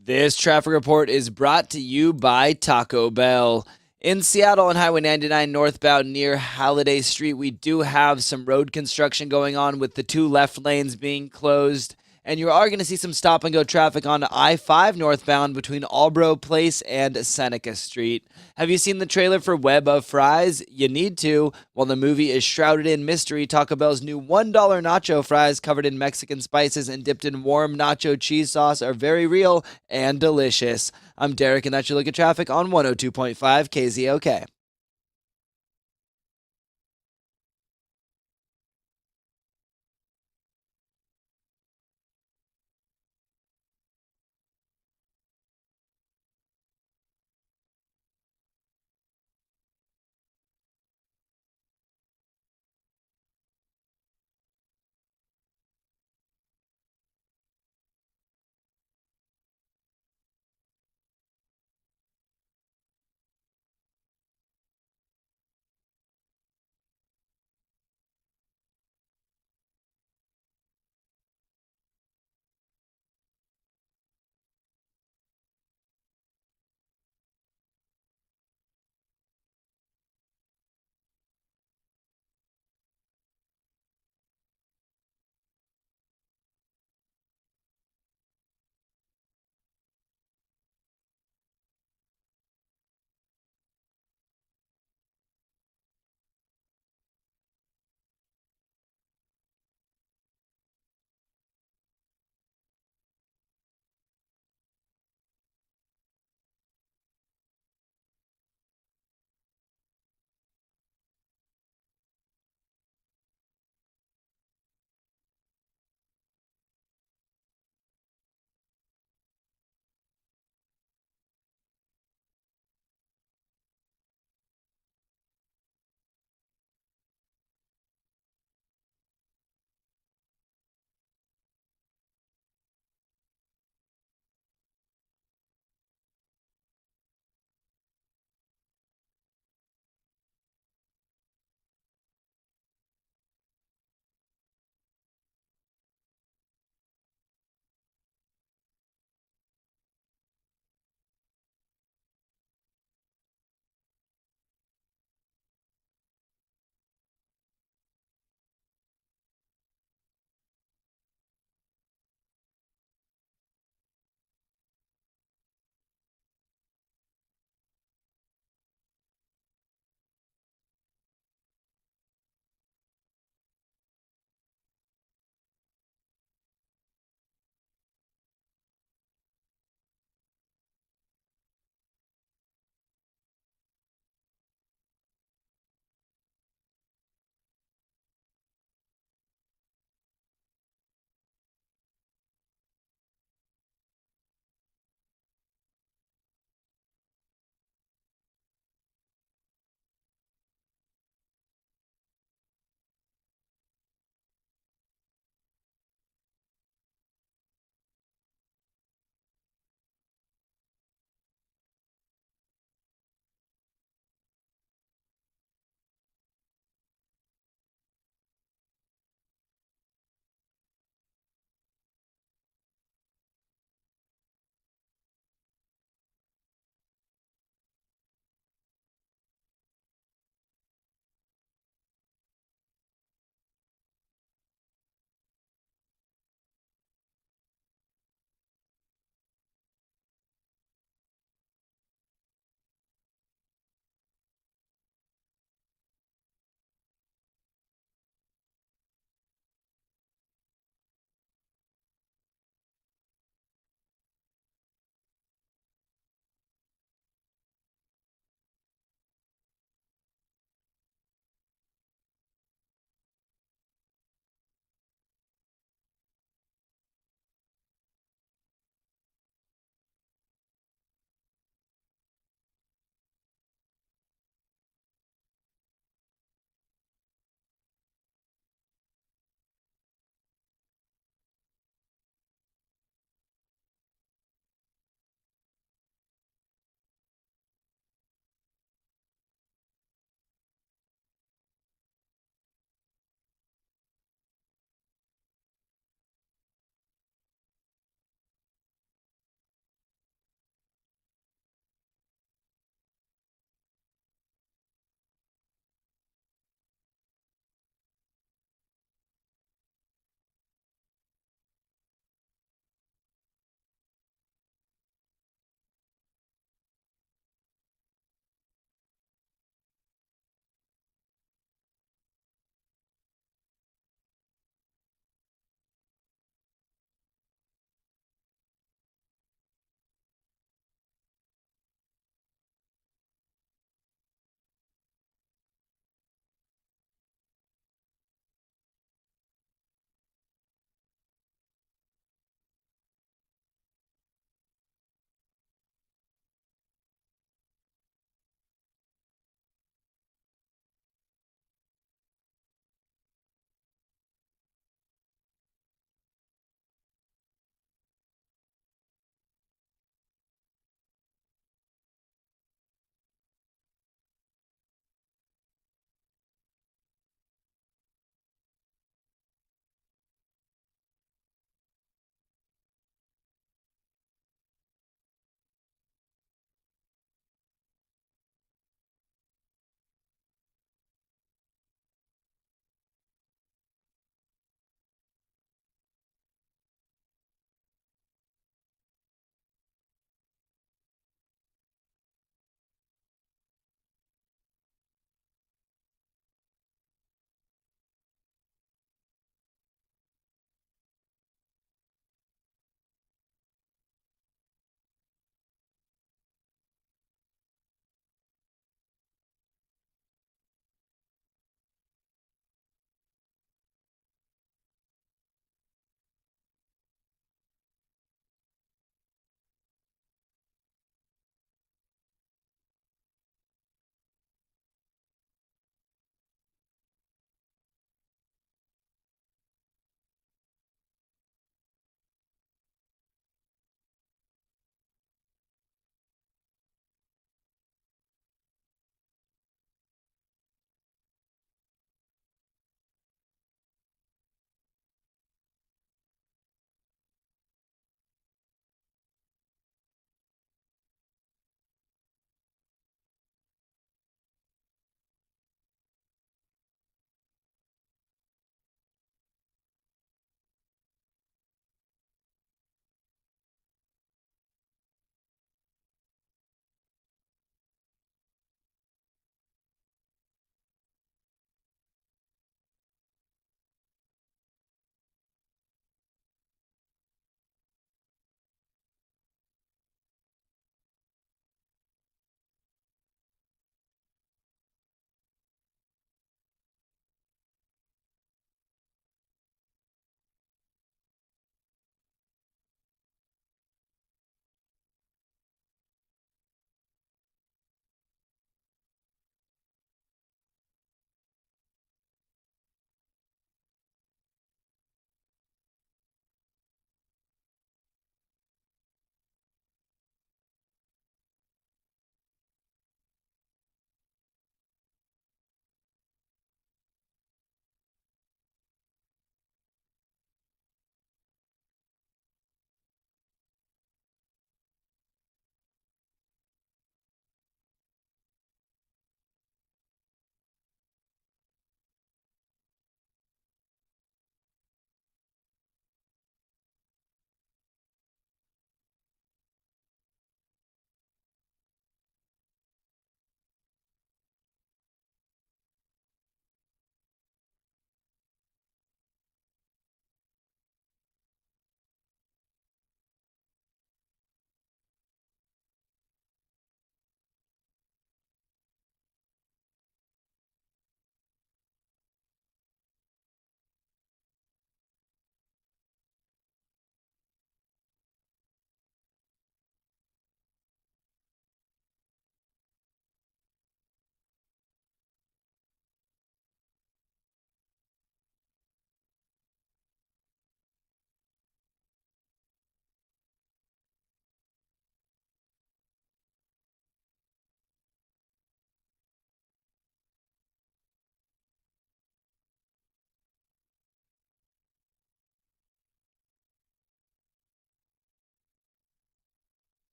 This traffic report is brought to you by Taco Bell. In Seattle on Highway 99 northbound near Halliday Street, we do have some road construction going on with the 2 left lanes being closed. And you are going to see some stop-and-go traffic on I-5 northbound between Albro Place and Seneca Street. Have you seen the trailer for Web of Fries? You need to. While the movie is shrouded in mystery, Taco Bell's new $1 nacho fries covered in Mexican spices and dipped in warm nacho cheese sauce are very real and delicious. I'm Derek, and that's your look at traffic on 102.5 KZOK.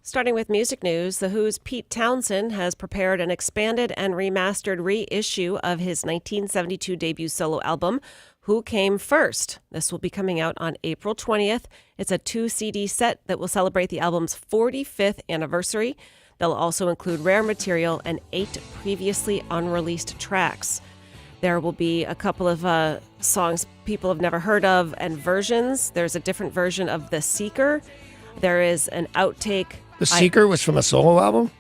Starting with music news, The Who's Pete Townsend has prepared an expanded and remastered reissue of his 1972 debut solo album, Who Came First. This will be coming out on April 20th. It's a 2-CD set that will celebrate the album's 45th anniversary. They'll also include rare material and 8 previously unreleased tracks. There will be a couple of songs people have never heard of and versions. There's a different version of The Seeker. There is an outtake. The Seeker was from a solo album?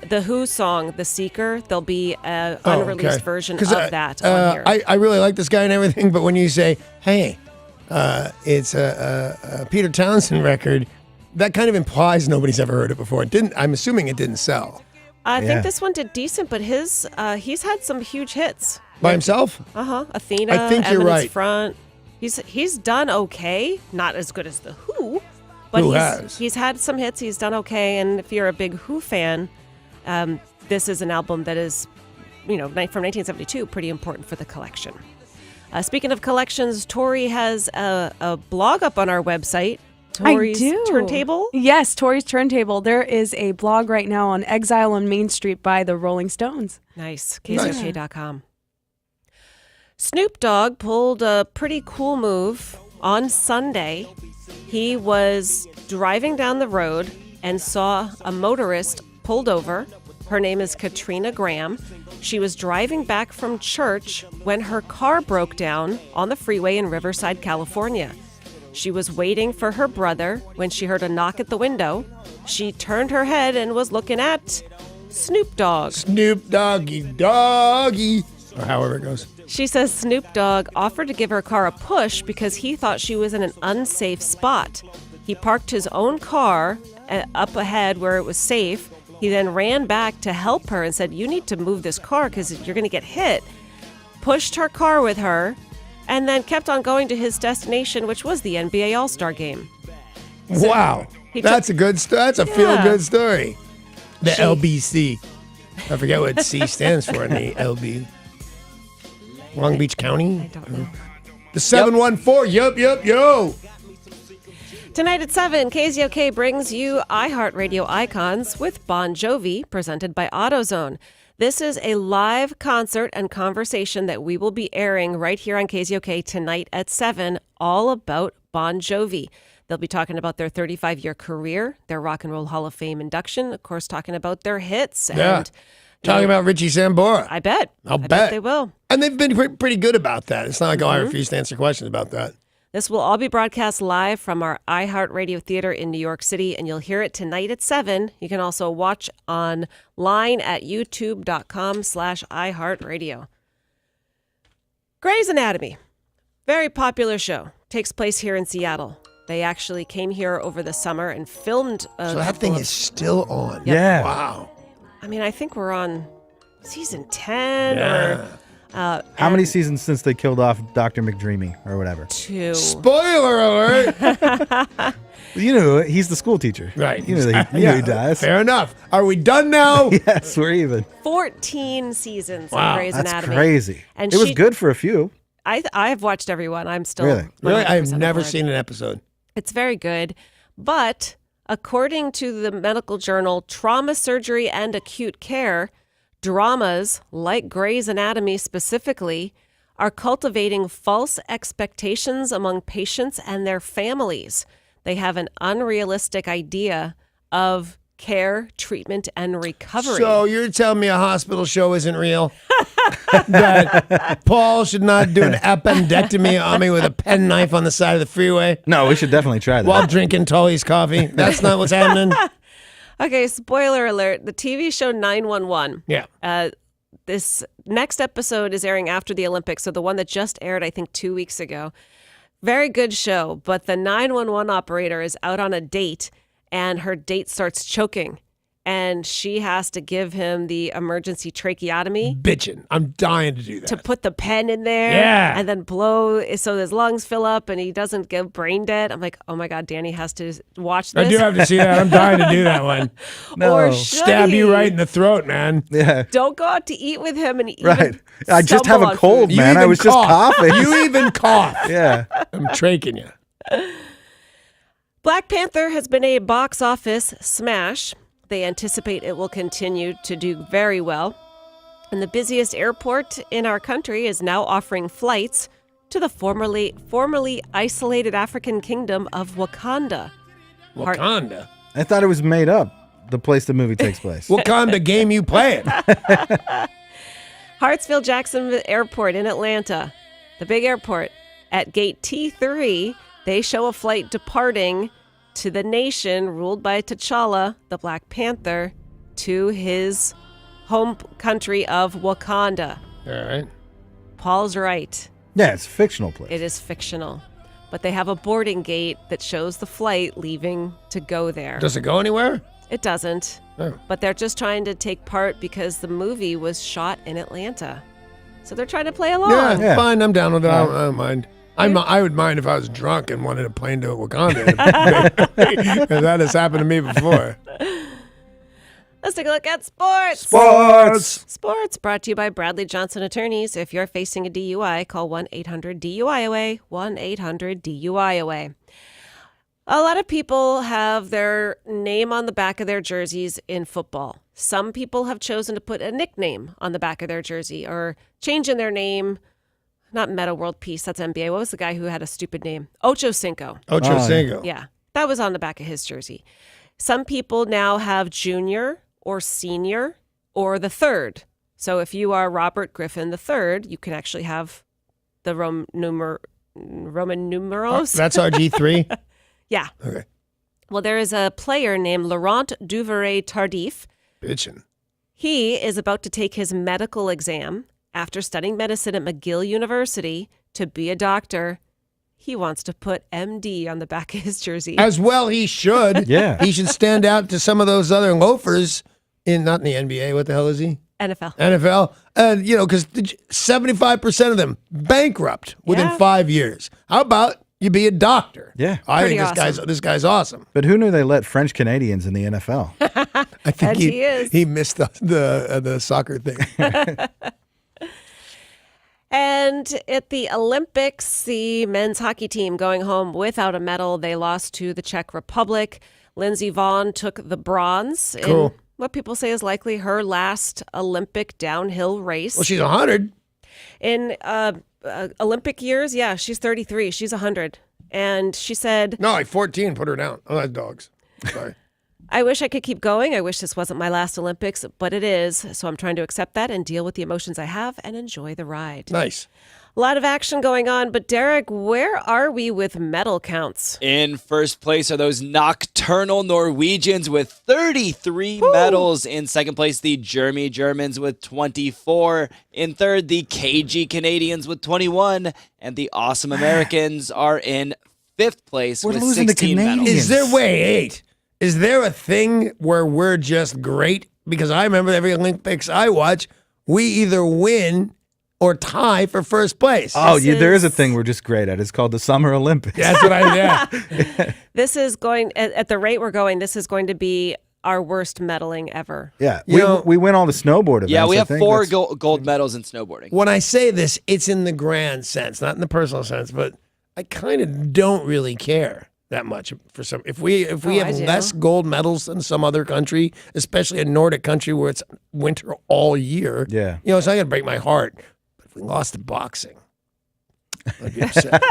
The Who song, The Seeker, there'll be an unreleased version of that on here. I really like this guy and everything, but when you say, hey, it's a Peter Townsend record, that kind of implies nobody's ever heard it before. I'm assuming it didn't sell. I think this one did decent, but he's had some huge hits. By himself? Athena, I think you're Eminence right. Front. He's done okay. Not as good as The Who, but he's had some hits. He's done okay, and if you're a big Who fan, this is an album that is, from 1972, pretty important for the collection. Speaking of collections, Tori has a blog up on our website. Tori's Turntable? Yes, Tori's Turntable. There is a blog right now on Exile on Main Street by the Rolling Stones. Nice. KZOK.com. Snoop Dogg pulled a pretty cool move on Sunday. He was driving down the road and saw a motorist pulled over. Her name is Katrina Graham. She was driving back from church when her car broke down on the freeway in Riverside, California. She was waiting for her brother when she heard a knock at the window. She turned her head and was looking at Snoop Dogg. Snoop Doggy Doggy, or however it goes. She says Snoop Dogg offered to give her car a push because he thought she was in an unsafe spot. He parked his own car up ahead where it was safe. He then ran back to help her and said, you need to move this car because you're going to get hit. Pushed her car with her and then kept on going to his destination, which was the NBA All-Star game. Wow. That's a feel-good story. The LBC. I forget what C stands for in the LB. Long Beach County? I don't know. The 714. Yo. Tonight at 7, KZOK brings you iHeartRadio Icons with Bon Jovi, presented by AutoZone. This is a live concert and conversation that we will be airing right here on KZOK tonight at 7, all about Bon Jovi. They'll be talking about their 35-year career, their Rock and Roll Hall of Fame induction, of course, talking about their hits. And talking about Richie Sambora. I bet. I'll bet they will. And they've been pretty good about that. It's not like, I refuse to answer questions about that. This will all be broadcast live from our iHeartRadio Theater in New York City, and you'll hear it tonight at 7. You can also watch online at youtube.com/iHeartRadio. Grey's Anatomy, very popular show, takes place here in Seattle. They actually came here over the summer and filmed. So that thing is still on. Yep. Yeah. Wow. I mean, I think we're on season 10 or... How many seasons since they killed off Dr. McDreamy or whatever? 2. Spoiler alert! You know, he's the school teacher. Right. You know he dies. Fair enough. Are we done now? Yes, we're even. 14 seasons Wow, of Grey's That's Anatomy. crazy. And it was good for a few. I've watched every one. I'm still Really? I've 100% never aboard. seen an episode. It's very good. But according to the medical journal Trauma, Surgery, and Acute Care, dramas like Grey's Anatomy specifically are cultivating false expectations among patients and their families. They have an unrealistic idea of care, treatment, and recovery. So you're telling me a hospital show isn't real? That Paul should not do an appendectomy on me with a penknife on the side of the freeway? No, we should definitely try that. While drinking Tully's coffee? That's not what's happening? Okay, spoiler alert. The TV show 911. Yeah. This next episode is airing after the Olympics, so the one that just aired, I think, 2 weeks ago. Very good show, but the 911 operator is out on a date, and her date starts choking, and she has to give him the emergency tracheotomy. Bitchin'. I'm dying to do that. To put the pen in there. Yeah. And then blow so his lungs fill up and he doesn't get brain dead. I'm like, oh my God, Danny has to watch this. I do have to see that. I'm dying to do that one. No. Or should Stab he? you right in the throat, man. Yeah. Don't go out to eat with him and even Right. I just have stumble a on cold, food. man. I was just coughing. You even cough. Yeah. I'm traking you. Black Panther has been a box office smash. They anticipate it will continue to do very well. And the busiest airport in our country is now offering flights to the formerly isolated African kingdom of Wakanda. Wakanda? I thought it was made up, the place the movie takes place. Wakanda game you playing? Hartsfield-Jackson Airport in Atlanta, the big airport. At gate T3, they show a flight departing to the nation ruled by T'Challa, the Black Panther, to his home country of Wakanda. All right. Paul's right. Yeah, it's a fictional place. It is fictional. But they have a boarding gate that shows the flight leaving to go there. Does it go anywhere? It doesn't. Oh. But they're just trying to take part because the movie was shot in Atlanta. So they're trying to play along. Yeah, fine. I'm down with it. I don't mind. I would mind if I was drunk and wanted a plane to Wakanda. That has happened to me before. Let's take a look at sports. Sports brought to you by Bradley Johnson Attorneys. If you're facing a DUI, call 1-800-DUI-AWAY, 1-800-DUI-AWAY. A lot of people have their name on the back of their jerseys in football. Some people have chosen to put a nickname on the back of their jersey or change in their name. Not Meta World Peace, that's NBA. What was the guy who had a stupid name? Ocho Cinco. Ocho Cinco. Yeah, that was on the back of his jersey. Some people now have junior or senior or the third. So if you are Robert Griffin the third, you can actually have the Roman numerals. That's RG3? Yeah. Okay. Well, there is a player named Laurent Duvernay Tardif. Bitchin'. He is about to take his medical exam after studying medicine at McGill University to be a doctor. He wants to put MD on the back of his jersey. As well he should. Yeah. He should stand out to some of those other loafers not in the NBA. What the hell is he? NFL. NFL. And, because 75% of them bankrupt within 5 years. How about you be a doctor? Yeah. I Pretty think awesome. this guy's awesome. But who knew they let French Canadians in the NFL? I think And he is. he missed the soccer thing. And at the Olympics, the men's hockey team going home without a medal. They lost to the Czech Republic. Lindsey Vonn took the bronze Cool. in what people say is likely her last Olympic downhill race. Well, she's 100. In Olympic years, yeah, she's 33. She's 100. And she said, No, like 14 put her down. Oh, that's dogs. Sorry. I wish I could keep going. I wish this wasn't my last Olympics, but it is. So I'm trying to accept that and deal with the emotions I have and enjoy the ride. Nice. A lot of action going on. But Derek, where are we with medal counts? In first place are those nocturnal Norwegians with 33 medals. In second place, the Germans with 24. In third, the KG Canadians with 21. And the Awesome Americans are in fifth place We're with losing to 16 medals. Canadians. Is there a thing where we're just great? Because I remember every Olympics I watch, we either win or tie for first place. Oh, yeah, there is a thing we're just great at. It's called the Summer Olympics. That's what yeah. This is going, at the rate we're going, this is going to be our worst medaling ever. Yeah, we win all the snowboard events. Yeah, we have I think. 4 That's- gold medals in snowboarding. When I say this, it's in the grand sense, not in the personal sense, but I kind of don't really care that much for some. If we have I do. less gold medals than some other country, especially a Nordic country where it's winter all year, Yeah. it's not going to break my heart. But if we lost to boxing, I'd be upset.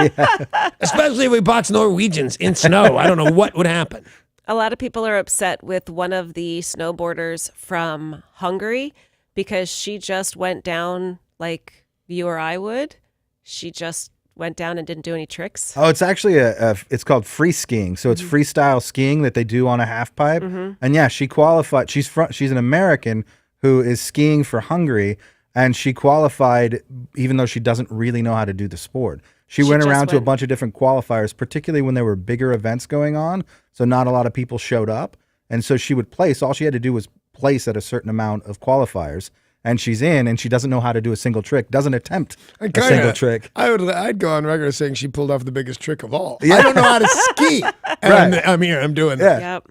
Especially if we box Norwegians in snow. I don't know what would happen. A lot of people are upset with one of the snowboarders from Hungary because she just went down like you or I would. She just went down and didn't do any tricks. Oh, it's actually it's called free skiing. So it's freestyle skiing that they do on a half pipe. And yeah, she qualified. She's an American who is skiing for Hungary, and she qualified even though she doesn't really know how to do the sport. She went around to a bunch of different qualifiers, particularly when there were bigger events going on. So not a lot of people showed up. And so she would place. All she had to do was place at a certain amount of qualifiers. And she's in, and she doesn't know how to do a single trick, doesn't attempt a single trick. I'd go on record saying she pulled off the biggest trick of all. I don't know how to ski. And I'm here. I'm doing that. Yep.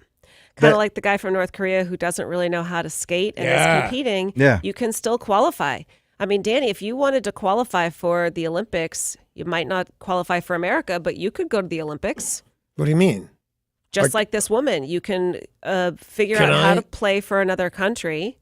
Kind of like the guy from North Korea who doesn't really know how to skate and is competing. Yeah. You can still qualify. I mean, Danny, if you wanted to qualify for the Olympics, you might not qualify for America, but you could go to the Olympics. What do you mean? Just like this woman, you can figure out how to play for another country.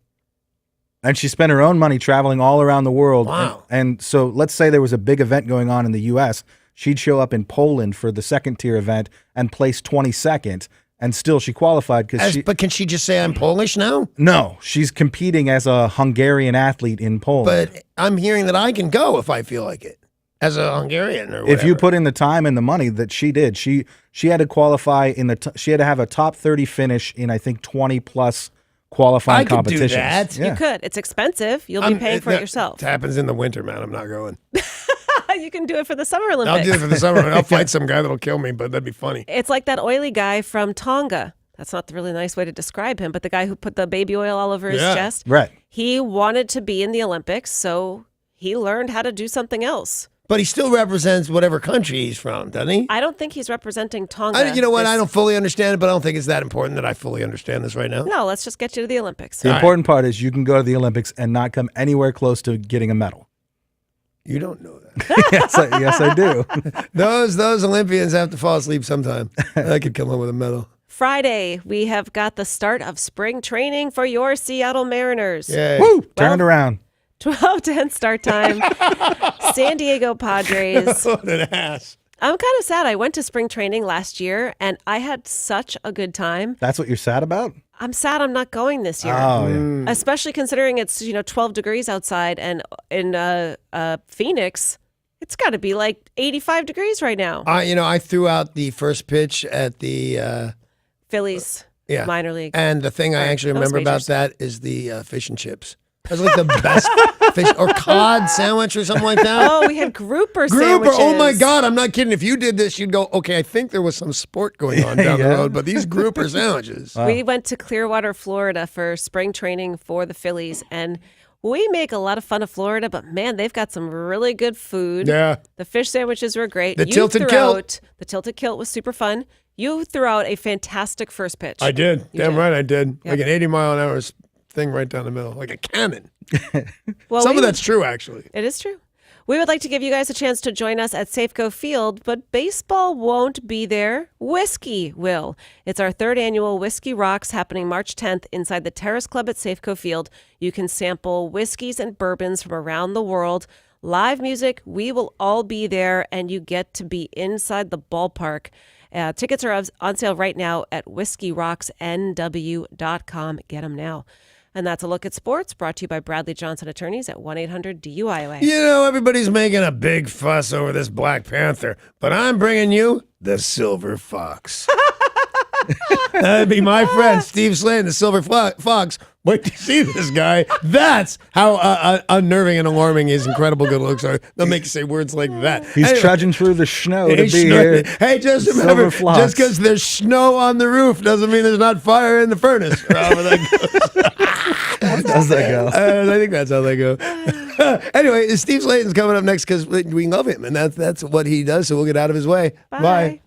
And she spent her own money traveling all around the world. Wow. And so let's say there was a big event going on in the U.S. She'd show up in Poland for the second-tier event and place 22nd, and still she qualified. But can she just say, I'm Polish now? No, she's competing as a Hungarian athlete in Poland. But I'm hearing that I can go if I feel like it, as a Hungarian or whatever. If you put in the time and the money that she did, she had to qualify in she had to have a top 30 finish in, I think, 20-plus qualifying competitions. I could do that. You could. It's expensive. You'll be paying for it yourself. It happens in the winter, man. I'm not going. You can do it for the Summer Olympics. I'll do it for the summer. I'll fight some guy that'll kill me, but that'd be funny. It's like that oily guy from Tonga. That's not the really nice way to describe him, but the guy who put the baby oil all over his chest. Right. He wanted to be in the Olympics, so he learned how to do something else. But he still represents whatever country he's from, doesn't he? I don't think he's representing Tonga. You know what? I don't fully understand it, but I don't think it's that important that I fully understand this right now. No, let's just get you to the Olympics. The important part is you can go to the Olympics and not come anywhere close to getting a medal. You don't know that. yes, I do. Those Olympians have to fall asleep sometime. I could come home with a medal. Friday, we have got the start of spring training for your Seattle Mariners. Yay. Woo! Turn it around. 12:10 start time. San Diego Padres. What an ass. I'm kind of sad. I went to spring training last year, and I had such a good time. That's what you're sad about? I'm sad I'm not going this year. Oh, yeah. Especially considering it's 12 degrees outside, and in Phoenix, it's got to be like 85 degrees right now. I threw out the first pitch at the Phillies minor league. And the thing I actually Those remember about majors. that is the fish and chips. That was like the best fish or cod sandwich or something like that. Oh, we had grouper sandwiches. Oh my God, I'm not kidding. If you did this, you'd go, okay, I think there was some sport going on down the road, but these grouper sandwiches. Wow. We went to Clearwater, Florida for spring training for the Phillies, and we make a lot of fun of Florida, but man, they've got some really good food. Yeah. The fish sandwiches were great. The tilted kilt. The tilted kilt was super fun. You threw out a fantastic first pitch. I did. Damn right I did. Yep. Like an 80-mile-an-hour thing right down the middle, like a cannon. Well, Some of that's true, actually. It is true. We would like to give you guys a chance to join us at Safeco Field, but baseball won't be there. Whiskey will. It's our third annual Whiskey Rocks happening March 10th inside the Terrace Club at Safeco Field. You can sample whiskeys and bourbons from around the world. Live music, we will all be there, and you get to be inside the ballpark. Tickets are on sale right now at whiskeyrocksnw.com. Get them now. And that's a look at sports brought to you by Bradley Johnson Attorneys at 1-800-DUIOA. Everybody's making a big fuss over this Black Panther, but I'm bringing you the Silver Fox. That'd be my friend Steve Slayton, the Silver Fox. Wait to see this guy. That's how unnerving and alarming his incredible good looks are. They'll make you say words like that. He's trudging through the snow to be here. Hey, just remember, just because there's snow on the roof doesn't mean there's not fire in the furnace. However that goes. How does that go? I think that's how they go. Anyway, Steve Slayton's coming up next because we love him, and that's what he does, so we'll get out of his way. Bye.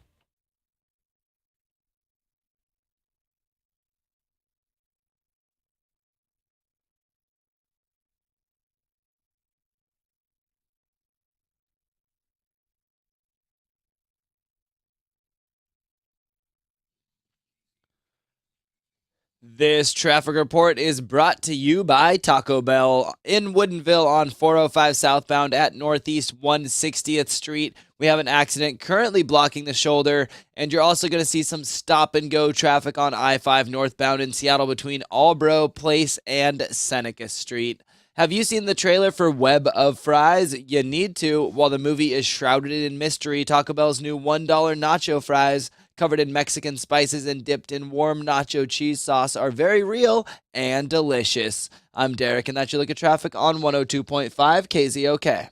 This traffic report is brought to you by Taco Bell in Woodinville on 405 southbound at Northeast 160th Street. We have an accident currently blocking the shoulder, and you're also going to see some stop-and-go traffic on I-5 northbound in Seattle between Albro Place and Seneca Street. Have you seen the trailer for Web of Fries? You need to. While the movie is shrouded in mystery, Taco Bell's new $1 nacho fries, covered in Mexican spices and dipped in warm nacho cheese sauce, are very real and delicious. I'm Derek, and that's your look at traffic on 102.5 KZOK.